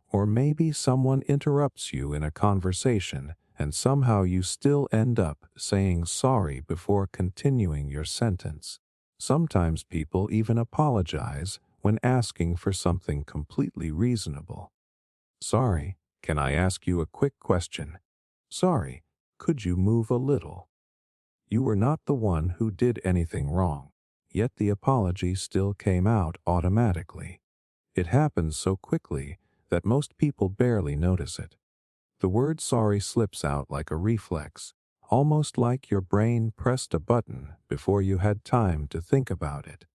Or maybe someone interrupts you in a conversation and somehow you still end up saying sorry before continuing your sentence. Sometimes people even apologize when asking for something completely reasonable. Sorry, can I ask you a quick question? Sorry, could you move a little? You were not the one who did anything wrong, yet the apology still came out automatically. It happens so quickly that most people barely notice it. The word sorry slips out like a reflex, almost like your brain pressed a button before you had time to think about it.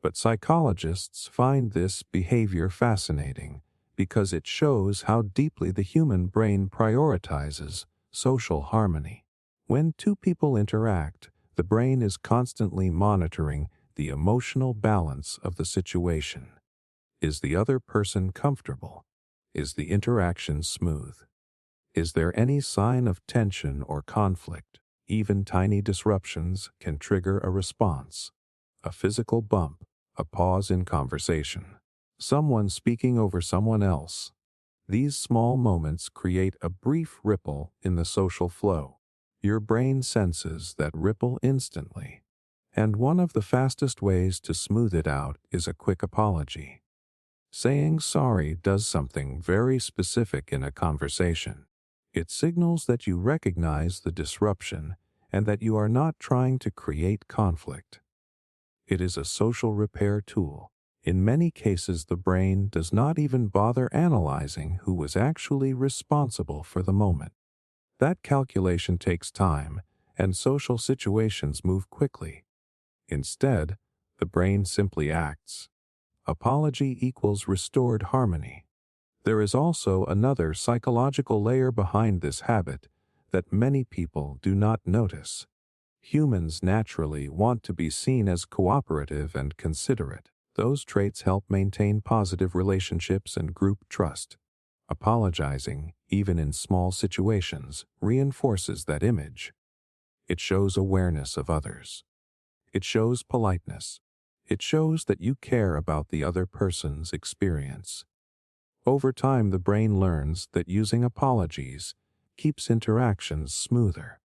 But psychologists find this behavior fascinating because it shows how deeply the human brain prioritizes social harmony. When two people interact, the brain is constantly monitoring the emotional balance of the situation. Is the other person comfortable? Is the interaction smooth? Is there any sign of tension or conflict? Even tiny disruptions can trigger a response. A physical bump, a pause in conversation, someone speaking over someone else. These small moments create a brief ripple in the social flow. Your brain senses that ripple instantly. And one of the fastest ways to smooth it out is a quick apology. Saying sorry does something very specific in a conversation. It signals that you recognize the disruption and that you are not trying to create conflict. It is a social repair tool. In many cases, the brain does not even bother analyzing who was actually responsible for the moment. That calculation takes time, and social situations move quickly. Instead, the brain simply acts. Apology equals restored harmony. There is also another psychological layer behind this habit that many people do not notice. Humans naturally want to be seen as cooperative and considerate. Those traits help maintain positive relationships and group trust. Apologizing, even in small situations, reinforces that image. It shows awareness of others. It shows politeness. It shows that you care about the other person's experience. Over time, the brain learns that using apologies keeps interactions smoother.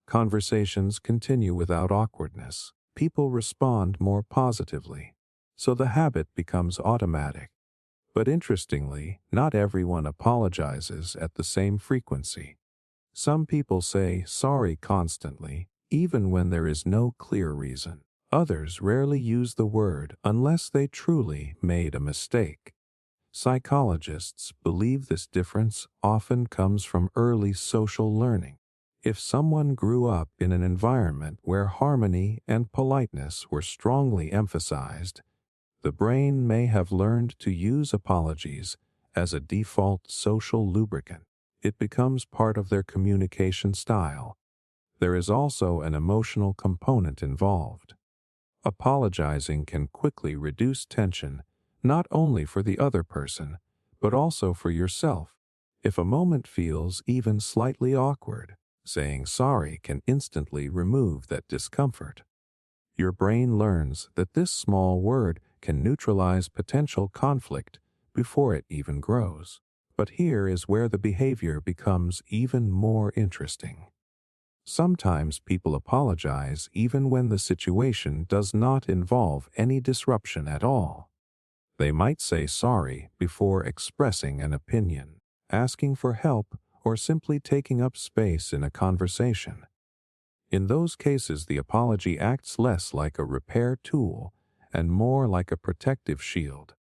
Conversations continue without awkwardness. People respond more positively. so the habit becomes automatic. But interestingly, not everyone apologizes at the same frequency. Some people say sorry constantly, even when there is no clear reason. Others rarely use the word unless they truly made a mistake. Psychologists believe this difference often comes from early social learning. If someone grew up in an environment where harmony and politeness were strongly emphasized, the brain may have learned to use apologies as a default social lubricant. It becomes part of their communication style. There is also an emotional component involved. Apologizing can quickly reduce tension, not only for the other person, but also for yourself. If a moment feels even slightly awkward, saying sorry can instantly remove that discomfort. Your brain learns that this small word can neutralize potential conflict before it even grows. But here is where the behavior becomes even more interesting. Sometimes people apologize even when the situation does not involve any disruption at all. They might say sorry before expressing an opinion, asking for help, or simply taking up space in a conversation. In those cases, the apology acts less like a repair tool and more like a protective shield.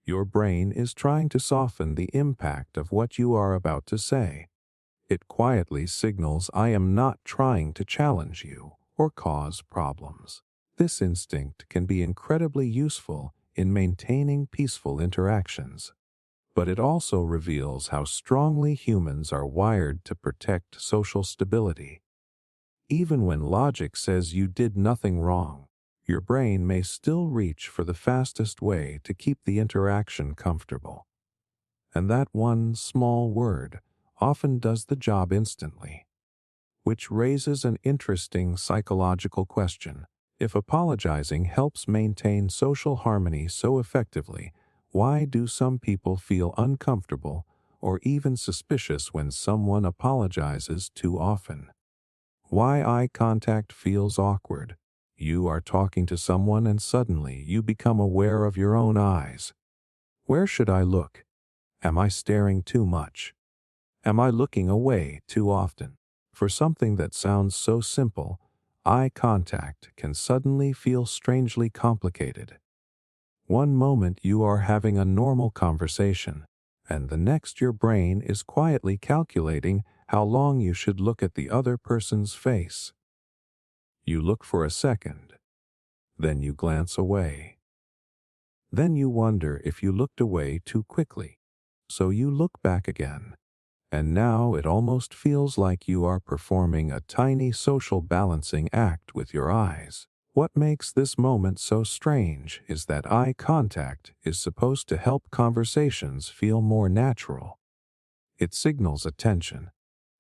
Your brain is trying to soften the impact of what you are about to say. It quietly signals, I am not trying to challenge you or cause problems. This instinct can be incredibly useful in maintaining peaceful interactions, but it also reveals how strongly humans are wired to protect social stability. Even when logic says you did nothing wrong, your brain may still reach for the fastest way to keep the interaction comfortable. And that one small word often does the job instantly. Which raises an interesting psychological question. If apologizing helps maintain social harmony so effectively, why do some people feel uncomfortable or even suspicious when someone apologizes too often? Why eye contact feels awkward. You are talking to someone and suddenly you become aware of your own eyes. Where should I look? Am I staring too much? Am I looking away too often? For something that sounds so simple, eye contact can suddenly feel strangely complicated. One moment you are having a normal conversation, and the next your brain is quietly calculating how long you should look at the other person's face. You look for a second, then you glance away. Then you wonder if you looked away too quickly, so you look back again. And now it almost feels like you are performing a tiny social balancing act with your eyes. What makes this moment so strange is that eye contact is supposed to help conversations feel more natural. It signals attention.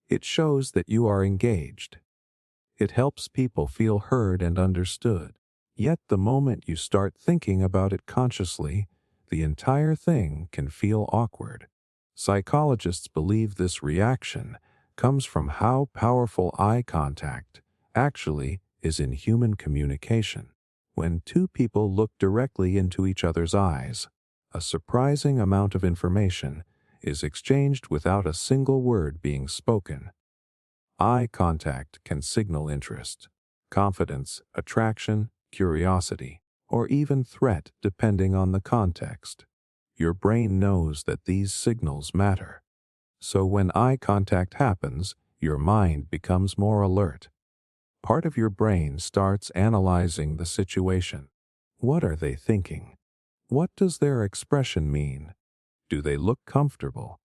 It shows that you are engaged. It helps people feel heard and understood. Yet the moment you start thinking about it consciously, the entire thing can feel awkward. Psychologists believe this reaction comes from how powerful eye contact actually is in human communication. When two people look directly into each other's eyes, a surprising amount of information is exchanged without a single word being spoken. Eye contact can signal interest, confidence, attraction, curiosity, or even threat depending on the context. Your brain knows that these signals matter. So when eye contact happens, your mind becomes more alert. Part of your brain starts analyzing the situation. What are they thinking? What does their expression mean? Do they look comfortable?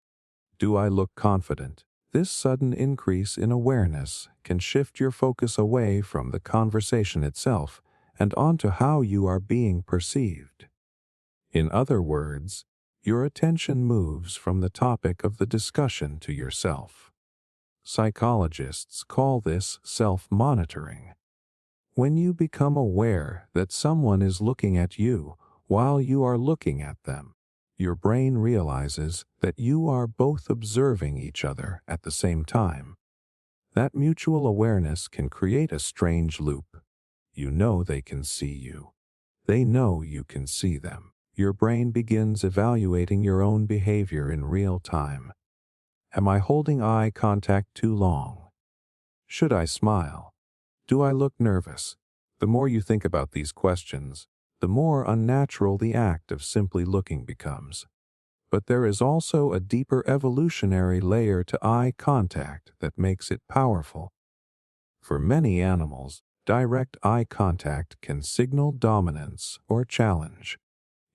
Do I look confident? This sudden increase in awareness can shift your focus away from the conversation itself and onto how you are being perceived. In other words, your attention moves from the topic of the discussion to yourself. Psychologists call this self-monitoring. When you become aware that someone is looking at you while you are looking at them, your brain realizes that you are both observing each other at the same time. That mutual awareness can create a strange loop. You know they can see you. They know you can see them. Your brain begins evaluating your own behavior in real time. Am I holding eye contact too long? Should I smile? Do I look nervous? The more you think about these questions, the more unnatural the act of simply looking becomes. But there is also a deeper evolutionary layer to eye contact that makes it powerful. For many animals, direct eye contact can signal dominance or challenge.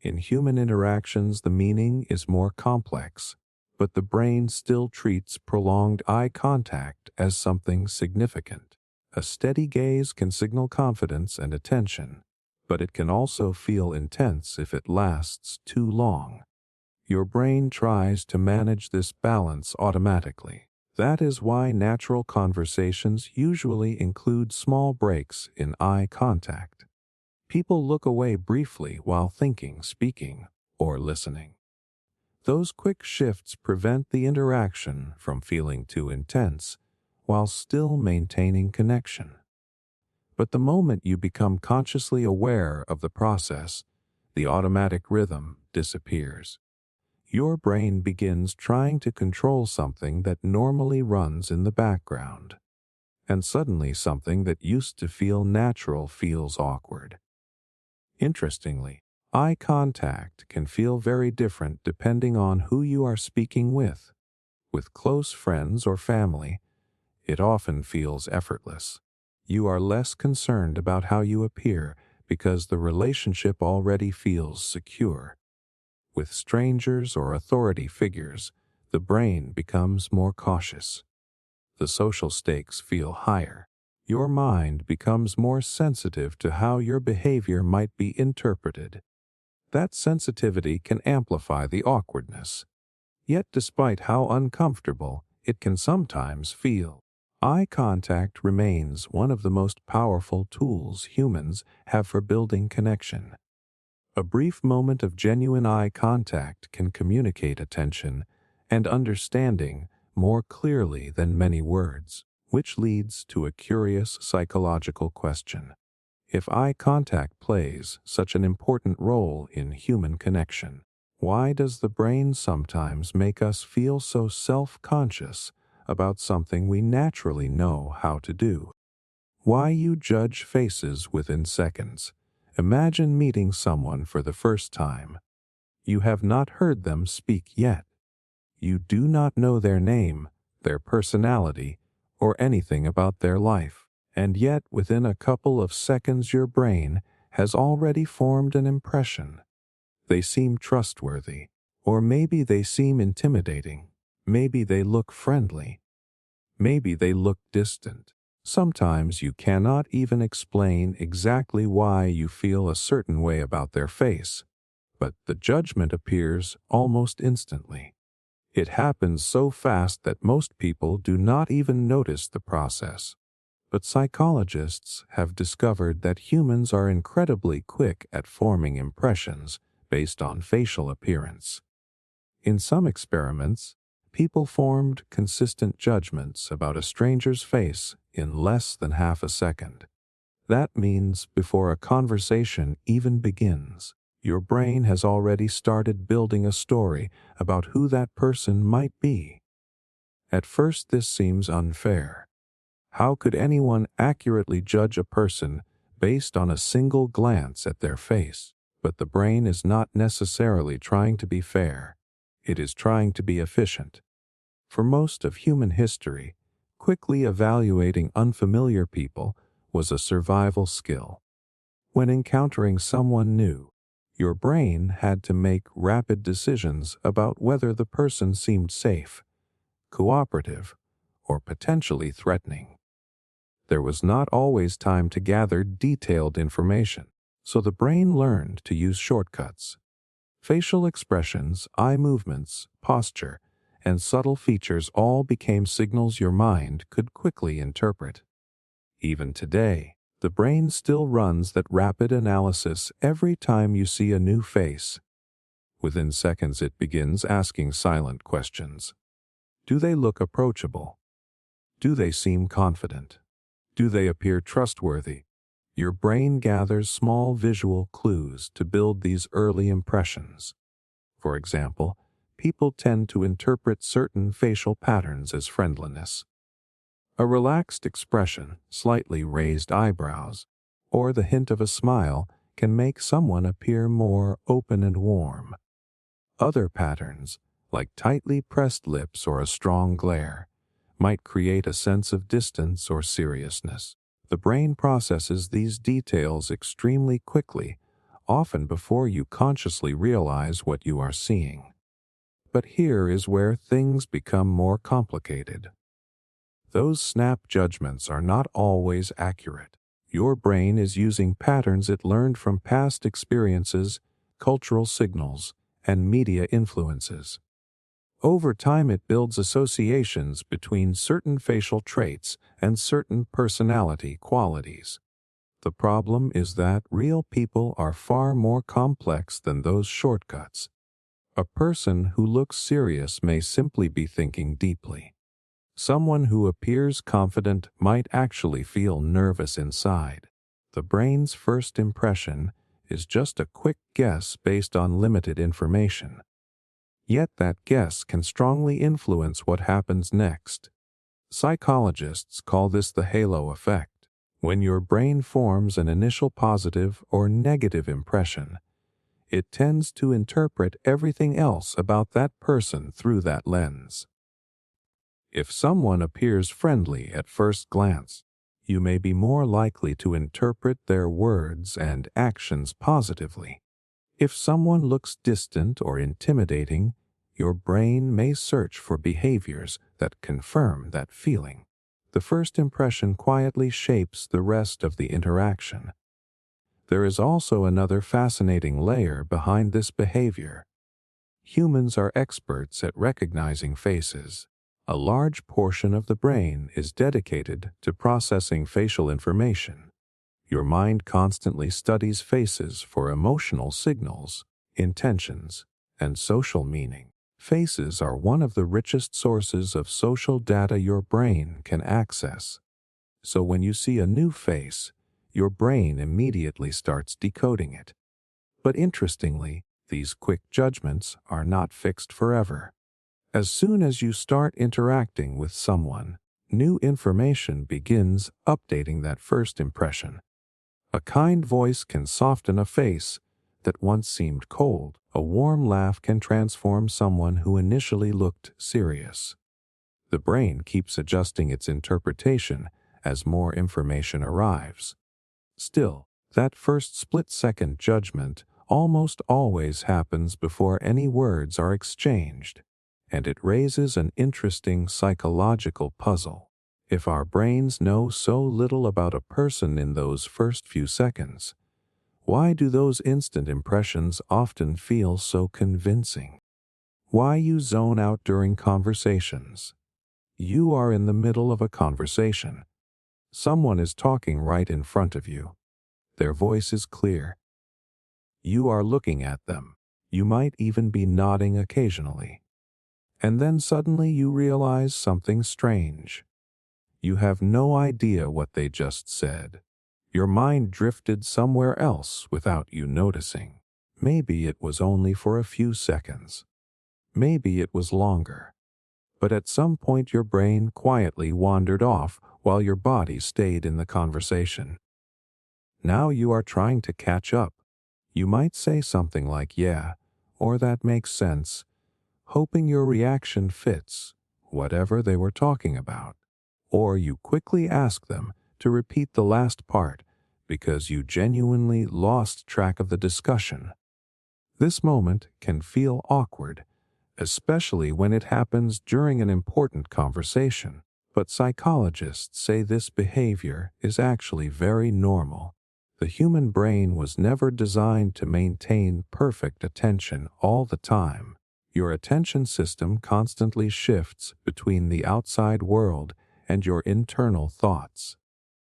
In human interactions, the meaning is more complex, but the brain still treats prolonged eye contact as something significant. A steady gaze can signal confidence and attention, but it can also feel intense if it lasts too long. Your brain tries to manage this balance automatically. That is why natural conversations usually include small breaks in eye contact. People look away briefly while thinking, speaking, or listening. Those quick shifts prevent the interaction from feeling too intense while still maintaining connection. But the moment you become consciously aware of the process, the automatic rhythm disappears. Your brain begins trying to control something that normally runs in the background. And suddenly something that used to feel natural feels awkward. Interestingly, eye contact can feel very different depending on who you are speaking with. With close friends or family, it often feels effortless. You are less concerned about how you appear because the relationship already feels secure. With strangers or authority figures, the brain becomes more cautious. The social stakes feel higher. Your mind becomes more sensitive to how your behavior might be interpreted. That sensitivity can amplify the awkwardness. Yet despite how uncomfortable it can sometimes feel, eye contact remains one of the most powerful tools humans have for building connection. A brief moment of genuine eye contact can communicate attention and understanding more clearly than many words, which leads to a curious psychological question. If eye contact plays such an important role in human connection, why does the brain sometimes make us feel so self-conscious about something we naturally know how to do? Why you judge faces within seconds. Imagine meeting someone for the first time. You have not heard them speak yet. You do not know their name, their personality, or anything about their life, and yet within a couple of seconds your brain has already formed an impression. They seem trustworthy, or maybe they seem intimidating. Maybe they look friendly. Maybe they look distant. Sometimes you cannot even explain exactly why you feel a certain way about their face, but the judgment appears almost instantly. It happens so fast that most people do not even notice the process. But psychologists have discovered that humans are incredibly quick at forming impressions based on facial appearance. In some experiments, people formed consistent judgments about a stranger's face in less than half a second. That means before a conversation even begins, your brain has already started building a story about who that person might be. At first, this seems unfair. How could anyone accurately judge a person based on a single glance at their face? But the brain is not necessarily trying to be fair. It is trying to be efficient. For most of human history, quickly evaluating unfamiliar people was a survival skill. When encountering someone new, your brain had to make rapid decisions about whether the person seemed safe, cooperative, or potentially threatening. There was not always time to gather detailed information, so the brain learned to use shortcuts. Facial expressions, eye movements, posture, and subtle features all became signals your mind could quickly interpret. Even today, the brain still runs that rapid analysis every time you see a new face. Within seconds it begins asking silent questions. Do they look approachable? Do they seem confident? Do they appear trustworthy? Your brain gathers small visual clues to build these early impressions. For example, people tend to interpret certain facial patterns as friendliness. A relaxed expression, slightly raised eyebrows, or the hint of a smile can make someone appear more open and warm. Other patterns, like tightly pressed lips or a strong glare, might create a sense of distance or seriousness. The brain processes these details extremely quickly, often before you consciously realize what you are seeing. But here is where things become more complicated. Those snap judgments are not always accurate. Your brain is using patterns it learned from past experiences, cultural signals, and media influences. Over time, it builds associations between certain facial traits and certain personality qualities. The problem is that real people are far more complex than those shortcuts. A person who looks serious may simply be thinking deeply. Someone who appears confident might actually feel nervous inside. The brain's first impression is just a quick guess based on limited information. Yet that guess can strongly influence what happens next. Psychologists call this the halo effect. When your brain forms an initial positive or negative impression, it tends to interpret everything else about that person through that lens. If someone appears friendly at first glance, you may be more likely to interpret their words and actions positively. If someone looks distant or intimidating, your brain may search for behaviors that confirm that feeling. The first impression quietly shapes the rest of the interaction. There is also another fascinating layer behind this behavior. Humans are experts at recognizing faces. A large portion of the brain is dedicated to processing facial information. Your mind constantly studies faces for emotional signals, intentions, and social meaning. Faces are one of the richest sources of social data your brain can access. So when you see a new face, your brain immediately starts decoding it. But interestingly, these quick judgments are not fixed forever. As soon as you start interacting with someone, new information begins updating that first impression. A kind voice can soften a face that once seemed cold. A warm laugh can transform someone who initially looked serious. The brain keeps adjusting its interpretation as more information arrives. Still, that first split-second judgment almost always happens before any words are exchanged, and it raises an interesting psychological puzzle. If our brains know so little about a person in those first few seconds, why do those instant impressions often feel so convincing? Why you zone out during conversations? You are in the middle of a conversation. Someone is talking right in front of you. Their voice is clear. You are looking at them. You might even be nodding occasionally. And then suddenly you realize something strange. You have no idea what they just said. Your mind drifted somewhere else without you noticing. Maybe it was only for a few seconds. Maybe it was longer. But at some point your brain quietly wandered off while your body stayed in the conversation. Now you are trying to catch up. You might say something like, "Yeah," or "That makes sense," hoping your reaction fits whatever they were talking about. Or you quickly ask them to repeat the last part because you genuinely lost track of the discussion. This moment can feel awkward, especially when it happens during an important conversation. But psychologists say this behavior is actually very normal. The human brain was never designed to maintain perfect attention all the time. Your attention system constantly shifts between the outside world and your internal thoughts.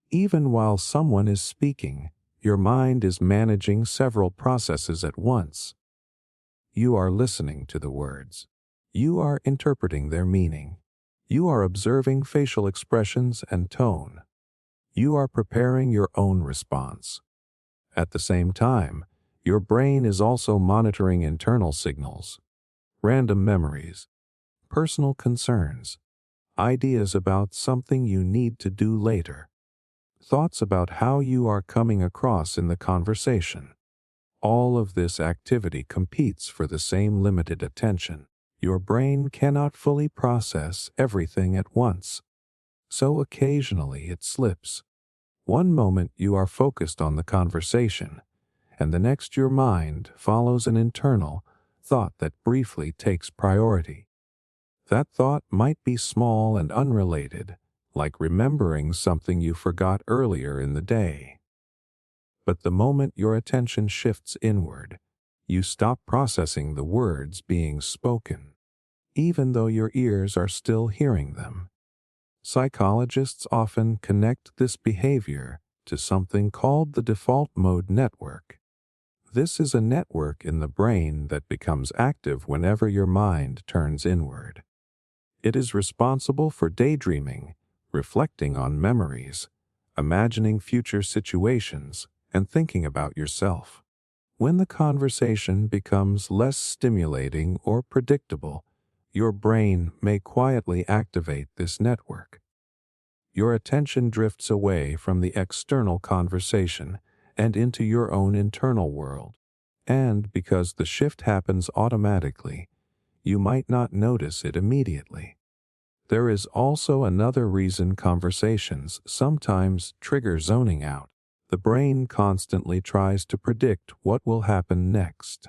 Even while someone is speaking, your mind is managing several processes at once. You are listening to the words. You are interpreting their meaning. You are observing facial expressions and tone. You are preparing your own response. At the same time, your brain is also monitoring internal signals, random memories, personal concerns, ideas about something you need to do later, thoughts about how you are coming across in the conversation. All of this activity competes for the same limited attention. Your brain cannot fully process everything at once, so occasionally it slips. One moment you are focused on the conversation, and the next your mind follows an internal thought that briefly takes priority. That thought might be small and unrelated, like remembering something you forgot earlier in the day. But the moment your attention shifts inward, you stop processing the words being spoken, even though your ears are still hearing them. Psychologists often connect this behavior to something called the default mode network. This is a network in the brain that becomes active whenever your mind turns inward. It is responsible for daydreaming, reflecting on memories, imagining future situations, and thinking about yourself. When the conversation becomes less stimulating or predictable, your brain may quietly activate this network. Your attention drifts away from the external conversation and into your own internal world. And because the shift happens automatically, you might not notice it immediately. There is also another reason conversations sometimes trigger zoning out. The brain constantly tries to predict what will happen next.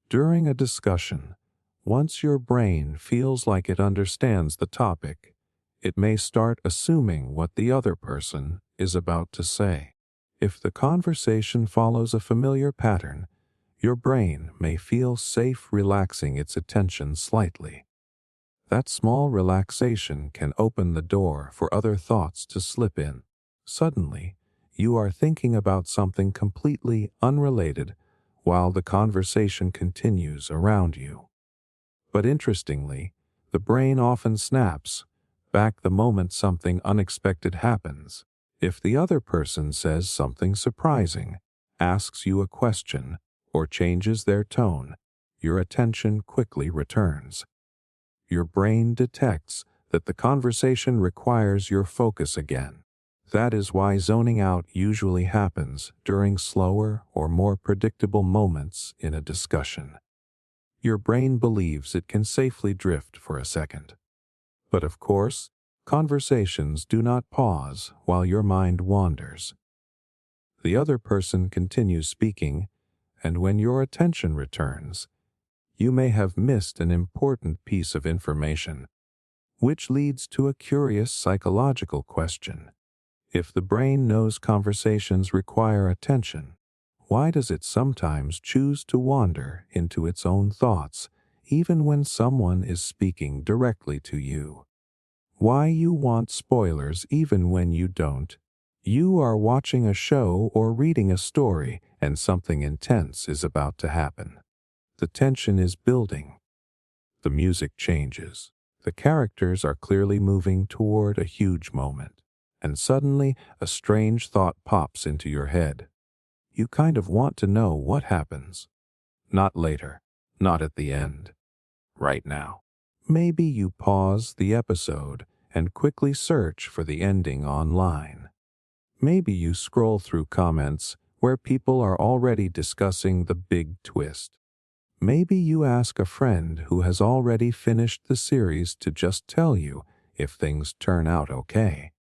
During a discussion, once your brain feels like it understands the topic, it may start assuming what the other person is about to say. If the conversation follows a familiar pattern, your brain may feel safe relaxing its attention slightly. That small relaxation can open the door for other thoughts to slip in. Suddenly, you are thinking about something completely unrelated while the conversation continues around you. But interestingly, the brain often snaps back the moment something unexpected happens. If the other person says something surprising, asks you a question, or changes their tone, your attention quickly returns. Your brain detects that the conversation requires your focus again. That is why zoning out usually happens during slower or more predictable moments in a discussion. Your brain believes it can safely drift for a second. But of course, conversations do not pause while your mind wanders. The other person continues speaking, and when your attention returns, you may have missed an important piece of information, which leads to a curious psychological question. If the brain knows conversations require attention, why does it sometimes choose to wander into its own thoughts, even when someone is speaking directly to you? Why you want spoilers even when you don't? You are watching a show or reading a story, and something intense is about to happen. The tension is building. The music changes. The characters are clearly moving toward a huge moment. And suddenly, a strange thought pops into your head. You kind of want to know what happens. Not later. Not at the end. Right now. Maybe you pause the episode and quickly search for the ending online. Maybe you scroll through comments where people are already discussing the big twist. Maybe you ask a friend who has already finished the series to just tell you if things turn out okay.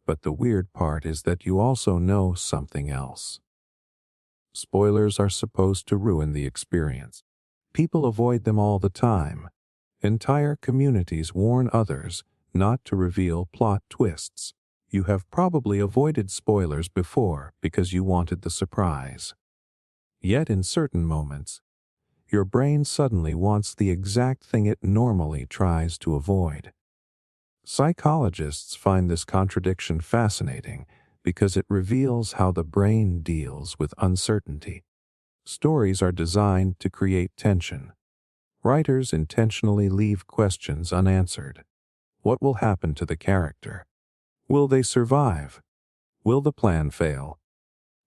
But the weird part is that you also know something else. Spoilers are supposed to ruin the experience. People avoid them all the time. Entire communities warn others not to reveal plot twists. You have probably avoided spoilers before because you wanted the surprise. Yet in certain moments, your brain suddenly wants the exact thing it normally tries to avoid. Psychologists find this contradiction fascinating because it reveals how the brain deals with uncertainty. Stories are designed to create tension. Writers intentionally leave questions unanswered. What will happen to the character? Will they survive? Will the plan fail?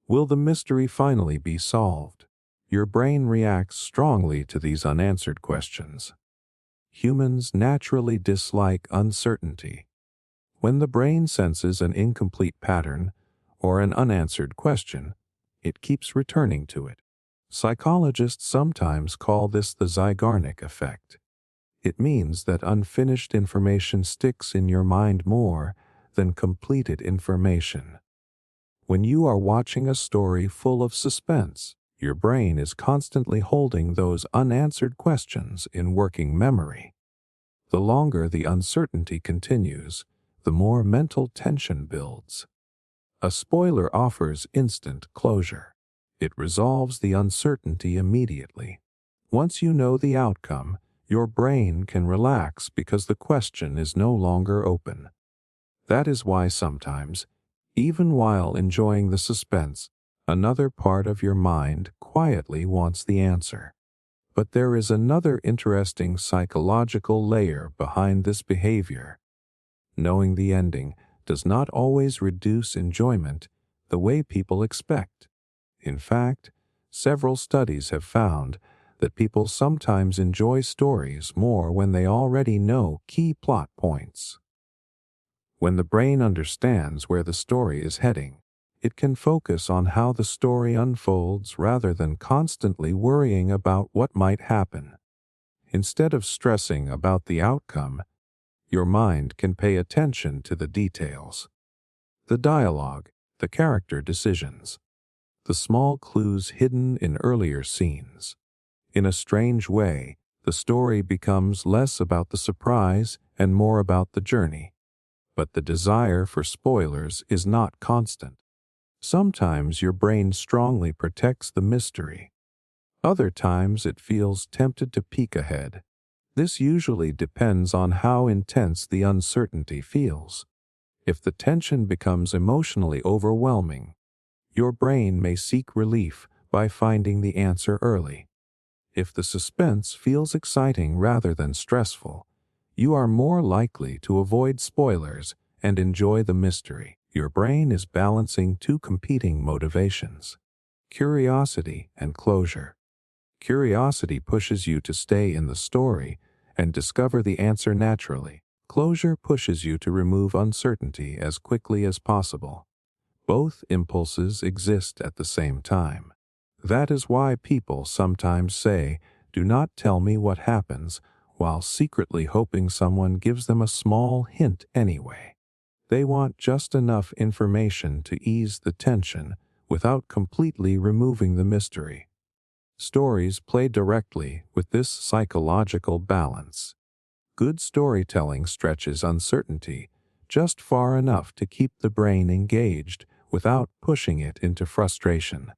Will the mystery finally be solved? Your brain reacts strongly to these unanswered questions. Humans naturally dislike uncertainty. When the brain senses an incomplete pattern or an unanswered question, it keeps returning to it. Psychologists sometimes call this the Zeigarnik effect. It means that unfinished information sticks in your mind more than completed information. When you are watching a story full of suspense, your brain is constantly holding those unanswered questions in working memory. The longer the uncertainty continues, the more mental tension builds. A spoiler offers instant closure. It resolves the uncertainty immediately. Once you know the outcome, your brain can relax because the question is no longer open. That is why sometimes, even while enjoying the suspense, another part of your mind quietly wants the answer. But there is another interesting psychological layer behind this behavior. Knowing the ending does not always reduce enjoyment the way people expect. In fact, several studies have found that people sometimes enjoy stories more when they already know key plot points. When the brain understands where the story is heading, it can focus on how the story unfolds rather than constantly worrying about what might happen. Instead of stressing about the outcome, your mind can pay attention to the details. The dialogue, the character decisions, the small clues hidden in earlier scenes. In a strange way, the story becomes less about the surprise and more about the journey. But the desire for spoilers is not constant. Sometimes your brain strongly protects the mystery. Other times it feels tempted to peek ahead. This usually depends on how intense the uncertainty feels. If the tension becomes emotionally overwhelming, your brain may seek relief by finding the answer early. If the suspense feels exciting rather than stressful, you are more likely to avoid spoilers and enjoy the mystery. Your brain is balancing two competing motivations: curiosity and closure. Curiosity pushes you to stay in the story and discover the answer naturally. Closure pushes you to remove uncertainty as quickly as possible. Both impulses exist at the same time. That is why people sometimes say, "Do not tell me what happens," while secretly hoping someone gives them a small hint anyway. They want just enough information to ease the tension without completely removing the mystery. Stories play directly with this psychological balance. Good storytelling stretches uncertainty just far enough to keep the brain engaged without pushing it into frustration.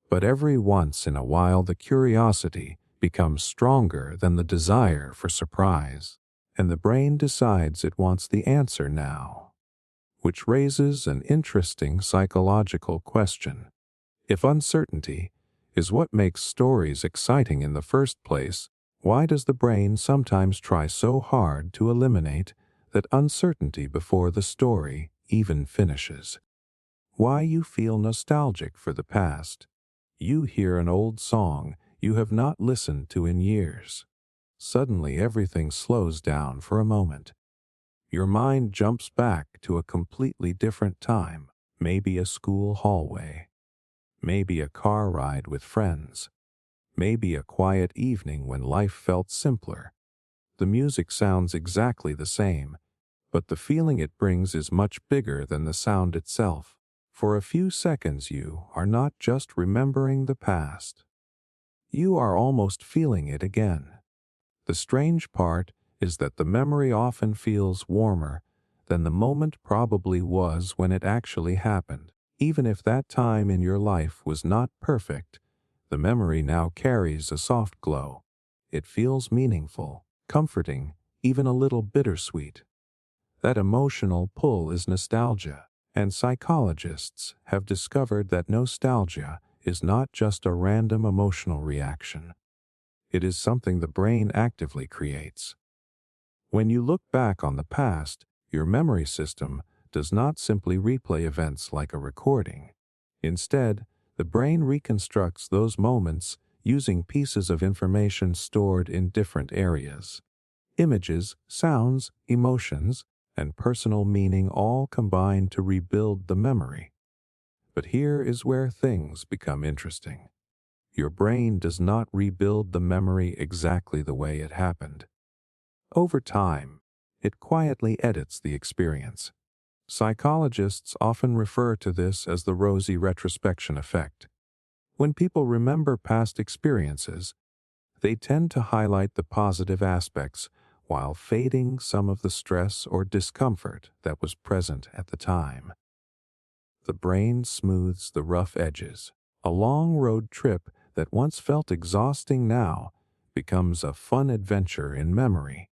But every once in a while the curiosity becomes stronger than the desire for surprise, and the brain decides it wants the answer now, which raises an interesting psychological question. If uncertainty is what makes stories exciting in the first place, why does the brain sometimes try so hard to eliminate that uncertainty before the story even finishes? Why you feel nostalgic for the past. You hear an old song you have not listened to in years. Suddenly everything slows down for a moment. Your mind jumps back to a completely different time, maybe a school hallway, maybe a car ride with friends, maybe a quiet evening when life felt simpler. The music sounds exactly the same, but the feeling it brings is much bigger than the sound itself. For a few seconds you are not just remembering the past. You are almost feeling it again. The strange part is that the memory often feels warmer than the moment probably was when it actually happened. Even if that time in your life was not perfect, the memory now carries a soft glow. It feels meaningful, comforting, even a little bittersweet. That emotional pull is nostalgia, and psychologists have discovered that nostalgia is not just a random emotional reaction. It is something the brain actively creates. When you look back on the past, your memory system does not simply replay events like a recording. Instead, the brain reconstructs those moments using pieces of information stored in different areas. Images, sounds, emotions, and personal meaning all combine to rebuild the memory. But here is where things become interesting. Your brain does not rebuild the memory exactly the way it happened. Over time, it quietly edits the experience. Psychologists often refer to this as the rosy retrospection effect. When people remember past experiences, they tend to highlight the positive aspects while fading some of the stress or discomfort that was present at the time. The brain smooths the rough edges. A long road trip that once felt exhausting now becomes a fun adventure in memory.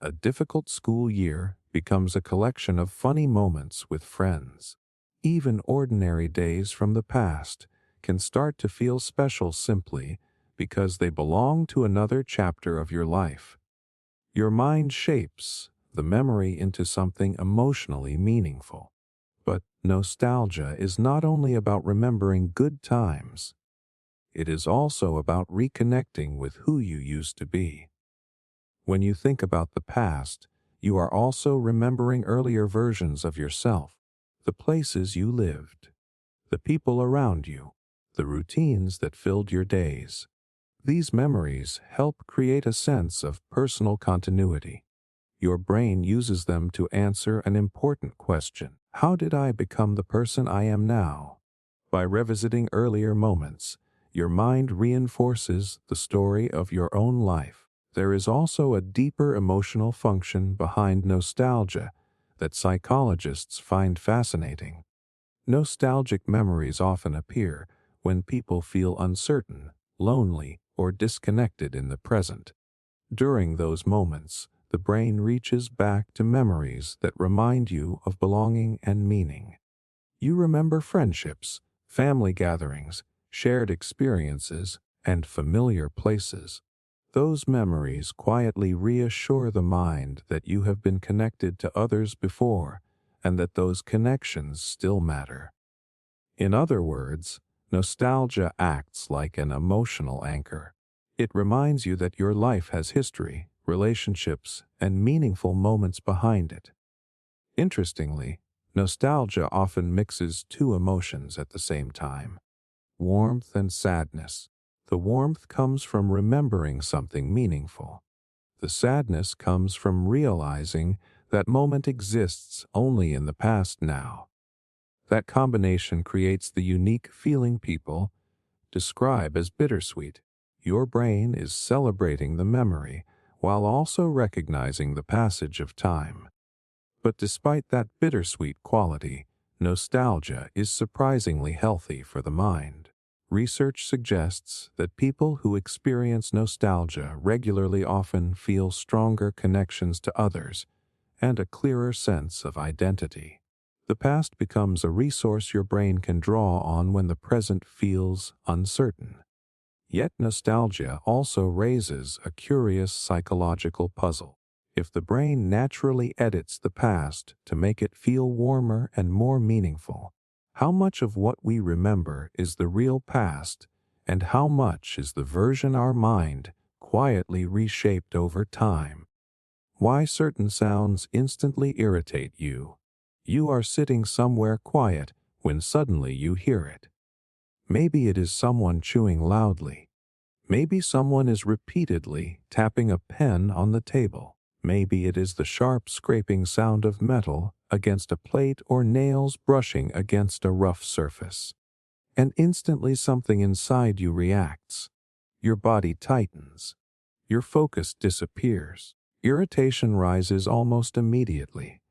A difficult school year becomes a collection of funny moments with friends. Even ordinary days from the past can start to feel special simply because they belong to another chapter of your life. Your mind shapes the memory into something emotionally meaningful. But nostalgia is not only about remembering good times, it is also about reconnecting with who you used to be. When you think about the past, you are also remembering earlier versions of yourself, the places you lived, the people around you, the routines that filled your days. These memories help create a sense of personal continuity. Your brain uses them to answer an important question: how did I become the person I am now? By revisiting earlier moments, your mind reinforces the story of your own life. There is also a deeper emotional function behind nostalgia that psychologists find fascinating. Nostalgic memories often appear when people feel uncertain, lonely, or disconnected in the present. During those moments, the brain reaches back to memories that remind you of belonging and meaning. You remember friendships, family gatherings, shared experiences, and familiar places. Those memories quietly reassure the mind that you have been connected to others before and that those connections still matter. In other words, nostalgia acts like an emotional anchor. It reminds you that your life has history, relationships, and meaningful moments behind it. Interestingly, nostalgia often mixes two emotions at the same time: warmth and sadness. The warmth comes from remembering something meaningful. The sadness comes from realizing that moment exists only in the past now. That combination creates the unique feeling people describe as bittersweet. Your brain is celebrating the memory while also recognizing the passage of time. But despite that bittersweet quality, nostalgia is surprisingly healthy for the mind. Research suggests that people who experience nostalgia regularly often feel stronger connections to others and a clearer sense of identity. The past becomes a resource your brain can draw on when the present feels uncertain. Yet nostalgia also raises a curious psychological puzzle. If the brain naturally edits the past to make it feel warmer and more meaningful, how much of what we remember is the real past, and how much is the version our mind quietly reshaped over time? Why certain sounds instantly irritate you? You are sitting somewhere quiet when suddenly you hear it. Maybe it is someone chewing loudly. Maybe someone is repeatedly tapping a pen on the table. Maybe it is the sharp scraping sound of metal against a plate or nails brushing against a rough surface. And instantly something inside you reacts. Your body tightens. Your focus disappears. Irritation rises almost immediately,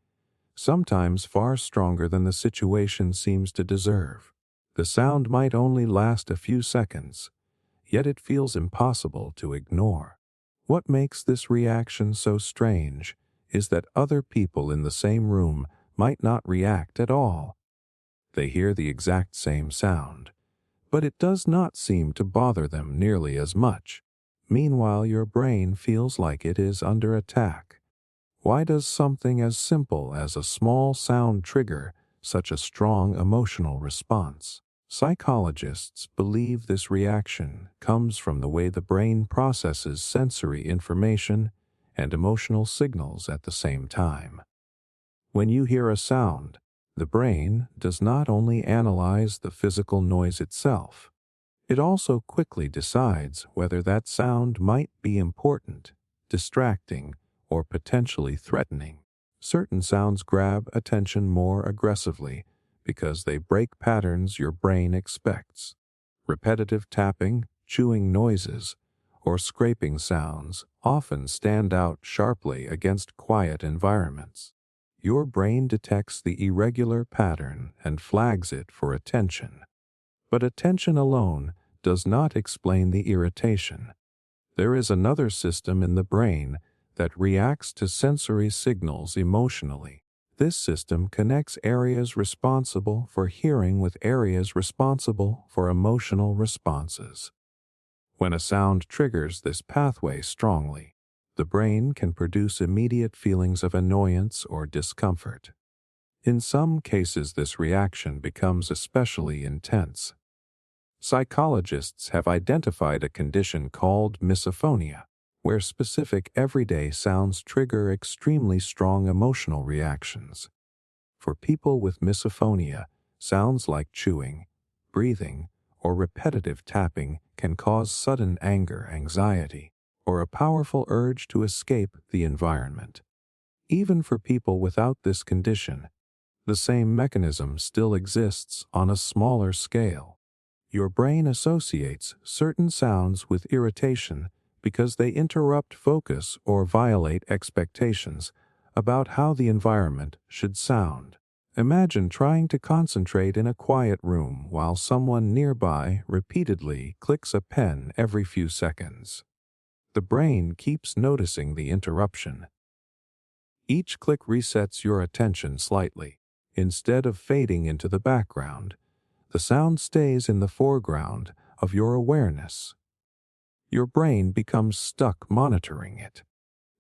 sometimes far stronger than the situation seems to deserve. The sound might only last a few seconds, yet it feels impossible to ignore. What makes this reaction so strange is that other people in the same room might not react at all. They hear the exact same sound, but it does not seem to bother them nearly as much. Meanwhile, your brain feels like it is under attack. Why does something as simple as a small sound trigger such a strong emotional response? Psychologists believe this reaction comes from the way the brain processes sensory information and emotional signals at the same time. When you hear a sound, the brain does not only analyze the physical noise itself, it also quickly decides whether that sound might be important, distracting, or potentially threatening. Certain sounds grab attention more aggressively because they break patterns your brain expects. Repetitive tapping, chewing noises, or scraping sounds often stand out sharply against quiet environments. Your brain detects the irregular pattern and flags it for attention. But attention alone does not explain the irritation. There is another system in the brain that reacts to sensory signals emotionally. This system connects areas responsible for hearing with areas responsible for emotional responses. When a sound triggers this pathway strongly, the brain can produce immediate feelings of annoyance or discomfort. In some cases, this reaction becomes especially intense. Psychologists have identified a condition called misophonia, where specific everyday sounds trigger extremely strong emotional reactions. For people with misophonia, sounds like chewing, breathing, or repetitive tapping can cause sudden anger, anxiety, or a powerful urge to escape the environment. Even for people without this condition, the same mechanism still exists on a smaller scale. Your brain associates certain sounds with irritation because they interrupt focus or violate expectations about how the environment should sound. Imagine trying to concentrate in a quiet room while someone nearby repeatedly clicks a pen every few seconds. The brain keeps noticing the interruption. Each click resets your attention slightly. Instead of fading into the background, the sound stays in the foreground of your awareness. Your brain becomes stuck monitoring it.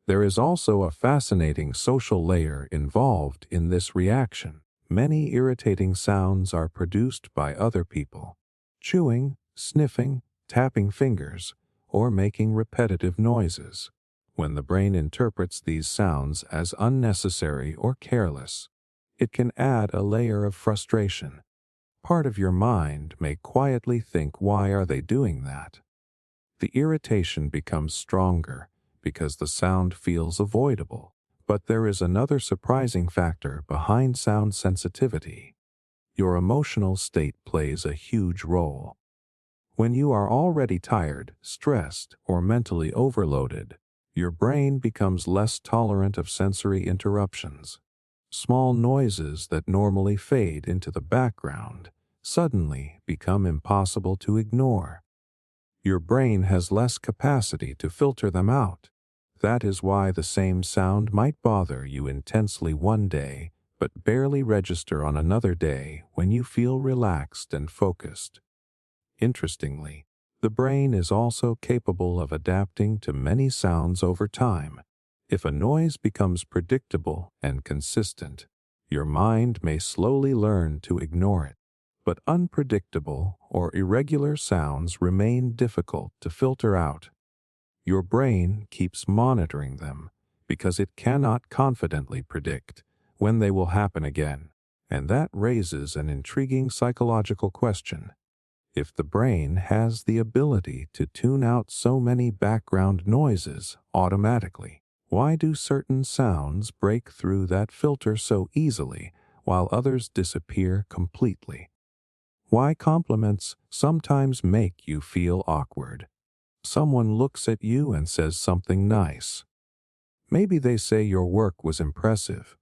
There is also a fascinating social layer involved in this reaction. Many irritating sounds are produced by other people. Chewing, sniffing, tapping fingers, or making repetitive noises. When the brain interprets these sounds as unnecessary or careless, it can add a layer of frustration. Part of your mind may quietly think, why are they doing that? The irritation becomes stronger because the sound feels avoidable. But there is another surprising factor behind sound sensitivity. Your emotional state plays a huge role. When you are already tired, stressed, or mentally overloaded, your brain becomes less tolerant of sensory interruptions. Small noises that normally fade into the background suddenly become impossible to ignore. Your brain has less capacity to filter them out. That is why the same sound might bother you intensely one day, but barely register on another day when you feel relaxed and focused. Interestingly, the brain is also capable of adapting to many sounds over time. If a noise becomes predictable and consistent, your mind may slowly learn to ignore it. But unpredictable or irregular sounds remain difficult to filter out. Your brain keeps monitoring them because it cannot confidently predict when they will happen again. And that raises an intriguing psychological question. If the brain has the ability to tune out so many background noises automatically, why do certain sounds break through that filter so easily while others disappear completely? Why compliments sometimes make you feel awkward? Someone looks at you and says something nice. Maybe they say your work was impressive.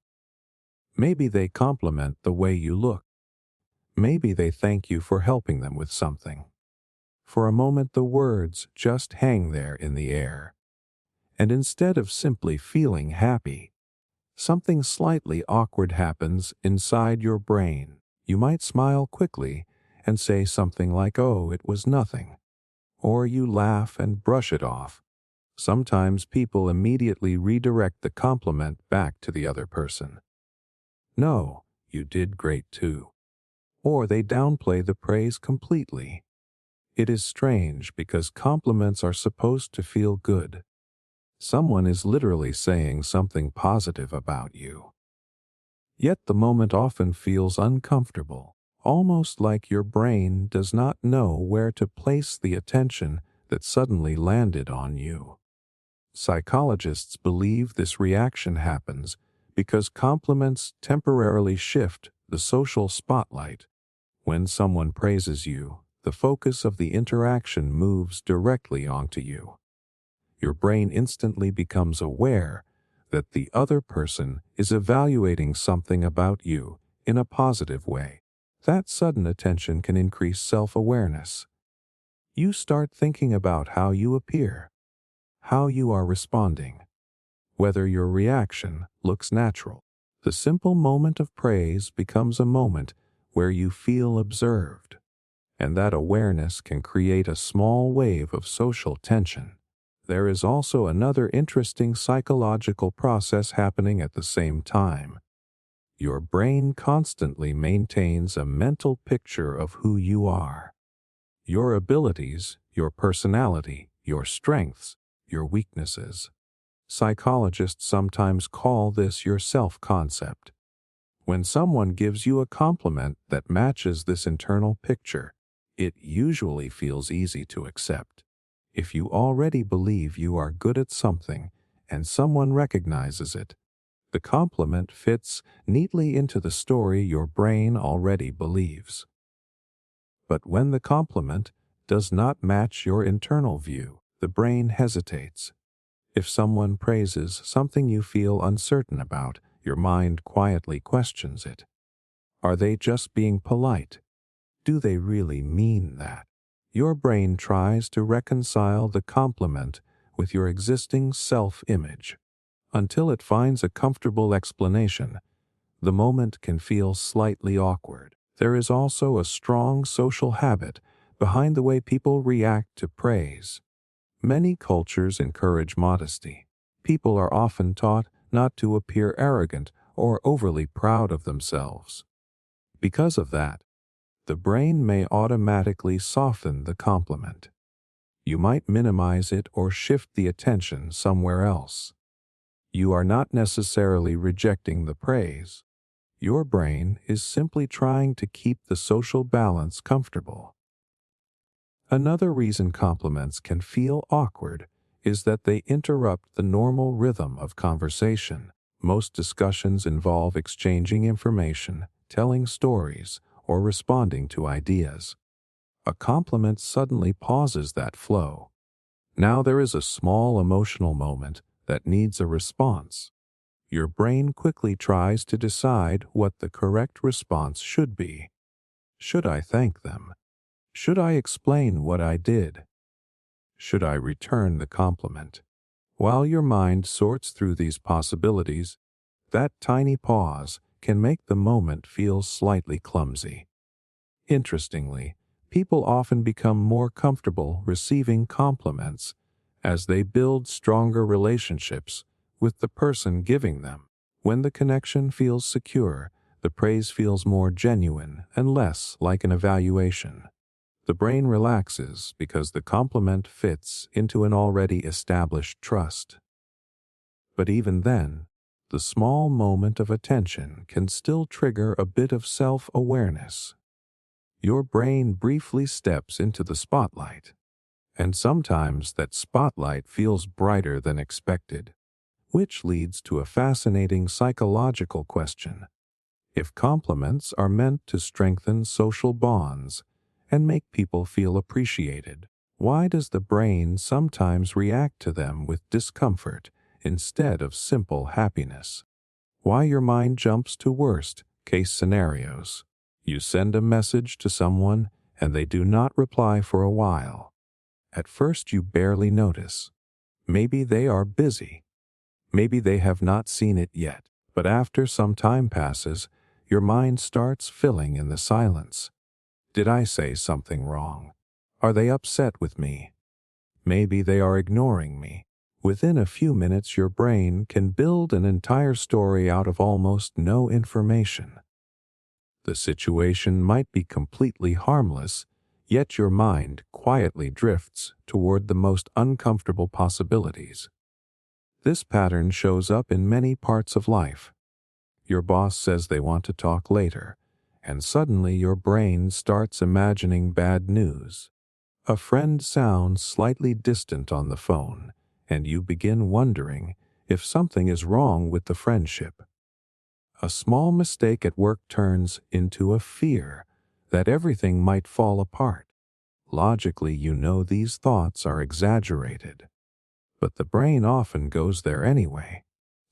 Maybe they compliment the way you look. Maybe they thank you for helping them with something. For a moment, the words just hang there in the air. And instead of simply feeling happy, something slightly awkward happens inside your brain. You might smile quickly and say something like, "Oh, it was nothing." Or you laugh and brush it off, Sometimes people immediately redirect the compliment back to the other person. "No, you did great too." Or they downplay the praise completely. It is strange because compliments are supposed to feel good. Someone is literally saying something positive about you. Yet the moment often feels uncomfortable, almost like your brain does not know where to place the attention that suddenly landed on you. Psychologists believe this reaction happens because compliments temporarily shift the social spotlight. When someone praises you, the focus of the interaction moves directly onto you. Your brain instantly becomes aware that the other person is evaluating something about you in a positive way. That sudden attention can increase self-awareness. You start thinking about how you appear, how you are responding, whether your reaction looks natural. The simple moment of praise becomes a moment where you feel observed, and that awareness can create a small wave of social tension. There is also another interesting psychological process happening at the same time. Your brain constantly maintains a mental picture of who you are. Your abilities, your personality, your strengths, your weaknesses. Psychologists sometimes call this your self-concept. When someone gives you a compliment that matches this internal picture, it usually feels easy to accept. If you already believe you are good at something and someone recognizes it, the compliment fits neatly into the story your brain already believes. But when the compliment does not match your internal view, the brain hesitates. If someone praises something you feel uncertain about, your mind quietly questions it. Are they just being polite? Do they really mean that? Your brain tries to reconcile the compliment with your existing self-image. Until it finds a comfortable explanation, the moment can feel slightly awkward. There is also a strong social habit behind the way people react to praise. Many cultures encourage modesty. People are often taught not to appear arrogant or overly proud of themselves. Because of that, the brain may automatically soften the compliment. You might minimize it or shift the attention somewhere else. You are not necessarily rejecting the praise. Your brain is simply trying to keep the social balance comfortable. Another reason compliments can feel awkward is that they interrupt the normal rhythm of conversation. Most discussions involve exchanging information, telling stories, or responding to ideas. A compliment suddenly pauses that flow. Now there is a small emotional moment that needs a response. Your brain quickly tries to decide what the correct response should be. Should I thank them? Should I explain what I did? Should I return the compliment? While your mind sorts through these possibilities, that tiny pause can make the moment feel slightly clumsy. Interestingly, people often become more comfortable receiving compliments as they build stronger relationships with the person giving them. When the connection feels secure, the praise feels more genuine and less like an evaluation. The brain relaxes because the compliment fits into an already established trust. But even then, the small moment of attention can still trigger a bit of self-awareness. Your brain briefly steps into the spotlight, and sometimes that spotlight feels brighter than expected, which leads to a fascinating psychological question. If compliments are meant to strengthen social bonds and make people feel appreciated, why does the brain sometimes react to them with discomfort instead of simple happiness? Why your mind jumps to worst-case scenarios? You send a message to someone and they do not reply for a while. At first you barely notice. Maybe they are busy. Maybe they have not seen it yet. But after some time passes, your mind starts filling in the silence. Did I say something wrong? Are they upset with me? Maybe they are ignoring me. Within a few minutes, your brain can build an entire story out of almost no information. The situation might be completely harmless, yet your mind quietly drifts toward the most uncomfortable possibilities. This pattern shows up in many parts of life. Your boss says they want to talk later, and suddenly your brain starts imagining bad news. A friend sounds slightly distant on the phone, and you begin wondering if something is wrong with the friendship. A small mistake at work turns into a fear that everything might fall apart. Logically, you know these thoughts are exaggerated, but the brain often goes there anyway.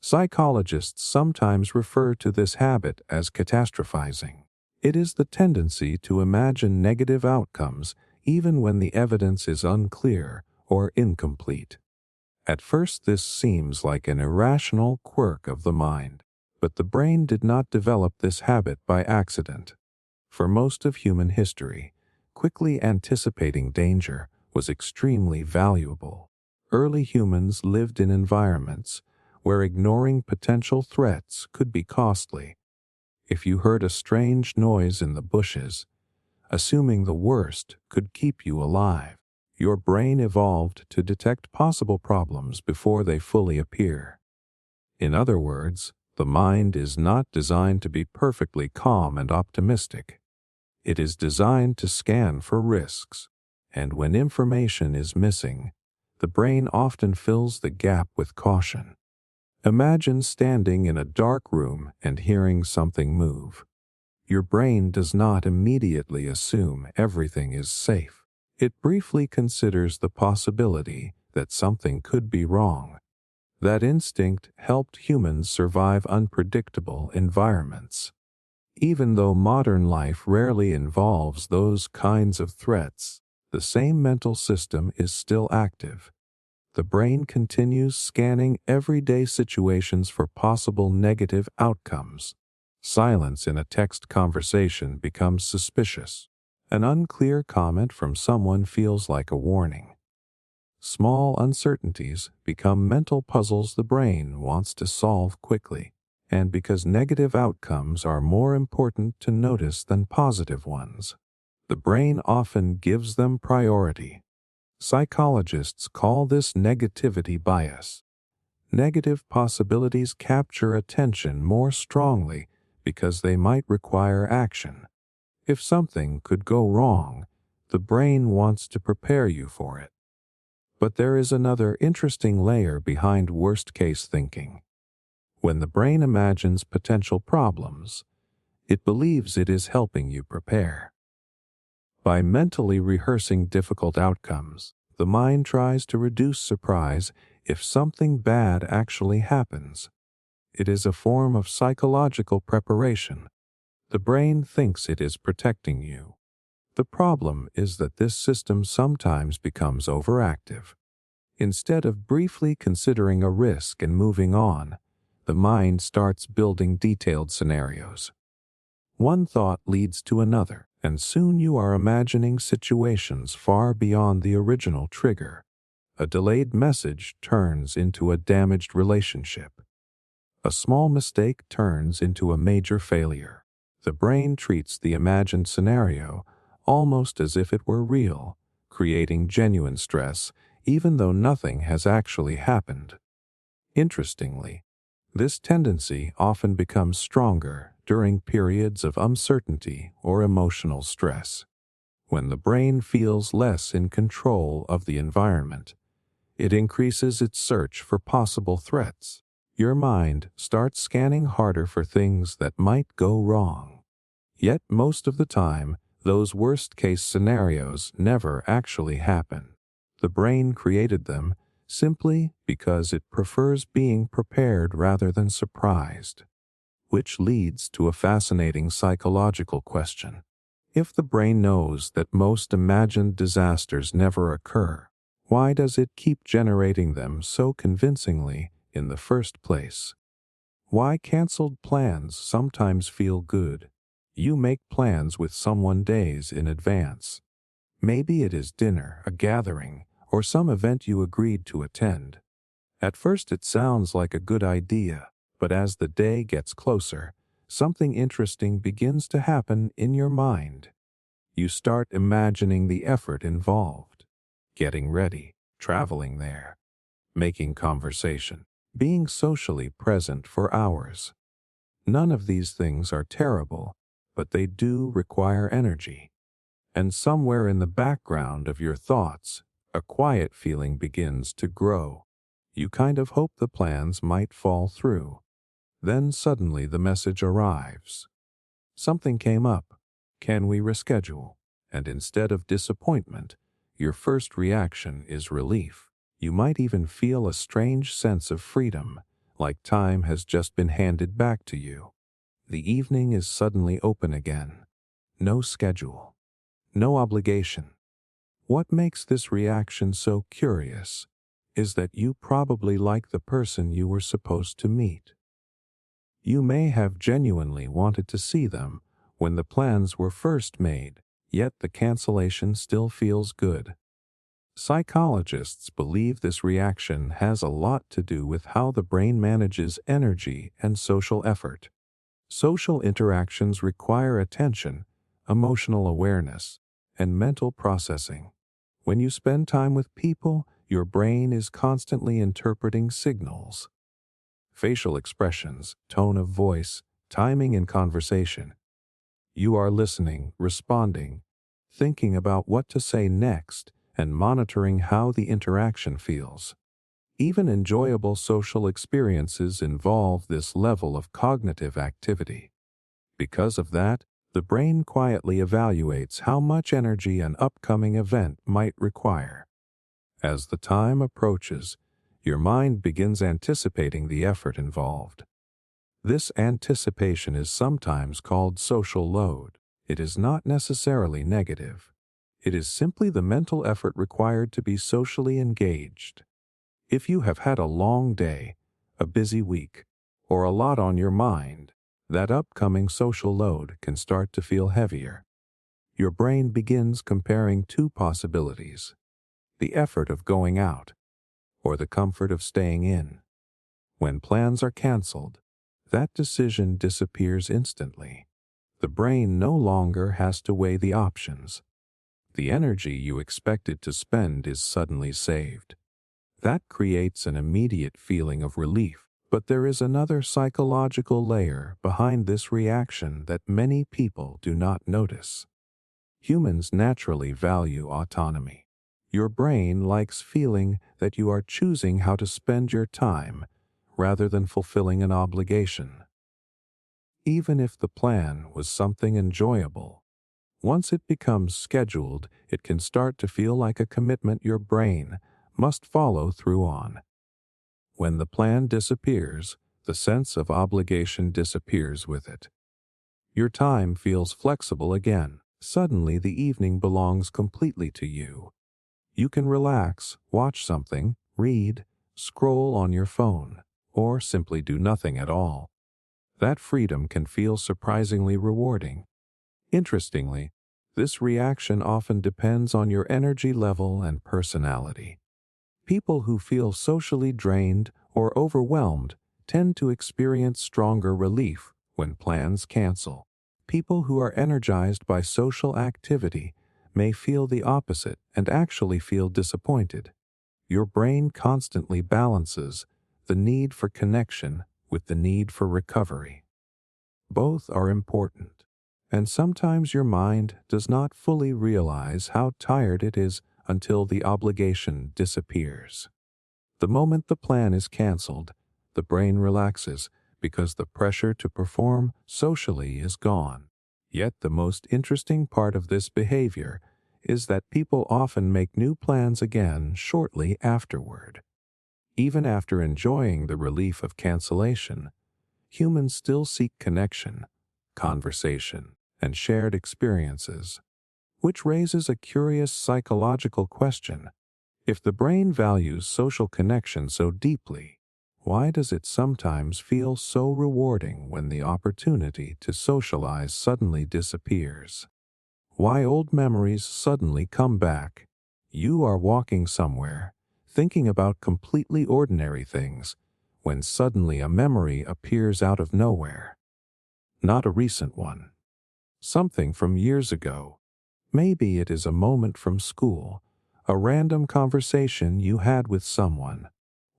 Psychologists sometimes refer to this habit as catastrophizing. It is the tendency to imagine negative outcomes even when the evidence is unclear or incomplete. At first, this seems like an irrational quirk of the mind, but the brain did not develop this habit by accident. For most of human history, quickly anticipating danger was extremely valuable. Early humans lived in environments where ignoring potential threats could be costly. If you heard a strange noise in the bushes, assuming the worst could keep you alive, your brain evolved to detect possible problems before they fully appear. In other words, the mind is not designed to be perfectly calm and optimistic. It is designed to scan for risks, and when information is missing, the brain often fills the gap with caution. Imagine standing in a dark room and hearing something move. Your brain does not immediately assume everything is safe. It briefly considers the possibility that something could be wrong. That instinct helped humans survive unpredictable environments. Even though modern life rarely involves those kinds of threats, the same mental system is still active. The brain continues scanning everyday situations for possible negative outcomes. Silence in a text conversation becomes suspicious. An unclear comment from someone feels like a warning. Small uncertainties become mental puzzles the brain wants to solve quickly. And because negative outcomes are more important to notice than positive ones, the brain often gives them priority. Psychologists call this negativity bias. Negative possibilities capture attention more strongly because they might require action. If something could go wrong, the brain wants to prepare you for it. But there is another interesting layer behind worst-case thinking. When the brain imagines potential problems, it believes it is helping you prepare. By mentally rehearsing difficult outcomes, the mind tries to reduce surprise if something bad actually happens. It is a form of psychological preparation. The brain thinks it is protecting you. The problem is that this system sometimes becomes overactive. Instead of briefly considering a risk and moving on, the mind starts building detailed scenarios. One thought leads to another, and soon you are imagining situations far beyond the original trigger. A delayed message turns into a damaged relationship. A small mistake turns into a major failure. The brain treats the imagined scenario almost as if it were real, creating genuine stress, even though nothing has actually happened. Interestingly, this tendency often becomes stronger during periods of uncertainty or emotional stress. When the brain feels less in control of the environment, it increases its search for possible threats. Your mind starts scanning harder for things that might go wrong. Yet most of the time, those worst-case scenarios never actually happen. The brain created them simply because it prefers being prepared rather than surprised. Which leads to a fascinating psychological question. If the brain knows that most imagined disasters never occur, why does it keep generating them so convincingly in the first place? Why canceled plans sometimes feel good? You make plans with someone days in advance. Maybe it is dinner, a gathering, or some event you agreed to attend. At first it sounds like a good idea, but as the day gets closer, something interesting begins to happen in your mind. You start imagining the effort involved, getting ready, traveling there, making conversation, being socially present for hours. None of these things are terrible, but they do require energy. And somewhere in the background of your thoughts, a quiet feeling begins to grow. You kind of hope the plans might fall through. Then suddenly the message arrives. Something came up. Can we reschedule? And instead of disappointment, your first reaction is relief. You might even feel a strange sense of freedom, like time has just been handed back to you. The evening is suddenly open again. No schedule. No obligation. What makes this reaction so curious is that you probably like the person you were supposed to meet. You may have genuinely wanted to see them when the plans were first made, yet the cancellation still feels good. Psychologists believe this reaction has a lot to do with how the brain manages energy and social effort. Social interactions require attention, emotional awareness, and mental processing. When you spend time with people, your brain is constantly interpreting signals. Facial expressions, tone of voice, timing in conversation. You are listening, responding, thinking about what to say next, and monitoring how the interaction feels. Even enjoyable social experiences involve this level of cognitive activity. Because of that, the brain quietly evaluates how much energy an upcoming event might require. As the time approaches, your mind begins anticipating the effort involved. This anticipation is sometimes called social load. It is not necessarily negative. It is simply the mental effort required to be socially engaged. If you have had a long day, a busy week, or a lot on your mind, that upcoming social load can start to feel heavier. Your brain begins comparing two possibilities: the effort of going out, or the comfort of staying in. When plans are canceled, that decision disappears instantly. The brain no longer has to weigh the options. The energy you expected to spend is suddenly saved. That creates an immediate feeling of relief, but there is another psychological layer behind this reaction that many people do not notice. Humans naturally value autonomy. Your brain likes feeling that you are choosing how to spend your time rather than fulfilling an obligation. Even if the plan was something enjoyable, once it becomes scheduled, it can start to feel like a commitment your brain must follow through on. When the plan disappears, the sense of obligation disappears with it. Your time feels flexible again. Suddenly the evening belongs completely to you. You can relax, watch something, read, scroll on your phone, or simply do nothing at all. That freedom can feel surprisingly rewarding. Interestingly, this reaction often depends on your energy level and personality. People who feel socially drained or overwhelmed tend to experience stronger relief when plans cancel. People who are energized by social activity may feel the opposite and actually feel disappointed. Your brain constantly balances the need for connection with the need for recovery. Both are important, and sometimes your mind does not fully realize how tired it is until the obligation disappears. The moment the plan is canceled, the brain relaxes because the pressure to perform socially is gone. Yet the most interesting part of this behavior is that people often make new plans again shortly afterward. Even after enjoying the relief of cancellation, humans still seek connection, conversation, and shared experiences, which raises a curious psychological question. If the brain values social connection so deeply, why does it sometimes feel so rewarding when the opportunity to socialize suddenly disappears? Why old memories suddenly come back? You are walking somewhere, thinking about completely ordinary things, when suddenly a memory appears out of nowhere. Not a recent one. Something from years ago. Maybe it is a moment from school, a random conversation you had with someone,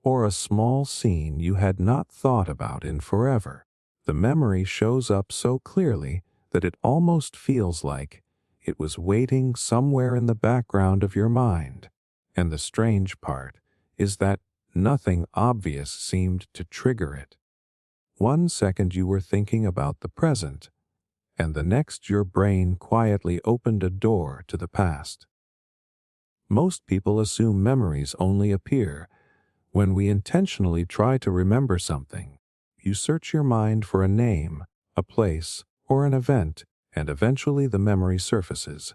or a small scene you had not thought about in forever. The memory shows up so clearly that it almost feels like it was waiting somewhere in the background of your mind. And the strange part is that nothing obvious seemed to trigger it. One second you were thinking about the present, and the next your brain quietly opened a door to the past. Most people assume memories only appear when we intentionally try to remember something. You search your mind for a name, a place, or an event, and eventually the memory surfaces.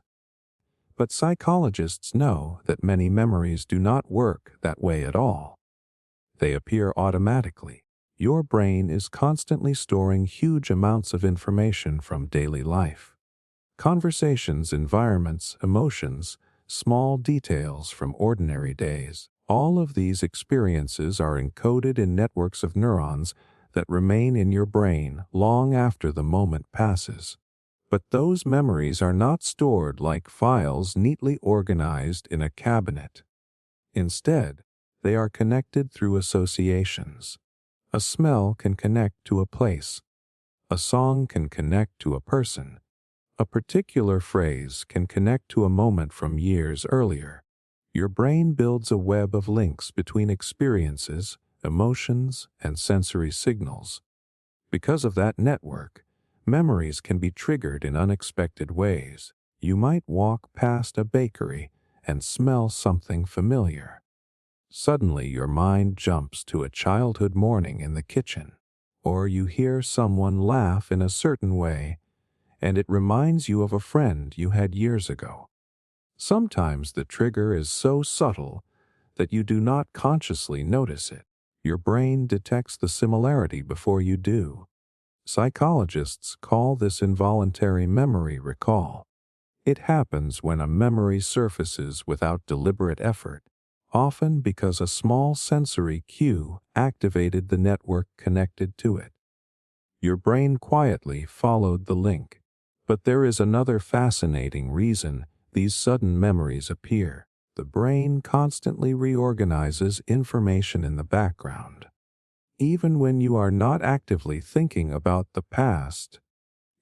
But psychologists know that many memories do not work that way at all. They appear automatically. Your brain is constantly storing huge amounts of information from daily life. Conversations, environments, emotions, small details from ordinary days. All of these experiences are encoded in networks of neurons that remain in your brain long after the moment passes. But those memories are not stored like files neatly organized in a cabinet. Instead, they are connected through associations. A smell can connect to a place. A song can connect to a person. A particular phrase can connect to a moment from years earlier. Your brain builds a web of links between experiences, emotions, and sensory signals. Because of that network, memories can be triggered in unexpected ways. You might walk past a bakery and smell something familiar. Suddenly, your mind jumps to a childhood morning in the kitchen, or you hear someone laugh in a certain way, and it reminds you of a friend you had years ago. Sometimes the trigger is so subtle that you do not consciously notice it. Your brain detects the similarity before you do. Psychologists call this involuntary memory recall. It happens when a memory surfaces without deliberate effort, often because a small sensory cue activated the network connected to it. Your brain quietly followed the link. But there is another fascinating reason these sudden memories appear. The brain constantly reorganizes information in the background. Even when you are not actively thinking about the past,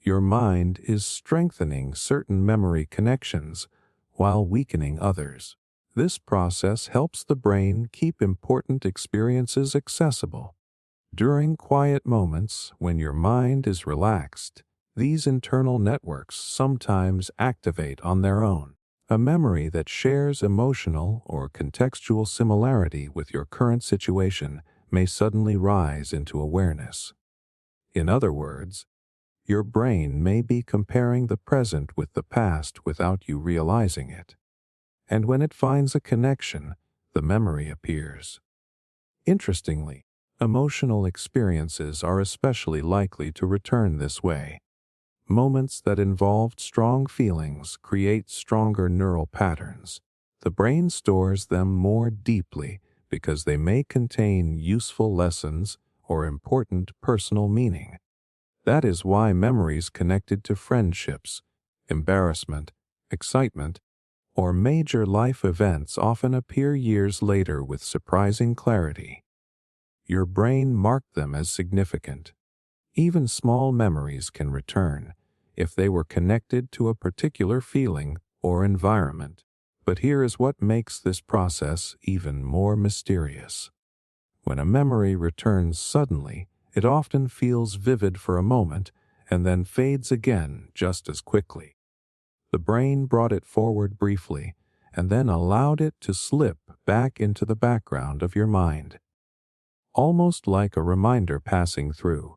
your mind is strengthening certain memory connections while weakening others. This process helps the brain keep important experiences accessible. During quiet moments, when your mind is relaxed, these internal networks sometimes activate on their own. A memory that shares emotional or contextual similarity with your current situation may suddenly rise into awareness. In other words, your brain may be comparing the present with the past without you realizing it. And when it finds a connection, the memory appears. Interestingly, emotional experiences are especially likely to return this way. Moments that involved strong feelings create stronger neural patterns. The brain stores them more deeply because they may contain useful lessons or important personal meaning. That is why memories connected to friendships, embarrassment, excitement, or major life events often appear years later with surprising clarity. Your brain marked them as significant. Even small memories can return if they were connected to a particular feeling or environment. But here is what makes this process even more mysterious. When a memory returns suddenly, it often feels vivid for a moment and then fades again just as quickly. The brain brought it forward briefly and then allowed it to slip back into the background of your mind, almost like a reminder passing through.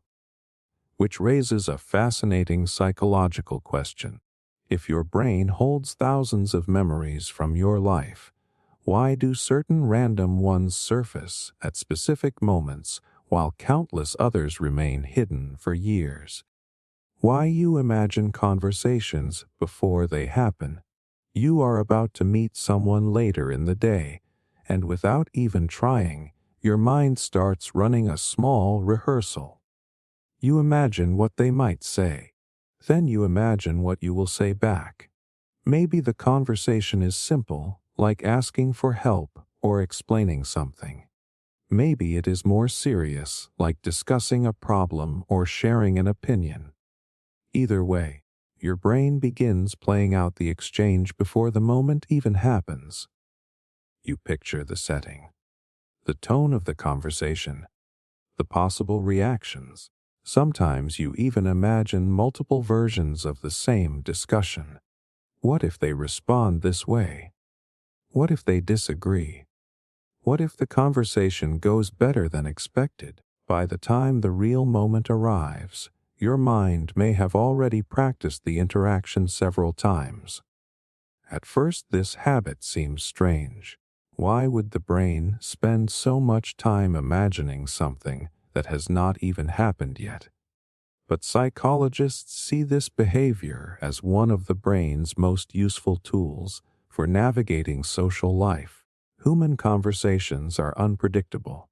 Which raises a fascinating psychological question. If your brain holds thousands of memories from your life, why do certain random ones surface at specific moments while countless others remain hidden for years? Why you imagine conversations before they happen? You are about to meet someone later in the day, and without even trying, your mind starts running a small rehearsal. You imagine what they might say. Then you imagine what you will say back. Maybe the conversation is simple, like asking for help or explaining something. Maybe it is more serious, like discussing a problem or sharing an opinion. Either way, your brain begins playing out the exchange before the moment even happens. You picture the setting, the tone of the conversation, the possible reactions. Sometimes you even imagine multiple versions of the same discussion. What if they respond this way? What if they disagree? What if the conversation goes better than expected? By the time the real moment arrives, your mind may have already practiced the interaction several times. At first, this habit seems strange. Why would the brain spend so much time imagining something that has not even happened yet? But psychologists see this behavior as one of the brain's most useful tools for navigating social life. Human conversations are unpredictable.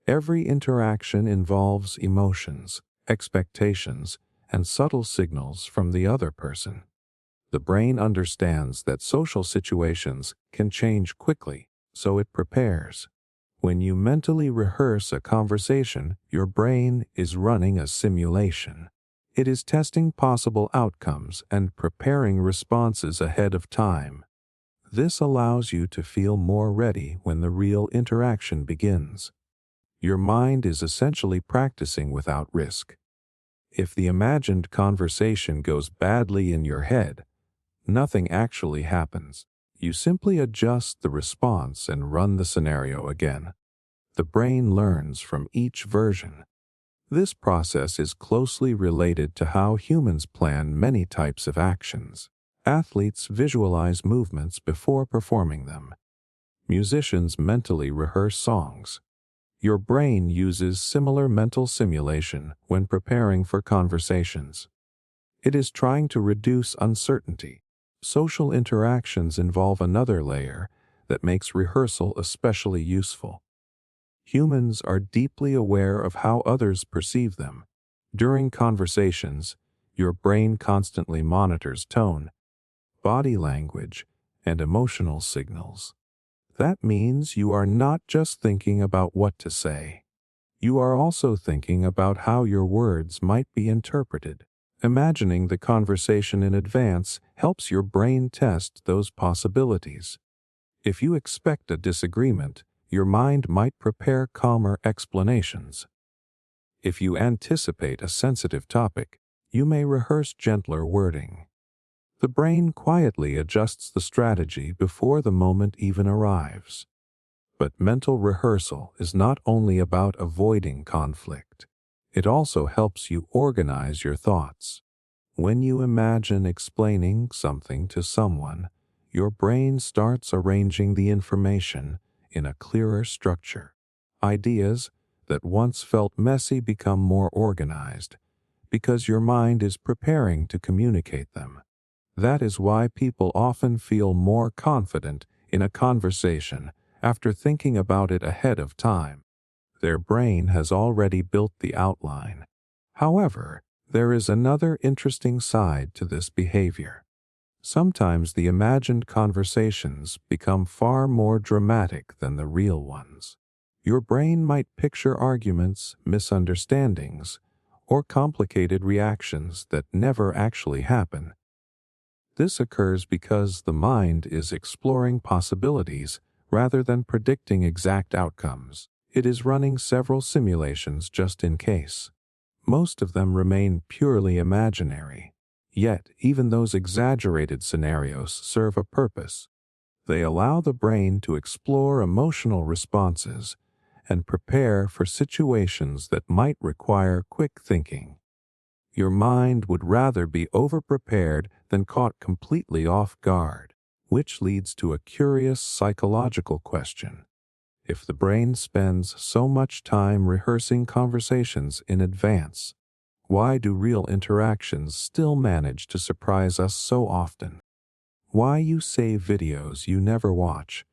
Every interaction involves emotions, expectations, and subtle signals from the other person. The brain understands that social situations can change quickly, so it prepares. When you mentally rehearse a conversation, your brain is running a simulation. It is testing possible outcomes and preparing responses ahead of time. This allows you to feel more ready when the real interaction begins. Your mind is essentially practicing without risk. If the imagined conversation goes badly in your head, nothing actually happens. You simply adjust the response and run the scenario again. The brain learns from each version. This process is closely related to how humans plan many types of actions. Athletes visualize movements before performing them. Musicians mentally rehearse songs. Your brain uses similar mental simulation when preparing for conversations. It is trying to reduce uncertainty. Social interactions involve another layer that makes rehearsal especially useful. Humans are deeply aware of how others perceive them. During conversations, your brain constantly monitors tone, body language, and emotional signals. That means you are not just thinking about what to say. You are also thinking about how your words might be interpreted. Imagining the conversation in advance helps your brain test those possibilities. If you expect a disagreement, your mind might prepare calmer explanations. If you anticipate a sensitive topic, you may rehearse gentler wording. The brain quietly adjusts the strategy before the moment even arrives. But mental rehearsal is not only about avoiding conflict. It also helps you organize your thoughts. When you imagine explaining something to someone, your brain starts arranging the information in a clearer structure. Ideas that once felt messy become more organized because your mind is preparing to communicate them. That is why people often feel more confident in a conversation after thinking about it ahead of time. Their brain has already built the outline. However, there is another interesting side to this behavior. Sometimes the imagined conversations become far more dramatic than the real ones. Your brain might picture arguments, misunderstandings, or complicated reactions that never actually happen. This occurs because the mind is exploring possibilities rather than predicting exact outcomes. It is running several simulations just in case. Most of them remain purely imaginary. Yet, even those exaggerated scenarios serve a purpose. They allow the brain to explore emotional responses and prepare for situations that might require quick thinking. Your mind would rather be overprepared than caught completely off guard, which leads to a curious psychological question. If the brain spends so much time rehearsing conversations in advance, why do real interactions still manage to surprise us so often? Why you save videos you never watch,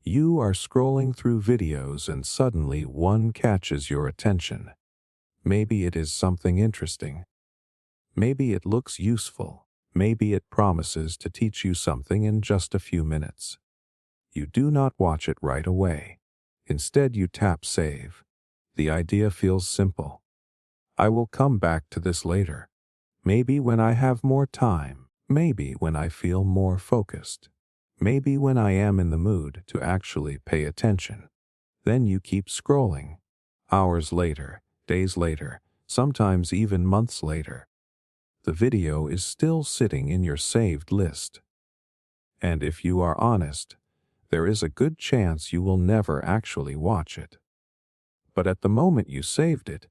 You are scrolling through videos and suddenly one catches your attention. Maybe it is something interesting. Maybe it looks useful. Maybe it promises to teach you something in just a few minutes. You do not watch it right away. Instead, you tap save. The idea feels simple. I will come back to this later. Maybe when I have more time. Maybe when I feel more focused. Maybe when I am in the mood to actually pay attention. Then you keep scrolling. Hours later, days later, sometimes even months later. The video is still sitting in your saved list. And if you are honest, there is a good chance you will never actually watch it. But at the moment you saved it,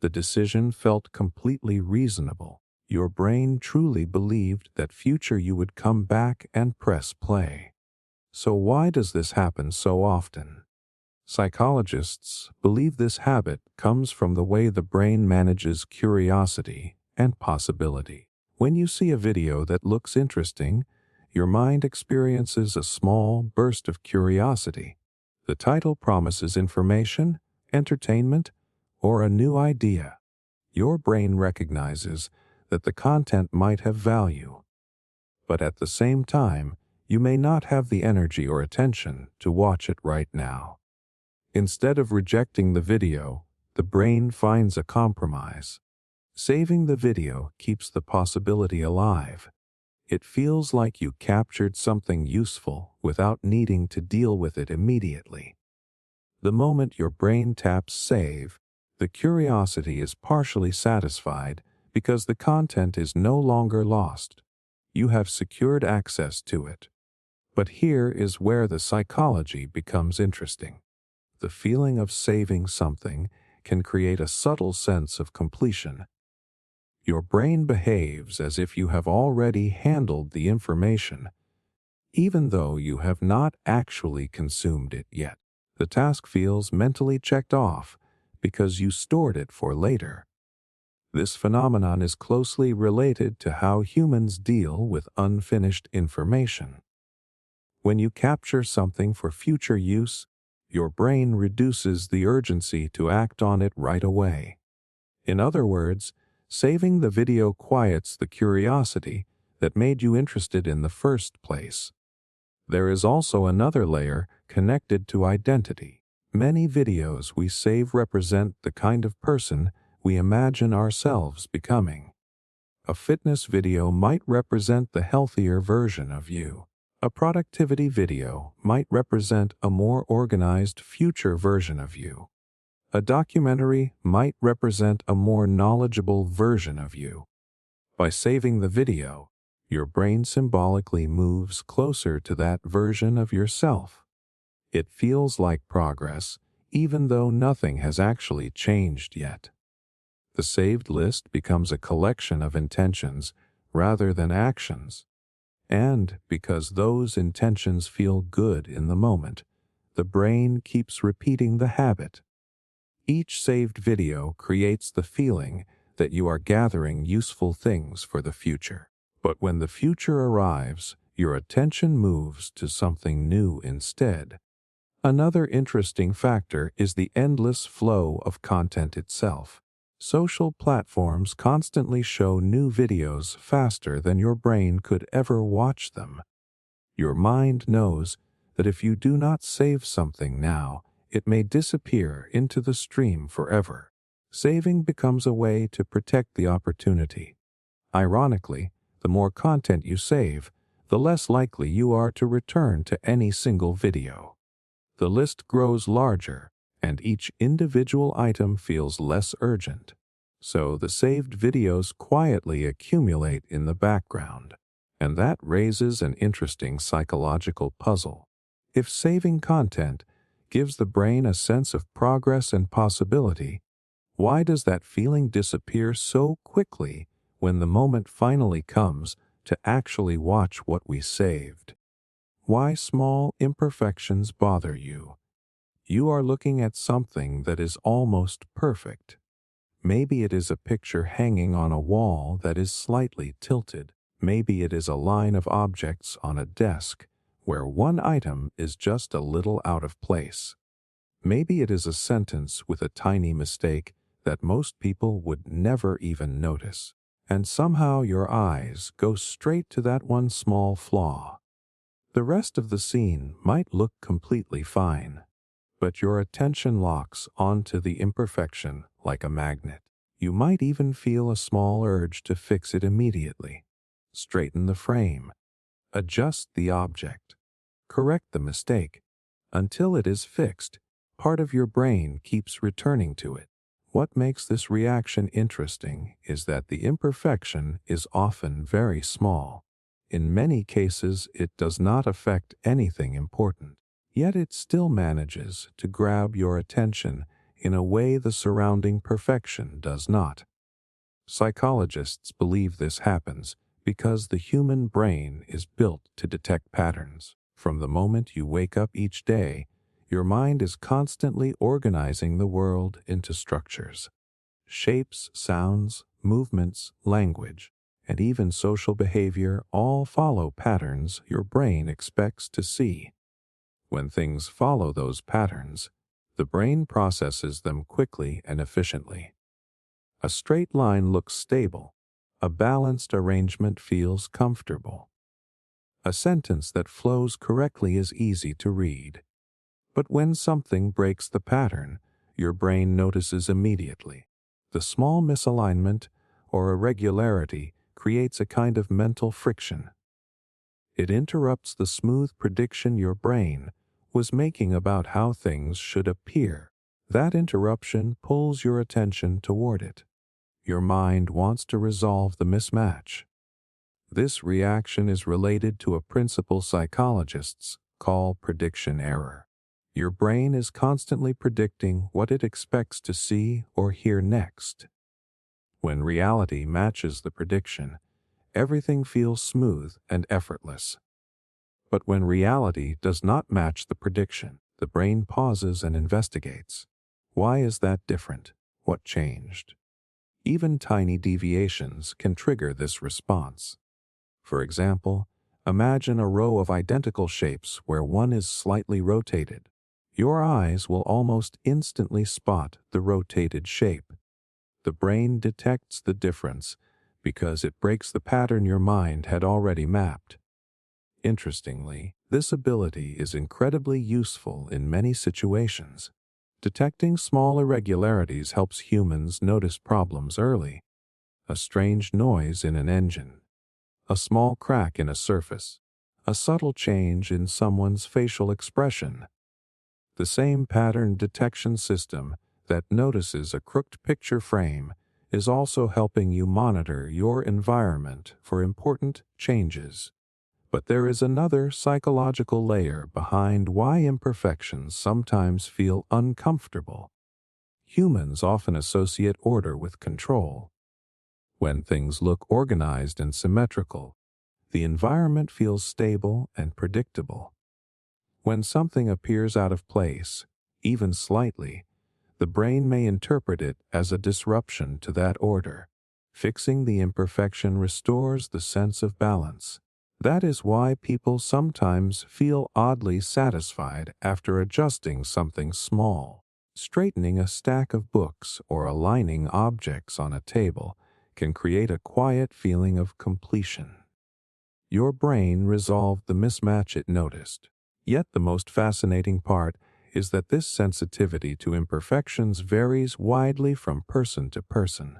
the decision felt completely reasonable. Your brain truly believed that future you would come back and press play. So why does this happen so often? Psychologists believe this habit comes from the way the brain manages curiosity and possibility. When you see a video that looks interesting, your mind experiences a small burst of curiosity. The title promises information, entertainment, or a new idea. Your brain recognizes that the content might have value. But at the same time, you may not have the energy or attention to watch it right now. Instead of rejecting the video, the brain finds a compromise. Saving the video keeps the possibility alive. It feels like you captured something useful without needing to deal with it immediately. The moment your brain taps save, the curiosity is partially satisfied because the content is no longer lost. You have secured access to it. But here is where the psychology becomes interesting. The feeling of saving something can create a subtle sense of completion. Your brain behaves as if you have already handled the information, even though you have not actually consumed it yet. The task feels mentally checked off because you stored it for later. This phenomenon is closely related to how humans deal with unfinished information. When you capture something for future use, your brain reduces the urgency to act on it right away. In other words, saving the video quiets the curiosity that made you interested in the first place. There is also another layer connected to identity. Many videos we save represent the kind of person we imagine ourselves becoming. A fitness video might represent the healthier version of you. A productivity video might represent a more organized future version of you. A documentary might represent a more knowledgeable version of you. By saving the video, your brain symbolically moves closer to that version of yourself. It feels like progress, even though nothing has actually changed yet. The saved list becomes a collection of intentions rather than actions. And because those intentions feel good in the moment, the brain keeps repeating the habit. Each saved video creates the feeling that you are gathering useful things for the future. But when the future arrives, your attention moves to something new instead. Another interesting factor is the endless flow of content itself. Social platforms constantly show new videos faster than your brain could ever watch them. Your mind knows that if you do not save something now, it may disappear into the stream forever. Saving becomes a way to protect the opportunity. Ironically, the more content you save, the less likely you are to return to any single video. The list grows larger, and each individual item feels less urgent. So the saved videos quietly accumulate in the background, and that raises an interesting psychological puzzle. If saving content gives the brain a sense of progress and possibility, why does that feeling disappear so quickly when the moment finally comes to actually watch what we saved? Why small imperfections bother you? You are looking at something that is almost perfect. Maybe it is a picture hanging on a wall that is slightly tilted. Maybe it is a line of objects on a desk where one item is just a little out of place. Maybe it is a sentence with a tiny mistake that most people would never even notice, and somehow your eyes go straight to that one small flaw. The rest of the scene might look completely fine, but your attention locks onto the imperfection like a magnet. You might even feel a small urge to fix it immediately. Straighten the frame, adjust the object, correct the mistake. Until it is fixed, part of your brain keeps returning to it. What makes this reaction interesting is that the imperfection is often very small. In many cases, it does not affect anything important, yet it still manages to grab your attention in a way the surrounding perfection does not. Psychologists believe this happens because the human brain is built to detect patterns. From the moment you wake up each day, your mind is constantly organizing the world into structures. Shapes, sounds, movements, language, and even social behavior all follow patterns your brain expects to see. When things follow those patterns, the brain processes them quickly and efficiently. A straight line looks stable. A balanced arrangement feels comfortable. A sentence that flows correctly is easy to read. But when something breaks the pattern, your brain notices immediately. The small misalignment or irregularity creates a kind of mental friction. It interrupts the smooth prediction your brain was making about how things should appear. That interruption pulls your attention toward it. Your mind wants to resolve the mismatch. This reaction is related to a principle psychologists call prediction error. Your brain is constantly predicting what it expects to see or hear next. When reality matches the prediction, everything feels smooth and effortless. But when reality does not match the prediction, the brain pauses and investigates. Why is that different? What changed? Even tiny deviations can trigger this response. For example, imagine a row of identical shapes where one is slightly rotated. Your eyes will almost instantly spot the rotated shape. The brain detects the difference because it breaks the pattern your mind had already mapped. Interestingly, this ability is incredibly useful in many situations. Detecting small irregularities helps humans notice problems early. A strange noise in an engine, a small crack in a surface, a subtle change in someone's facial expression. The same pattern detection system that notices a crooked picture frame is also helping you monitor your environment for important changes. But there is another psychological layer behind why imperfections sometimes feel uncomfortable. Humans often associate order with control. When things look organized and symmetrical, the environment feels stable and predictable. When something appears out of place, even slightly, the brain may interpret it as a disruption to that order. Fixing the imperfection restores the sense of balance. That is why people sometimes feel oddly satisfied after adjusting something small. Straightening a stack of books or aligning objects on a table can create a quiet feeling of completion. Your brain resolved the mismatch it noticed. Yet the most fascinating part is that this sensitivity to imperfections varies widely from person to person.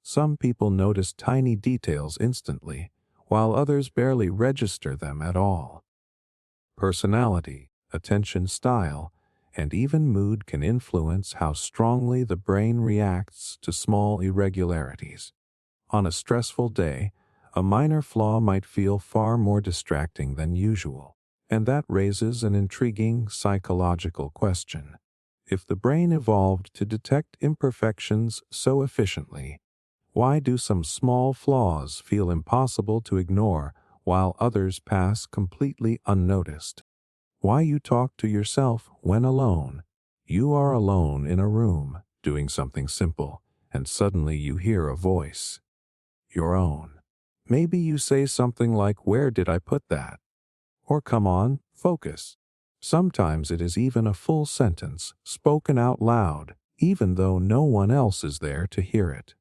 Some people notice tiny details instantly, while others barely register them at all. Personality, attention style, and even mood can influence how strongly the brain reacts to small irregularities. On a stressful day, a minor flaw might feel far more distracting than usual, and that raises an intriguing psychological question. If the brain evolved to detect imperfections so efficiently, why do some small flaws feel impossible to ignore while others pass completely unnoticed? Why you talk to yourself when alone? You are alone in a room, doing something simple, and suddenly you hear a voice. Your own. Maybe you say something like, "Where did I put that?" or come on, focus. Sometimes it is even a full sentence, spoken out loud, even though no one else is there to hear it.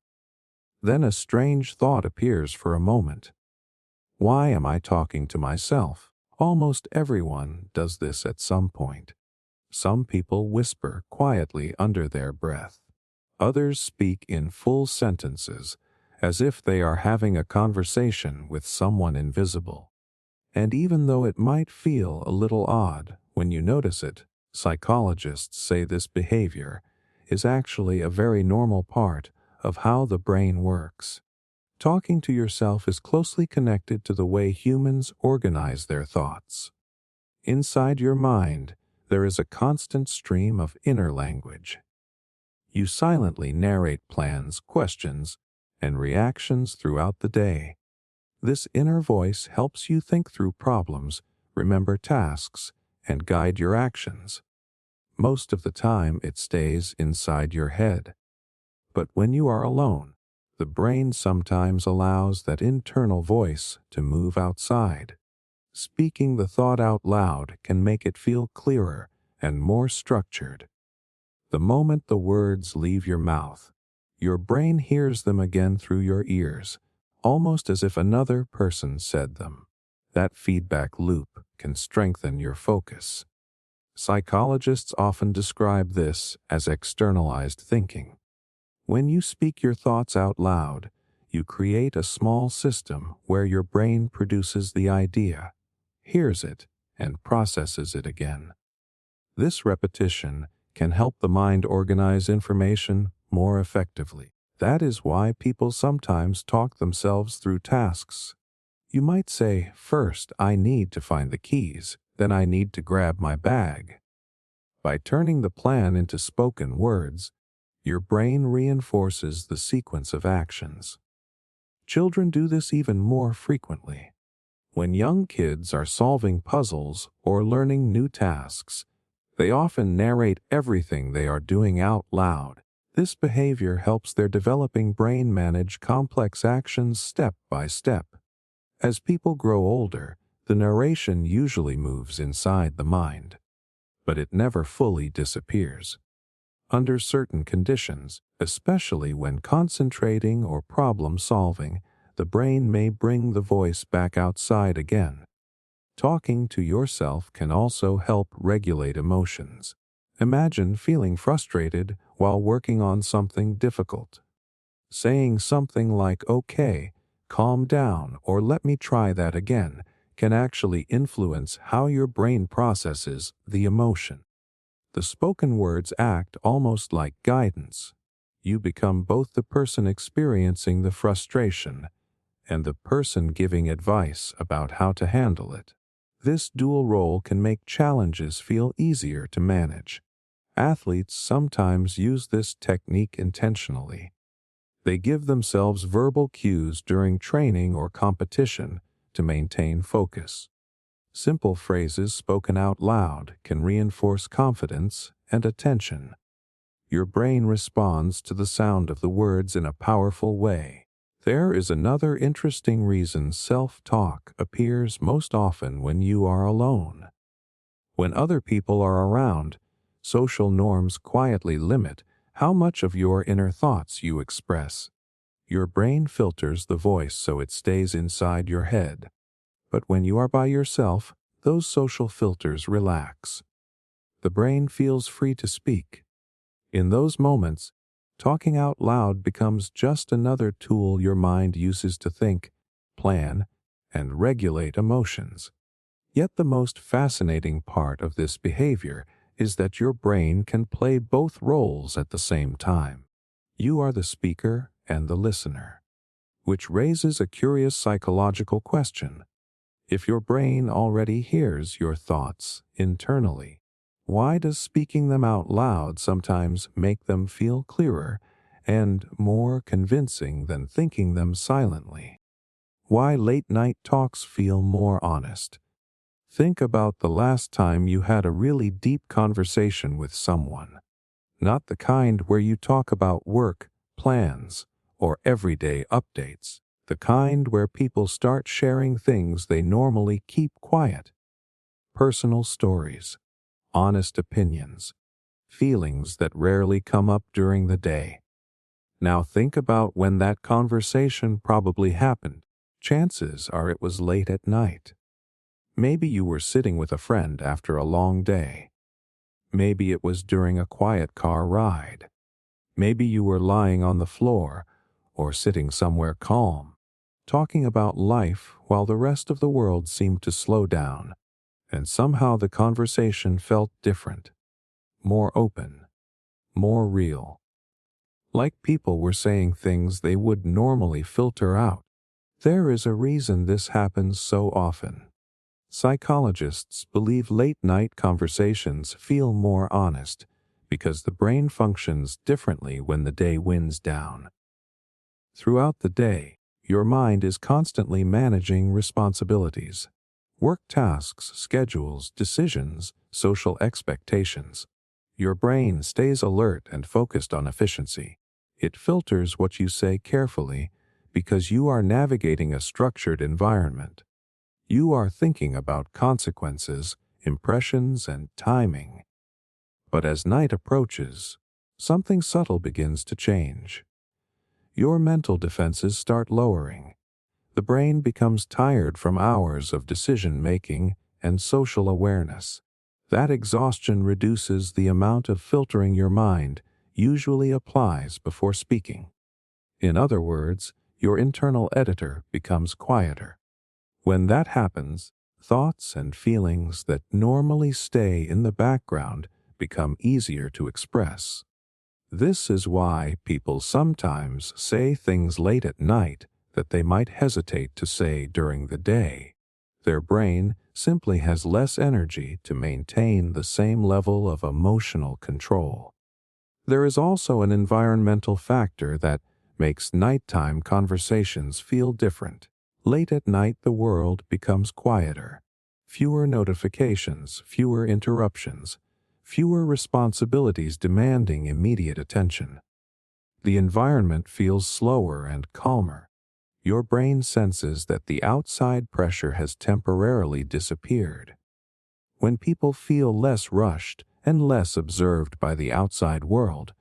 Then a strange thought appears for a moment. Why am I talking to myself? Almost everyone does this at some point. Some people whisper quietly under their breath. Others speak in full sentences, as if they are having a conversation with someone invisible. And even though it might feel a little odd when you notice it, psychologists say this behavior is actually a very normal part of how the brain works. Talking to yourself is closely connected to the way humans organize their thoughts. Inside your mind, there is a constant stream of inner language. You silently narrate plans, questions, and reactions throughout the day. This inner voice helps you think through problems, remember tasks, and guide your actions. Most of the time, it stays inside your head. But when you are alone, the brain sometimes allows that internal voice to move outside. Speaking the thought out loud can make it feel clearer and more structured. The moment the words leave your mouth, your brain hears them again through your ears, almost as if another person said them. That feedback loop can strengthen your focus. Psychologists often describe this as externalized thinking. When you speak your thoughts out loud, you create a small system where your brain produces the idea, hears it, and processes it again. This repetition can help the mind organize information more effectively. That is why people sometimes talk themselves through tasks. You might say, first I need to find the keys, then I need to grab my bag. By turning the plan into spoken words, your brain reinforces the sequence of actions. Children do this even more frequently. When young kids are solving puzzles or learning new tasks, they often narrate everything they are doing out loud. This behavior helps their developing brain manage complex actions step by step. As people grow older, the narration usually moves inside the mind, but it never fully disappears. Under certain conditions, especially when concentrating or problem solving, the brain may bring the voice back outside again. Talking to yourself can also help regulate emotions. Imagine feeling frustrated while working on something difficult. Saying something like, "Okay, calm down," or "let me try that again," can actually influence how your brain processes the emotion. The spoken words act almost like guidance. You become both the person experiencing the frustration and the person giving advice about how to handle it. This dual role can make challenges feel easier to manage. Athletes sometimes use this technique intentionally. They give themselves verbal cues during training or competition to maintain focus. Simple phrases spoken out loud can reinforce confidence and attention. Your brain responds to the sound of the words in a powerful way. There is another interesting reason self-talk appears most often when you are alone. When other people are around, social norms quietly limit how much of your inner thoughts you express. Your brain filters the voice so it stays inside your head. But when you are by yourself, those social filters relax. The brain feels free to speak. In those moments, talking out loud becomes just another tool your mind uses to think, plan, and regulate emotions. Yet the most fascinating part of this behavior is that your brain can play both roles at the same time. You are the speaker and the listener, which raises a curious psychological question. If your brain already hears your thoughts internally, why does speaking them out loud sometimes make them feel clearer and more convincing than thinking them silently? Why late-night talks feel more honest? Think about the last time you had a really deep conversation with someone. Not the kind where you talk about work, plans, or everyday updates. The kind where people start sharing things they normally keep quiet. personal stories, honest opinions, feelings that rarely come up during the day. Now think about when that conversation probably happened. Chances are it was late at night. Maybe you were sitting with a friend after a long day. Maybe it was during a quiet car ride. Maybe you were lying on the floor or sitting somewhere calm, talking about life while the rest of the world seemed to slow down, and somehow the conversation felt different, more open, more real. Like people were saying things they would normally filter out. There is a reason this happens so often. Psychologists believe late-night conversations feel more honest because the brain functions differently when the day winds down. Throughout the day, your mind is constantly managing responsibilities, work tasks, schedules, decisions, social expectations. Your brain stays alert and focused on efficiency. It filters what you say carefully because you are navigating a structured environment. You are thinking about consequences, impressions, and timing. But as night approaches, something subtle begins to change. Your mental defenses start lowering. The brain becomes tired from hours of decision-making and social awareness. That exhaustion reduces the amount of filtering your mind usually applies before speaking. In other words, your internal editor becomes quieter. When that happens, thoughts and feelings that normally stay in the background become easier to express. This is why people sometimes say things late at night that they might hesitate to say during the day. Their brain simply has less energy to maintain the same level of emotional control. There is also an environmental factor that makes nighttime conversations feel different. Late at night, the world becomes quieter. Fewer notifications, fewer interruptions, fewer responsibilities demanding immediate attention. The environment feels slower and calmer. Your brain senses that the outside pressure has temporarily disappeared. When people feel less rushed and less observed by the outside world,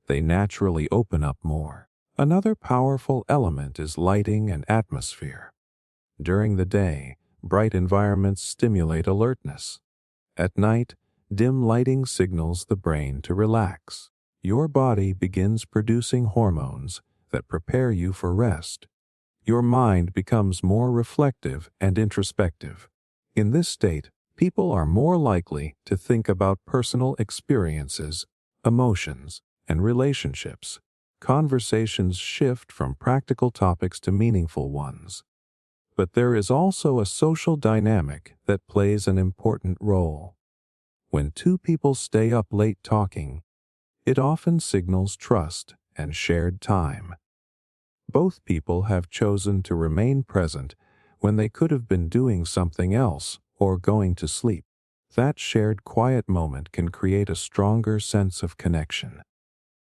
they naturally open up more. Another powerful element is lighting and atmosphere. During the day, bright environments stimulate alertness. At night, dim lighting signals the brain to relax. Your body begins producing hormones that prepare you for rest. Your mind becomes more reflective and introspective. In this state, people are more likely to think about personal experiences, emotions, and relationships. Conversations shift from practical topics to meaningful ones. But there is also a social dynamic that plays an important role. When two people stay up late talking, it often signals trust and shared time. Both people have chosen to remain present when they could have been doing something else or going to sleep. That shared quiet moment can create a stronger sense of connection.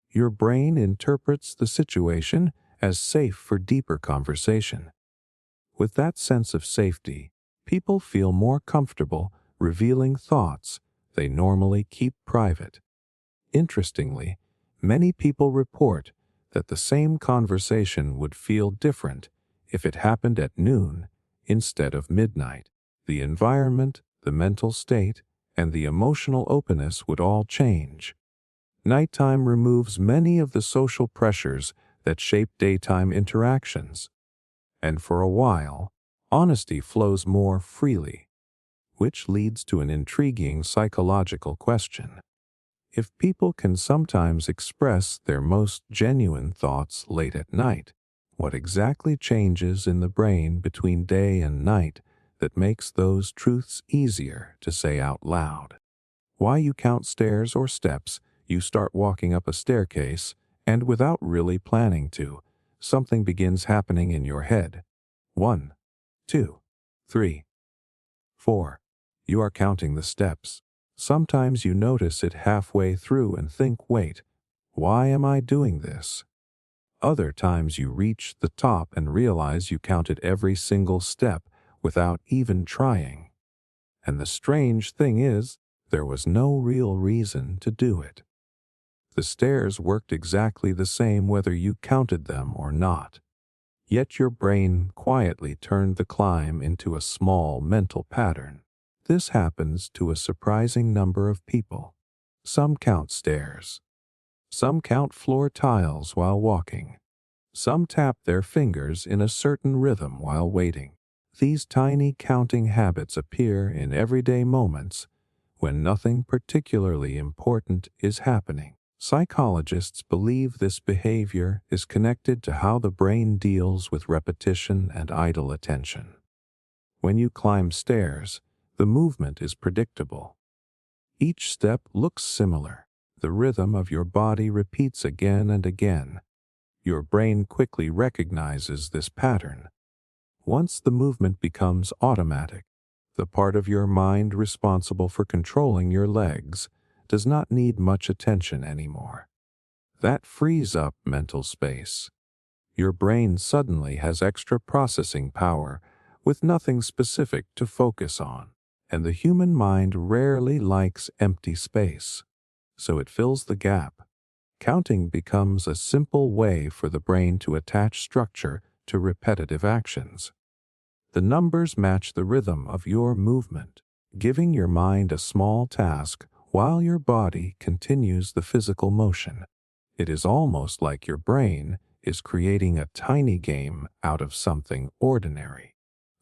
Your brain interprets the situation as safe for deeper conversation. With that sense of safety, people feel more comfortable revealing thoughts they normally keep private. Interestingly, many people report that the same conversation would feel different if it happened at noon instead of midnight. The environment, the mental state, and the emotional openness would all change. Nighttime removes many of the social pressures that shape daytime interactions. And for a while, honesty flows more freely, which leads to an intriguing psychological question. If people can sometimes express their most genuine thoughts late at night, what exactly changes in the brain between day and night that makes those truths easier to say out loud? Why you count stairs or steps, you start walking up a staircase, and without really planning to, something begins happening in your head. 1, 2, 3, 4. You are counting the steps. Sometimes you notice it halfway through and think, wait, why am I doing this? Other times you reach the top and realize you counted every single step without even trying. And the strange thing is, there was no real reason to do it. The stairs worked exactly the same whether you counted them or not. Yet your brain quietly turned the climb into a small mental pattern. This happens to a surprising number of people. Some count stairs. Some count floor tiles while walking. Some tap their fingers in a certain rhythm while waiting. These tiny counting habits appear in everyday moments when nothing particularly important is happening. Psychologists believe this behavior is connected to how the brain deals with repetition and idle attention. When you climb stairs, the movement is predictable. Each step looks similar. The rhythm of your body repeats again and again. Your brain quickly recognizes this pattern. Once the movement becomes automatic, the part of your mind responsible for controlling your legs does not need much attention anymore. That frees up mental space. Your brain suddenly has extra processing power with nothing specific to focus on, and the human mind rarely likes empty space, so it fills the gap. Counting becomes a simple way for the brain to attach structure to repetitive actions. The numbers match the rhythm of your movement, giving your mind a small task while your body continues the physical motion. It is almost like your brain is creating a tiny game out of something ordinary.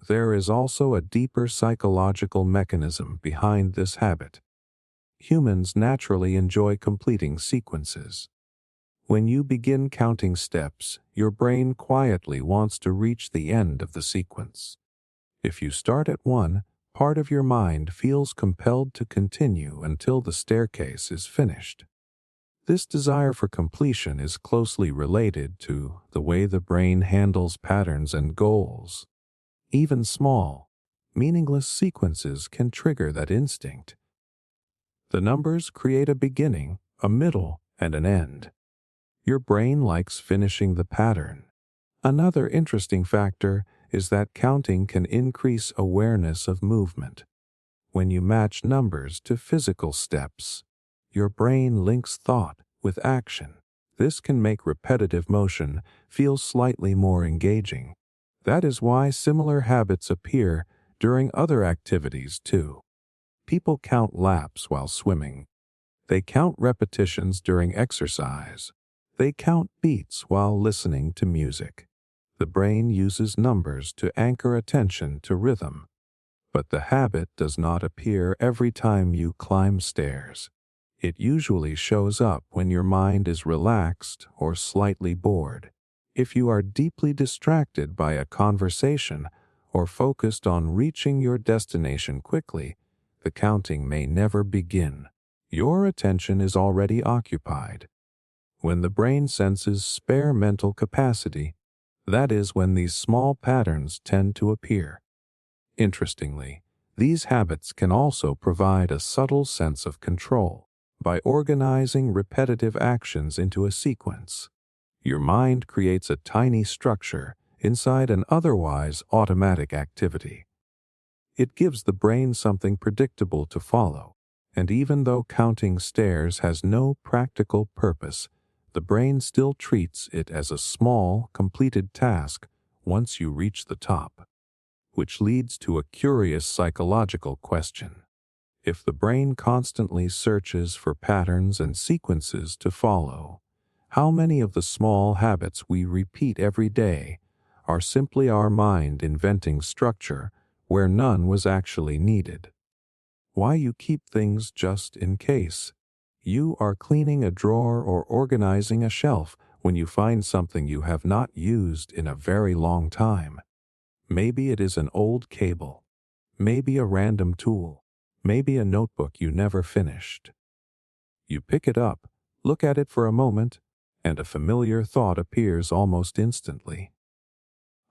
There is also a deeper psychological mechanism behind this habit. Humans naturally enjoy completing sequences. When you begin counting steps, your brain quietly wants to reach the end of the sequence. If you start at one, part of your mind feels compelled to continue until the staircase is finished. This desire for completion is closely related to the way the brain handles patterns and goals. Even small, meaningless sequences can trigger that instinct. The numbers create a beginning, a middle, and an end. Your brain likes finishing the pattern. Another interesting factor is that counting can increase awareness of movement. When you match numbers to physical steps, your brain links thought with action. This can make repetitive motion feel slightly more engaging. That is why similar habits appear during other activities too. People count laps while swimming. They count repetitions during exercise. They count beats while listening to music. The brain uses numbers to anchor attention to rhythm, but the habit does not appear every time you climb stairs. It usually shows up when your mind is relaxed or slightly bored. If you are deeply distracted by a conversation or focused on reaching your destination quickly, the counting may never begin. Your attention is already occupied. When the brain senses spare mental capacity, that is when these small patterns tend to appear. Interestingly, these habits can also provide a subtle sense of control. By organizing repetitive actions into a sequence, your mind creates a tiny structure inside an otherwise automatic activity. It gives the brain something predictable to follow, and even though counting stairs has no practical purpose, the brain still treats it as a small, completed task once you reach the top. Which leads to a curious psychological question. If the brain constantly searches for patterns and sequences to follow, how many of the small habits we repeat every day are simply our mind inventing structure where none was actually needed? Why you keep things just in case? You are cleaning a drawer or organizing a shelf when you find something you have not used in a very long time. Maybe it is an old cable, maybe a random tool, maybe a notebook you never finished. You pick it up, look at it for a moment, and a familiar thought appears almost instantly.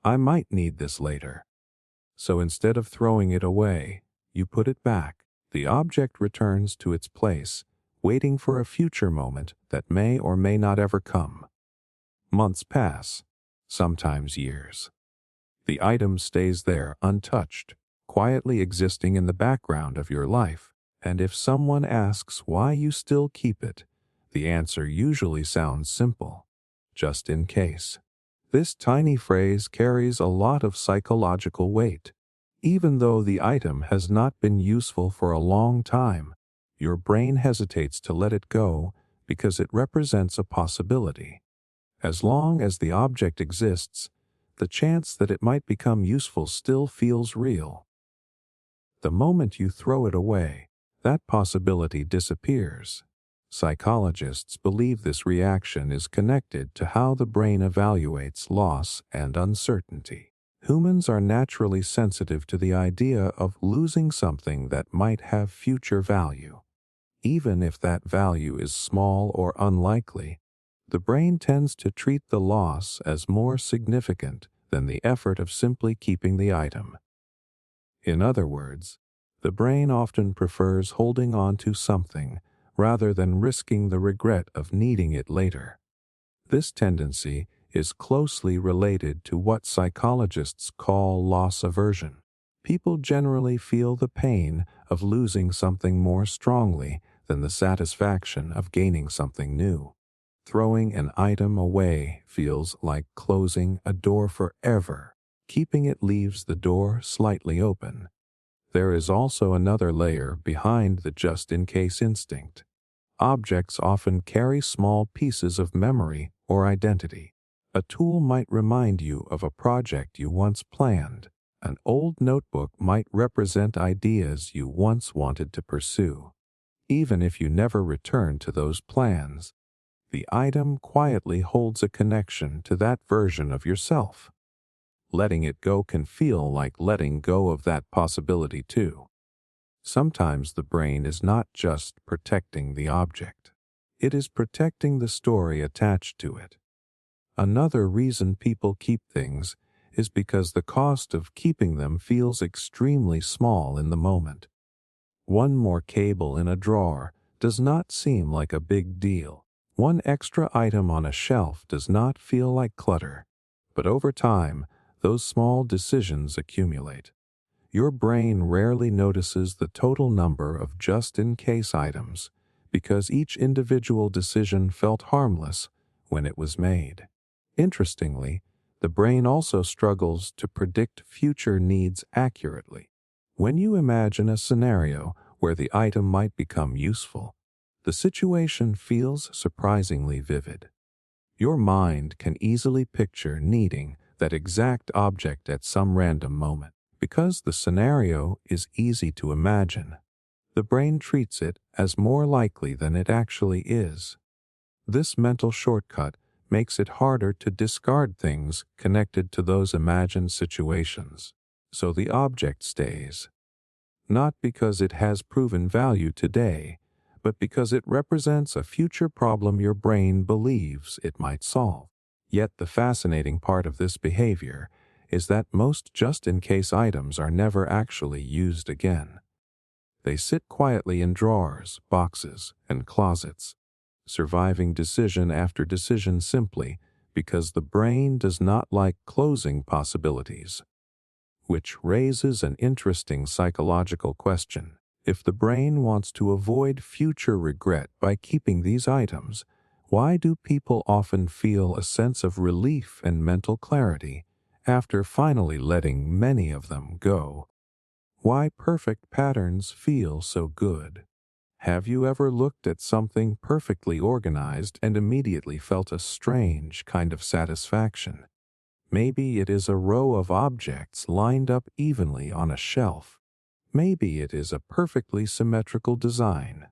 I might need this later. So instead of throwing it away, you put it back. The object returns to its place, waiting for a future moment that may or may not ever come. Months pass, sometimes years. The item stays there untouched, quietly existing in the background of your life. And if someone asks why you still keep it, the answer usually sounds simple: just in case. This tiny phrase carries a lot of psychological weight. Even though the item has not been useful for a long time, your brain hesitates to let it go because it represents a possibility. As long as the object exists, the chance that it might become useful still feels real. The moment you throw it away, that possibility disappears. Psychologists believe this reaction is connected to how the brain evaluates loss and uncertainty. Humans are naturally sensitive to the idea of losing something that might have future value. Even if that value is small or unlikely, the brain tends to treat the loss as more significant than the effort of simply keeping the item. In other words, the brain often prefers holding on to something rather than risking the regret of needing it later. This tendency is closely related to what psychologists call loss aversion. People generally feel the pain of losing something more strongly than the satisfaction of gaining something new. Throwing an item away feels like closing a door forever. Keeping it leaves the door slightly open. There is also another layer behind the just-in-case instinct. Objects often carry small pieces of memory or identity. A tool might remind you of a project you once planned. An old notebook might represent ideas you once wanted to pursue. Even if you never return to those plans, the item quietly holds a connection to that version of yourself. Letting it go can feel like letting go of that possibility too. Sometimes the brain is not just protecting the object. It is protecting the story attached to it. Another reason people keep things is because the cost of keeping them feels extremely small in the moment. One more cable in a drawer does not seem like a big deal. One extra item on a shelf does not feel like clutter. But over time, those small decisions accumulate. Your brain rarely notices the total number of just-in-case items because each individual decision felt harmless when it was made. Interestingly, the brain also struggles to predict future needs accurately. When you imagine a scenario where the item might become useful, the situation feels surprisingly vivid. Your mind can easily picture needing that exact object at some random moment. Because the scenario is easy to imagine, the brain treats it as more likely than it actually is. This mental shortcut makes it harder to discard things connected to those imagined situations. So the object stays, not because it has proven value today, but because it represents a future problem your brain believes it might solve. Yet the fascinating part of this behavior is that most just-in-case items are never actually used again. They sit quietly in drawers, boxes, and closets, surviving decision after decision simply because the brain does not like closing possibilities. Which raises an interesting psychological question. If the brain wants to avoid future regret by keeping these items, why do people often feel a sense of relief and mental clarity after finally letting many of them go? Why perfect patterns feel so good? Have you ever looked at something perfectly organized and immediately felt a strange kind of satisfaction? Maybe it is a row of objects lined up evenly on a shelf. Maybe it is a perfectly symmetrical design.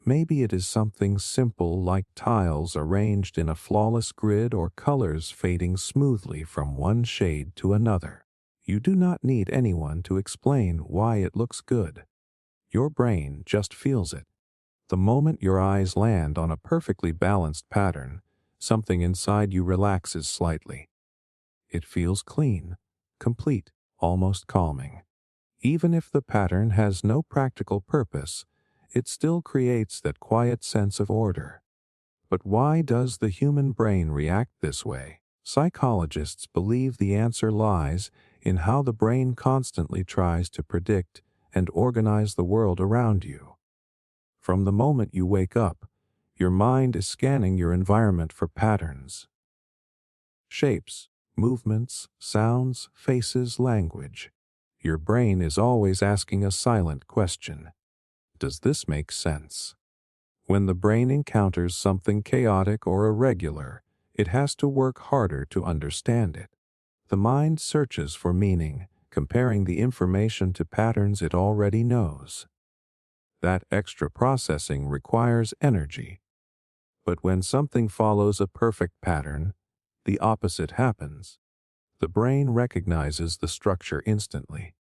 Maybe it is something simple like tiles arranged in a flawless grid or colors fading smoothly from one shade to another. You do not need anyone to explain why it looks good. Your brain just feels it. The moment your eyes land on a perfectly balanced pattern, something inside you relaxes slightly. It feels clean, complete, almost calming. Even if the pattern has no practical purpose, it still creates that quiet sense of order. But why does the human brain react this way? Psychologists believe the answer lies in how the brain constantly tries to predict and organize the world around you. From the moment you wake up, your mind is scanning your environment for patterns, shapes, movements, sounds, faces, language. Your brain is always asking a silent question. Does this make sense? When the brain encounters something chaotic or irregular, it has to work harder to understand it. The mind searches for meaning, comparing the information to patterns it already knows. That extra processing requires energy. But when something follows a perfect pattern, the opposite happens. The brain recognizes the structure instantly.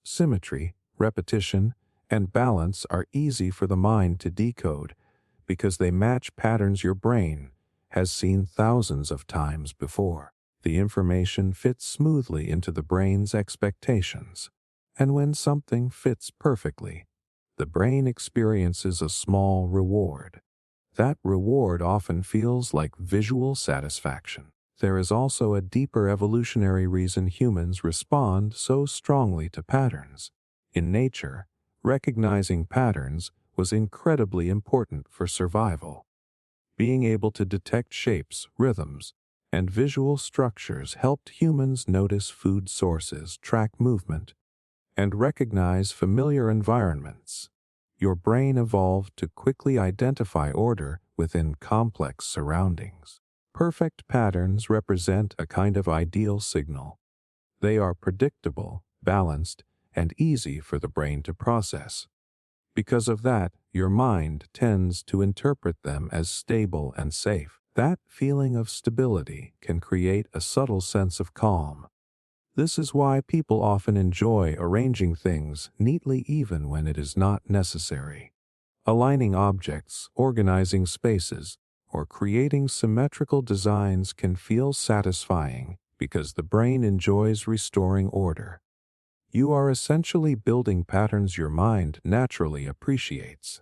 Symmetry, repetition, and balance are easy for the mind to decode because they match patterns your brain has seen thousands of times before. The information fits smoothly into the brain's expectations. And when something fits perfectly, the brain experiences a small reward. That reward often feels like visual satisfaction. There is also a deeper evolutionary reason humans respond so strongly to patterns. In nature, recognizing patterns was incredibly important for survival. Being able to detect shapes, rhythms, and visual structures helped humans notice food sources, track movement, and recognize familiar environments. Your brain evolved to quickly identify order within complex surroundings. Perfect patterns represent a kind of ideal signal. They are predictable, balanced, and easy for the brain to process. Because of that, your mind tends to interpret them as stable and safe. That feeling of stability can create a subtle sense of calm. This is why people often enjoy arranging things neatly even when it is not necessary. Aligning objects, organizing spaces, or creating symmetrical designs can feel satisfying because the brain enjoys restoring order. You are essentially building patterns your mind naturally appreciates.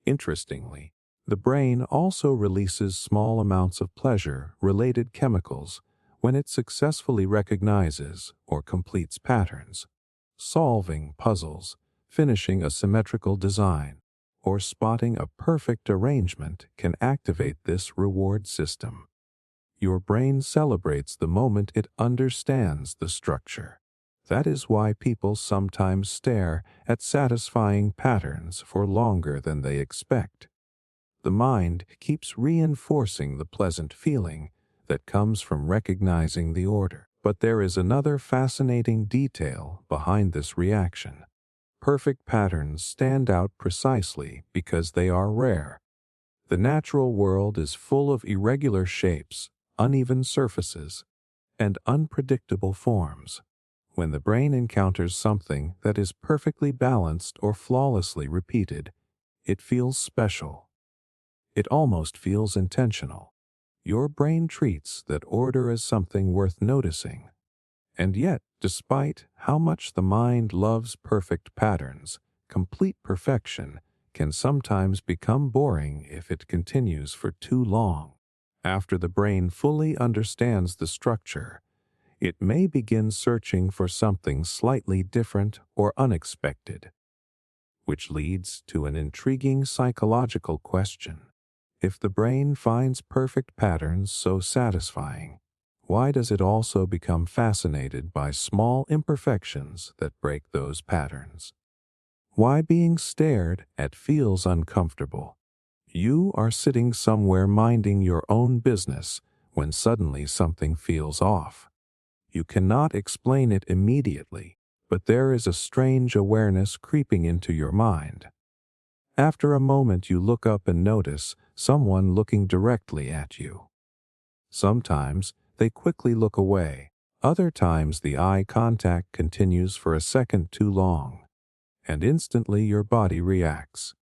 Interestingly, the brain also releases small amounts of pleasure-related chemicals when it successfully recognizes or completes patterns. Solving puzzles, finishing a symmetrical design, or spotting a perfect arrangement can activate this reward system. Your brain celebrates the moment it understands the structure. That is why people sometimes stare at satisfying patterns for longer than they expect. The mind keeps reinforcing the pleasant feeling that comes from recognizing the order. But there is another fascinating detail behind this reaction. Perfect patterns stand out precisely because they are rare. The natural world is full of irregular shapes, uneven surfaces, and unpredictable forms. When the brain encounters something that is perfectly balanced or flawlessly repeated, it feels special. It almost feels intentional. Your brain treats that order as something worth noticing. And yet, despite how much the mind loves perfect patterns, complete perfection can sometimes become boring if it continues for too long. After the brain fully understands the structure, it may begin searching for something slightly different or unexpected, which leads to an intriguing psychological question. If the brain finds perfect patterns so satisfying, why does it also become fascinated by small imperfections that break those patterns? Why being stared at feels uncomfortable? You are sitting somewhere minding your own business when suddenly something feels off. You cannot explain it immediately, but there is a strange awareness creeping into your mind. After a moment you look up and notice someone looking directly at you. Sometimes they quickly look away. Other times the eye contact continues for a second too long, and instantly your body reacts.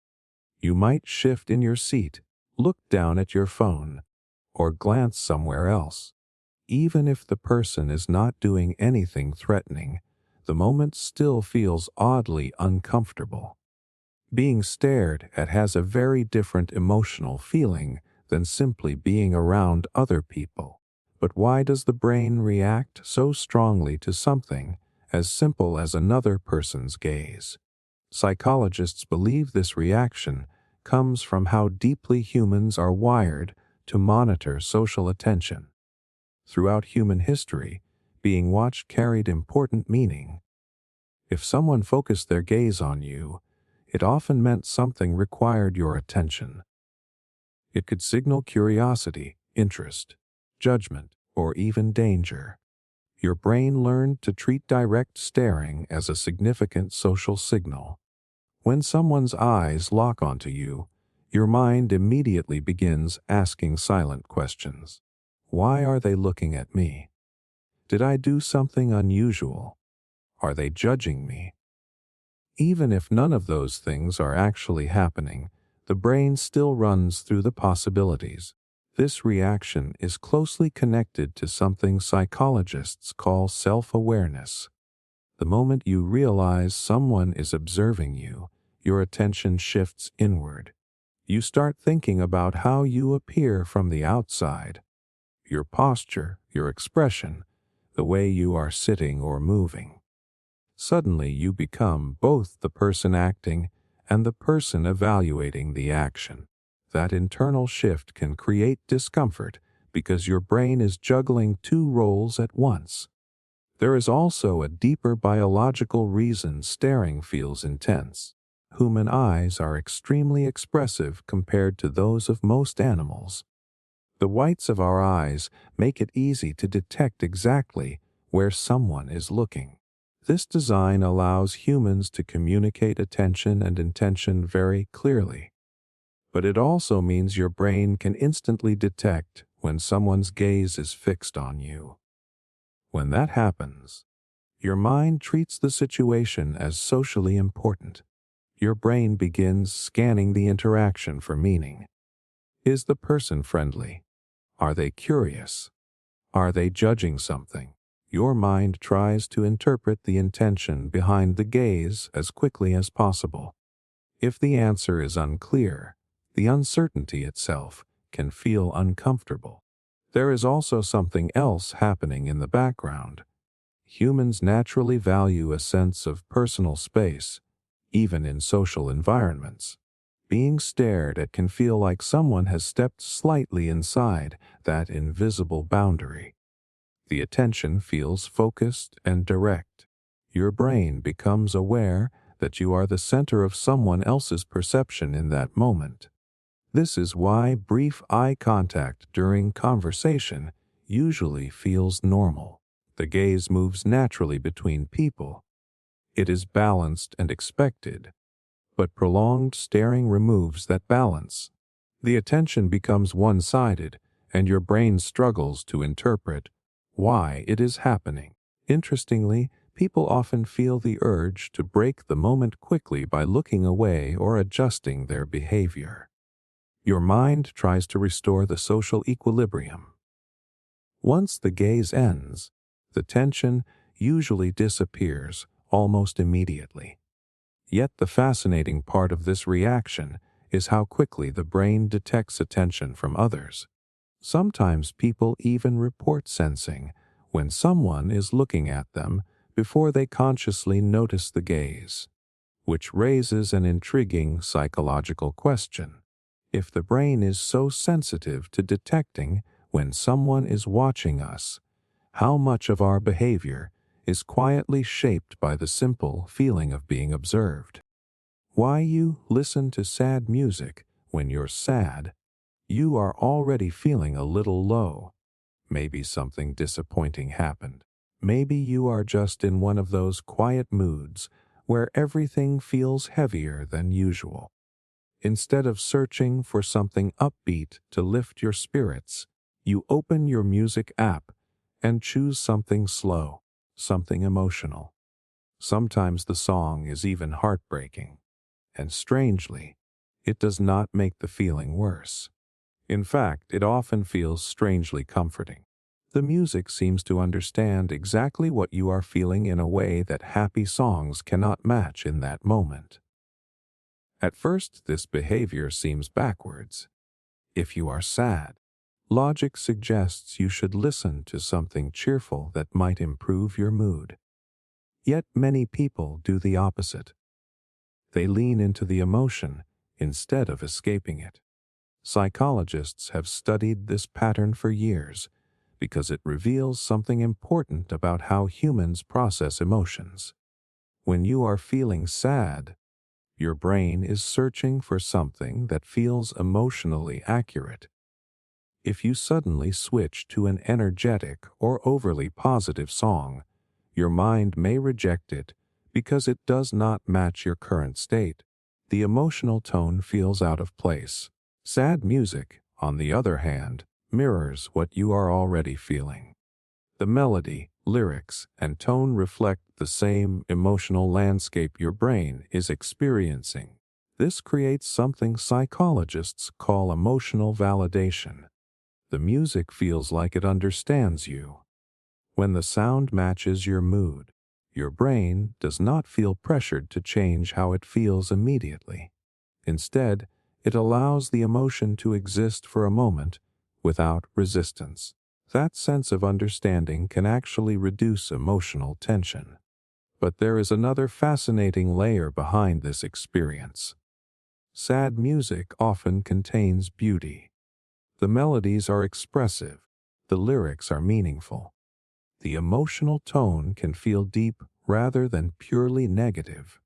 You might shift in your seat, look down at your phone, or glance somewhere else. Even if the person is not doing anything threatening, the moment still feels oddly uncomfortable. Being stared at has a very different emotional feeling than simply being around other people. But why does the brain react so strongly to something as simple as another person's gaze? Psychologists believe this reaction comes from how deeply humans are wired to monitor social attention. Throughout human history, being watched carried important meaning. If someone focused their gaze on you, it often meant something required your attention. It could signal curiosity, interest, judgment, or even danger. Your brain learned to treat direct staring as a significant social signal. When someone's eyes lock onto you, your mind immediately begins asking silent questions. Why are they looking at me? Did I do something unusual? Are they judging me? Even if none of those things are actually happening, the brain still runs through the possibilities. This reaction is closely connected to something psychologists call self-awareness. The moment you realize someone is observing you, your attention shifts inward. You start thinking about how you appear from the outside, your posture, your expression, the way you are sitting or moving. Suddenly you become both the person acting and the person evaluating the action. That internal shift can create discomfort because your brain is juggling two roles at once. There is also a deeper biological reason staring feels intense. Human eyes are extremely expressive compared to those of most animals. The whites of our eyes make it easy to detect exactly where someone is looking. This design allows humans to communicate attention and intention very clearly. But it also means your brain can instantly detect when someone's gaze is fixed on you. When that happens, your mind treats the situation as socially important. Your brain begins scanning the interaction for meaning. Is the person friendly? Are they curious? Are they judging something? Your mind tries to interpret the intention behind the gaze as quickly as possible. If the answer is unclear, the uncertainty itself can feel uncomfortable. There is also something else happening in the background. Humans naturally value a sense of personal space, even in social environments. Being stared at can feel like someone has stepped slightly inside that invisible boundary. The attention feels focused and direct. Your brain becomes aware that you are the center of someone else's perception in that moment. This is why brief eye contact during conversation usually feels normal. The gaze moves naturally between people. It is balanced and expected, but prolonged staring removes that balance. The attention becomes one-sided, and your brain struggles to interpret why it is happening. Interestingly, people often feel the urge to break the moment quickly by looking away or adjusting their behavior. Your mind tries to restore the social equilibrium. Once the gaze ends, the tension usually disappears almost immediately. Yet the fascinating part of this reaction is how quickly the brain detects attention from others. Sometimes people even report sensing when someone is looking at them before they consciously notice the gaze, which raises an intriguing psychological question. If the brain is so sensitive to detecting when someone is watching us, how much of our behavior is quietly shaped by the simple feeling of being observed? Why you listen to sad music when you're sad? You are already feeling a little low. Maybe something disappointing happened. Maybe you are just in one of those quiet moods where everything feels heavier than usual. Instead of searching for something upbeat to lift your spirits, you open your music app and choose something slow, something emotional. Sometimes the song is even heartbreaking, and strangely, it does not make the feeling worse. In fact, it often feels strangely comforting. The music seems to understand exactly what you are feeling in a way that happy songs cannot match in that moment. At first, this behavior seems backwards. If you are sad, Logic suggests you should listen to something cheerful that might improve your mood. Yet many people do the opposite. They lean into the emotion instead of escaping it. Psychologists have studied this pattern for years because it reveals something important about how humans process emotions. When you are feeling sad, your brain is searching for something that feels emotionally accurate. If you suddenly switch to an energetic or overly positive song, your mind may reject it because it does not match your current state. The emotional tone feels out of place. Sad music, on the other hand, mirrors what you are already feeling. The melody, lyrics, and tone reflect the same emotional landscape your brain is experiencing. This creates something psychologists call emotional validation. The music feels like it understands you. When the sound matches your mood, your brain does not feel pressured to change how it feels immediately. Instead, it allows the emotion to exist for a moment without resistance. That sense of understanding can actually reduce emotional tension. But there is another fascinating layer behind this experience. Sad music often contains beauty. The melodies are expressive, the lyrics are meaningful. The emotional tone can feel deep rather than purely negative.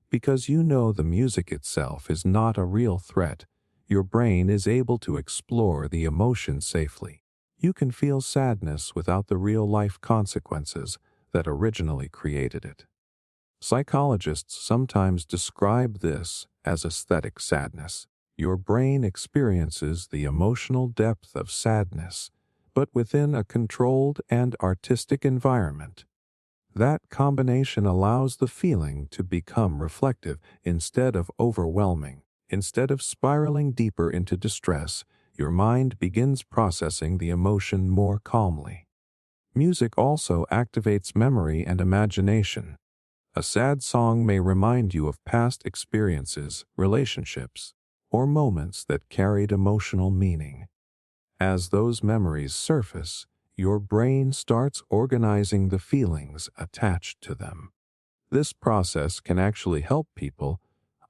Because you know the music itself is not a real threat, your brain is able to explore the emotion safely. You can feel sadness without the real-life consequences that originally created it. Psychologists sometimes describe this as aesthetic sadness. Your brain experiences the emotional depth of sadness, but within a controlled and artistic environment. That combination allows the feeling to become reflective instead of overwhelming. Instead of spiraling deeper into distress, your mind begins processing the emotion more calmly. Music also activates memory and imagination. A sad song may remind you of past experiences, relationships, or moments that carried emotional meaning. As those memories surface, your brain starts organizing the feelings attached to them. This process can actually help people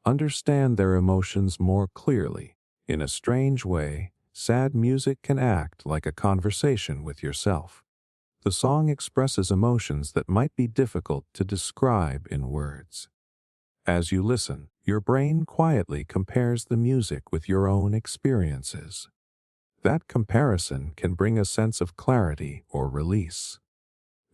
understand their emotions more clearly. In a strange way, sad music can act like a conversation with yourself. The song expresses emotions that might be difficult to describe in words. As you listen, your brain quietly compares the music with your own experiences. That comparison can bring a sense of clarity or release.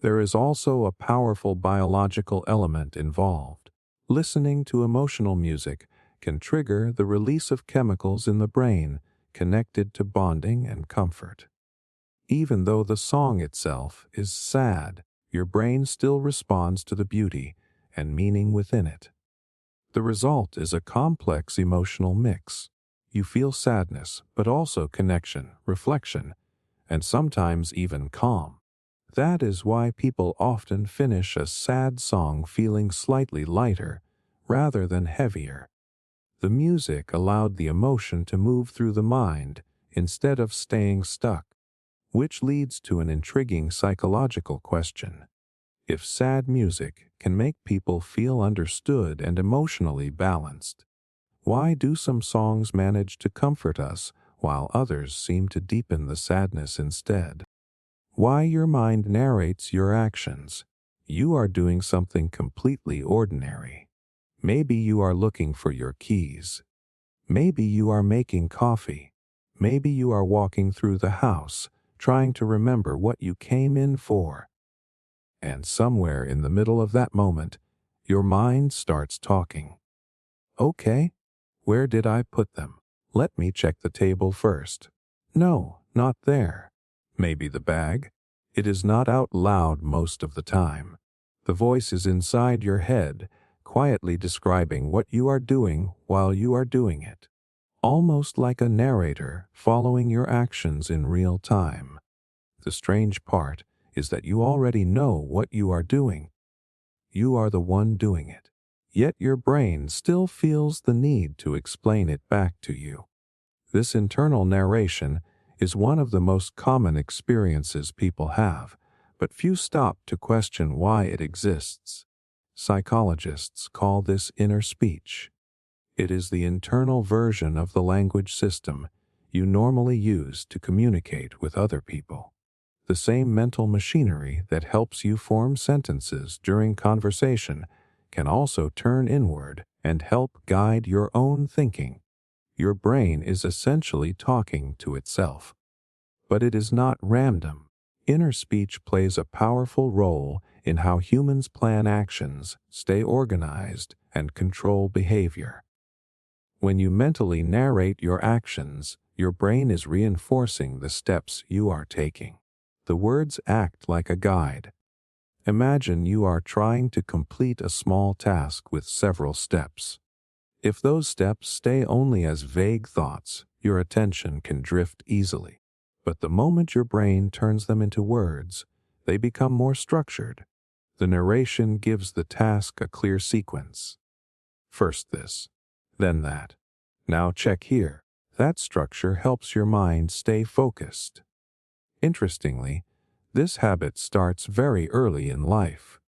There is also a powerful biological element involved. Listening to emotional music can trigger the release of chemicals in the brain connected to bonding and comfort. Even though the song itself is sad, your brain still responds to the beauty and meaning within it. The result is a complex emotional mix. You feel sadness, but also connection, reflection, and sometimes even calm. That is why people often finish a sad song feeling slightly lighter rather than heavier. The music allowed the emotion to move through the mind instead of staying stuck, which leads to an intriguing psychological question. If sad music can make people feel understood and emotionally balanced, why do some songs manage to comfort us while others seem to deepen the sadness instead? Why your mind narrates your actions. You are doing something completely ordinary. Maybe you are looking for your keys. Maybe you are making coffee. Maybe you are walking through the house, trying to remember what you came in for. And somewhere in the middle of that moment, your mind starts talking. Okay, where did I put them? Let me check the table first. No, not there. Maybe the bag? It is not out loud most of the time. The voice is inside your head, quietly describing what you are doing while you are doing it. Almost like a narrator following your actions in real time. The strange part is that you already know what you are doing. You are the one doing it. Yet your brain still feels the need to explain it back to you. This internal narration is one of the most common experiences people have, but few stop to question why it exists. Psychologists call this inner speech. It is the internal version of the language system you normally use to communicate with other people. The same mental machinery that helps you form sentences during conversation can also turn inward and help guide your own thinking. Your brain is essentially talking to itself. But it is not random. Inner speech plays a powerful role in how humans plan actions, stay organized, and control behavior. When you mentally narrate your actions, your brain is reinforcing the steps you are taking. The words act like a guide. Imagine you are trying to complete a small task with several steps. If those steps stay only as vague thoughts, your attention can drift easily. But the moment your brain turns them into words, they become more structured. The narration gives the task a clear sequence. First this, then that. Now check here. That structure helps your mind stay focused. Interestingly, this habit starts very early in life.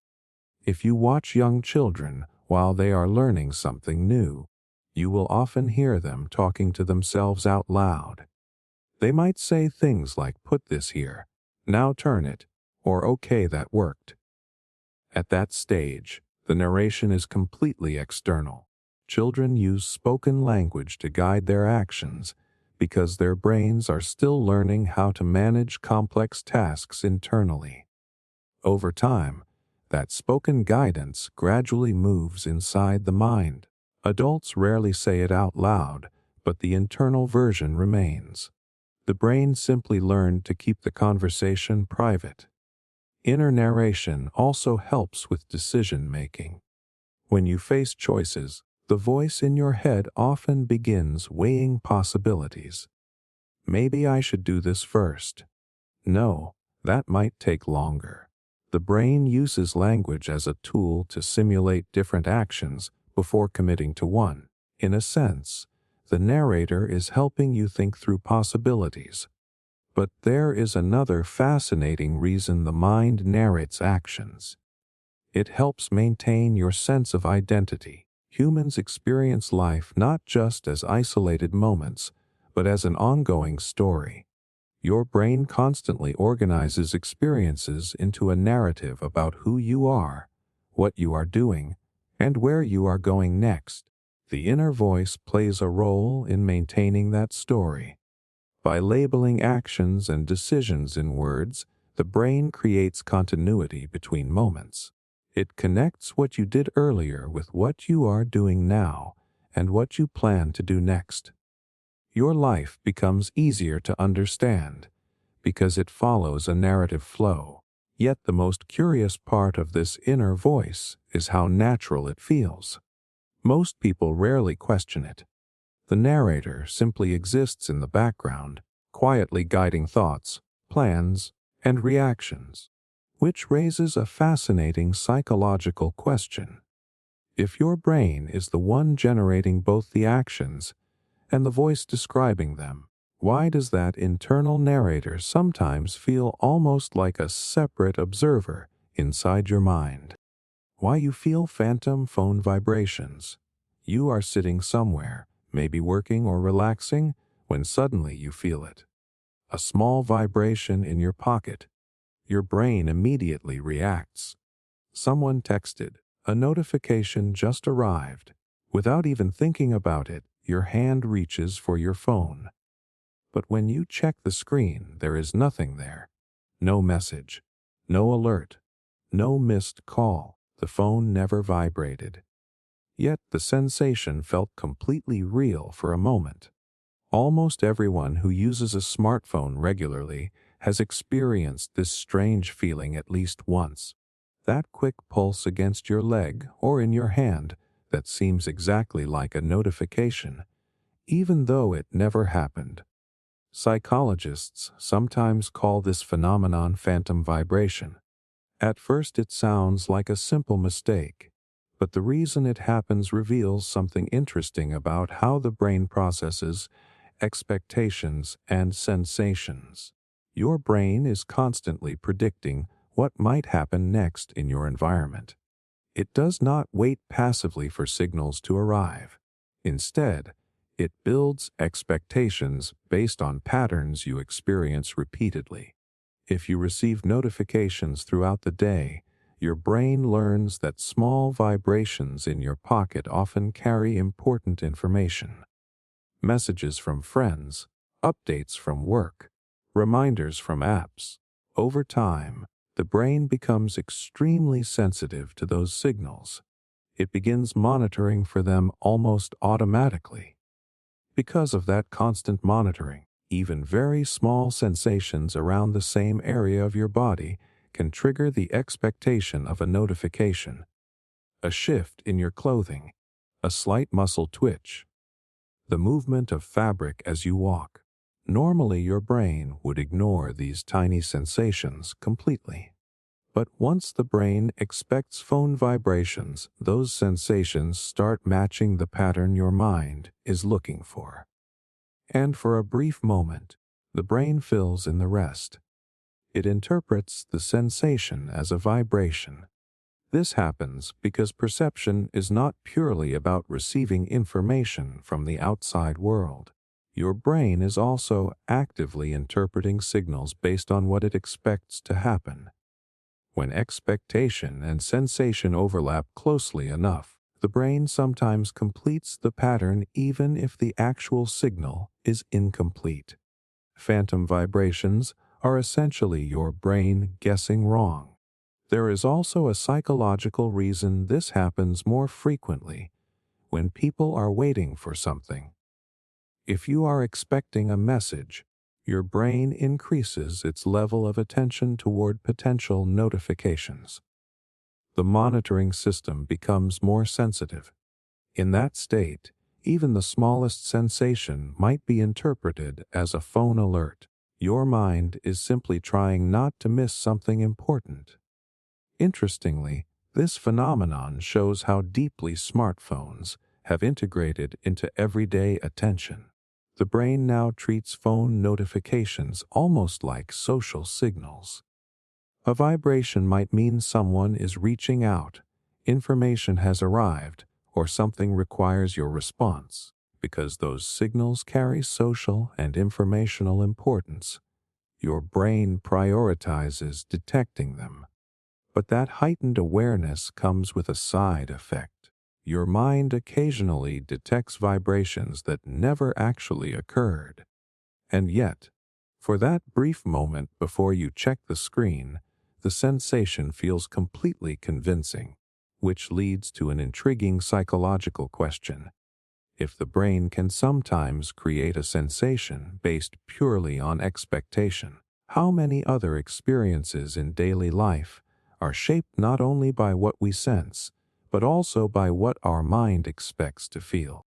If you watch young children while they are learning something new, you will often hear them talking to themselves out loud. They might say things like, "Put this here," "Now turn it," or "Okay, that worked." At that stage, the narration is completely external. Children use spoken language to guide their actions because their brains are still learning how to manage complex tasks internally. Over time, that spoken guidance gradually moves inside the mind. Adults rarely say it out loud, but the internal version remains. The brain simply learned to keep the conversation private. Inner narration also helps with decision-making. When you face choices, the voice in your head often begins weighing possibilities. Maybe I should do this first. No, that might take longer. The brain uses language as a tool to simulate different actions before committing to one. In a sense, the narrator is helping you think through possibilities. But there is another fascinating reason the mind narrates actions. It helps maintain your sense of identity. Humans experience life not just as isolated moments, but as an ongoing story. Your brain constantly organizes experiences into a narrative about who you are, what you are doing, and where you are going next. The inner voice plays a role in maintaining that story. By labeling actions and decisions in words, the brain creates continuity between moments. It connects what you did earlier with what you are doing now and what you plan to do next. Your life becomes easier to understand because it follows a narrative flow. Yet the most curious part of this inner voice is how natural it feels. Most people rarely question it. The narrator simply exists in the background, quietly guiding thoughts, plans, and reactions, which raises a fascinating psychological question. If your brain is the one generating both the actions and the voice describing them, why does that internal narrator sometimes feel almost like a separate observer inside your mind? Why you feel phantom phone vibrations? You are sitting somewhere, maybe working or relaxing, when suddenly you feel it. A small vibration in your pocket. Your brain immediately reacts. Someone texted. A notification just arrived. Without even thinking about it, your hand reaches for your phone. But when you check the screen, there is nothing there. No message. No alert. No missed call. The phone never vibrated. Yet the sensation felt completely real for a moment. Almost everyone who uses a smartphone regularly has experienced this strange feeling at least once. That quick pulse against your leg or in your hand that seems exactly like a notification, even though it never happened. Psychologists sometimes call this phenomenon phantom vibration. At first it sounds like a simple mistake, but the reason it happens reveals something interesting about how the brain processes expectations, and sensations. Your brain is constantly predicting what might happen next in your environment. It does not wait passively for signals to arrive. Instead, it builds expectations based on patterns you experience repeatedly. If you receive notifications throughout the day, your brain learns that small vibrations in your pocket often carry important information. Messages from friends, updates from work, reminders from apps. Over time, the brain becomes extremely sensitive to those signals. It begins monitoring for them almost automatically. Because of that constant monitoring, even very small sensations around the same area of your body can trigger the expectation of a notification. A shift in your clothing, a slight muscle twitch, the movement of fabric as you walk. Normally, your brain would ignore these tiny sensations completely. But once the brain expects phone vibrations, those sensations start matching the pattern your mind is looking for. And for a brief moment, the brain fills in the rest. It interprets the sensation as a vibration. This happens because perception is not purely about receiving information from the outside world. Your brain is also actively interpreting signals based on what it expects to happen. When expectation and sensation overlap closely enough, the brain sometimes completes the pattern even if the actual signal is incomplete. Phantom vibrations are essentially your brain guessing wrong. There is also a psychological reason this happens more frequently when people are waiting for something. If you are expecting a message, your brain increases its level of attention toward potential notifications. The monitoring system becomes more sensitive. In that state, even the smallest sensation might be interpreted as a phone alert. Your mind is simply trying not to miss something important. Interestingly, this phenomenon shows how deeply smartphones have integrated into everyday attention. The brain now treats phone notifications almost like social signals. A vibration might mean someone is reaching out, information has arrived, or something requires your response. Because those signals carry social and informational importance, your brain prioritizes detecting them. But that heightened awareness comes with a side effect. Your mind occasionally detects vibrations that never actually occurred. And yet, for that brief moment before you check the screen, the sensation feels completely convincing, which leads to an intriguing psychological question. If the brain can sometimes create a sensation based purely on expectation, how many other experiences in daily life are shaped not only by what we sense, but also by what our mind expects to feel?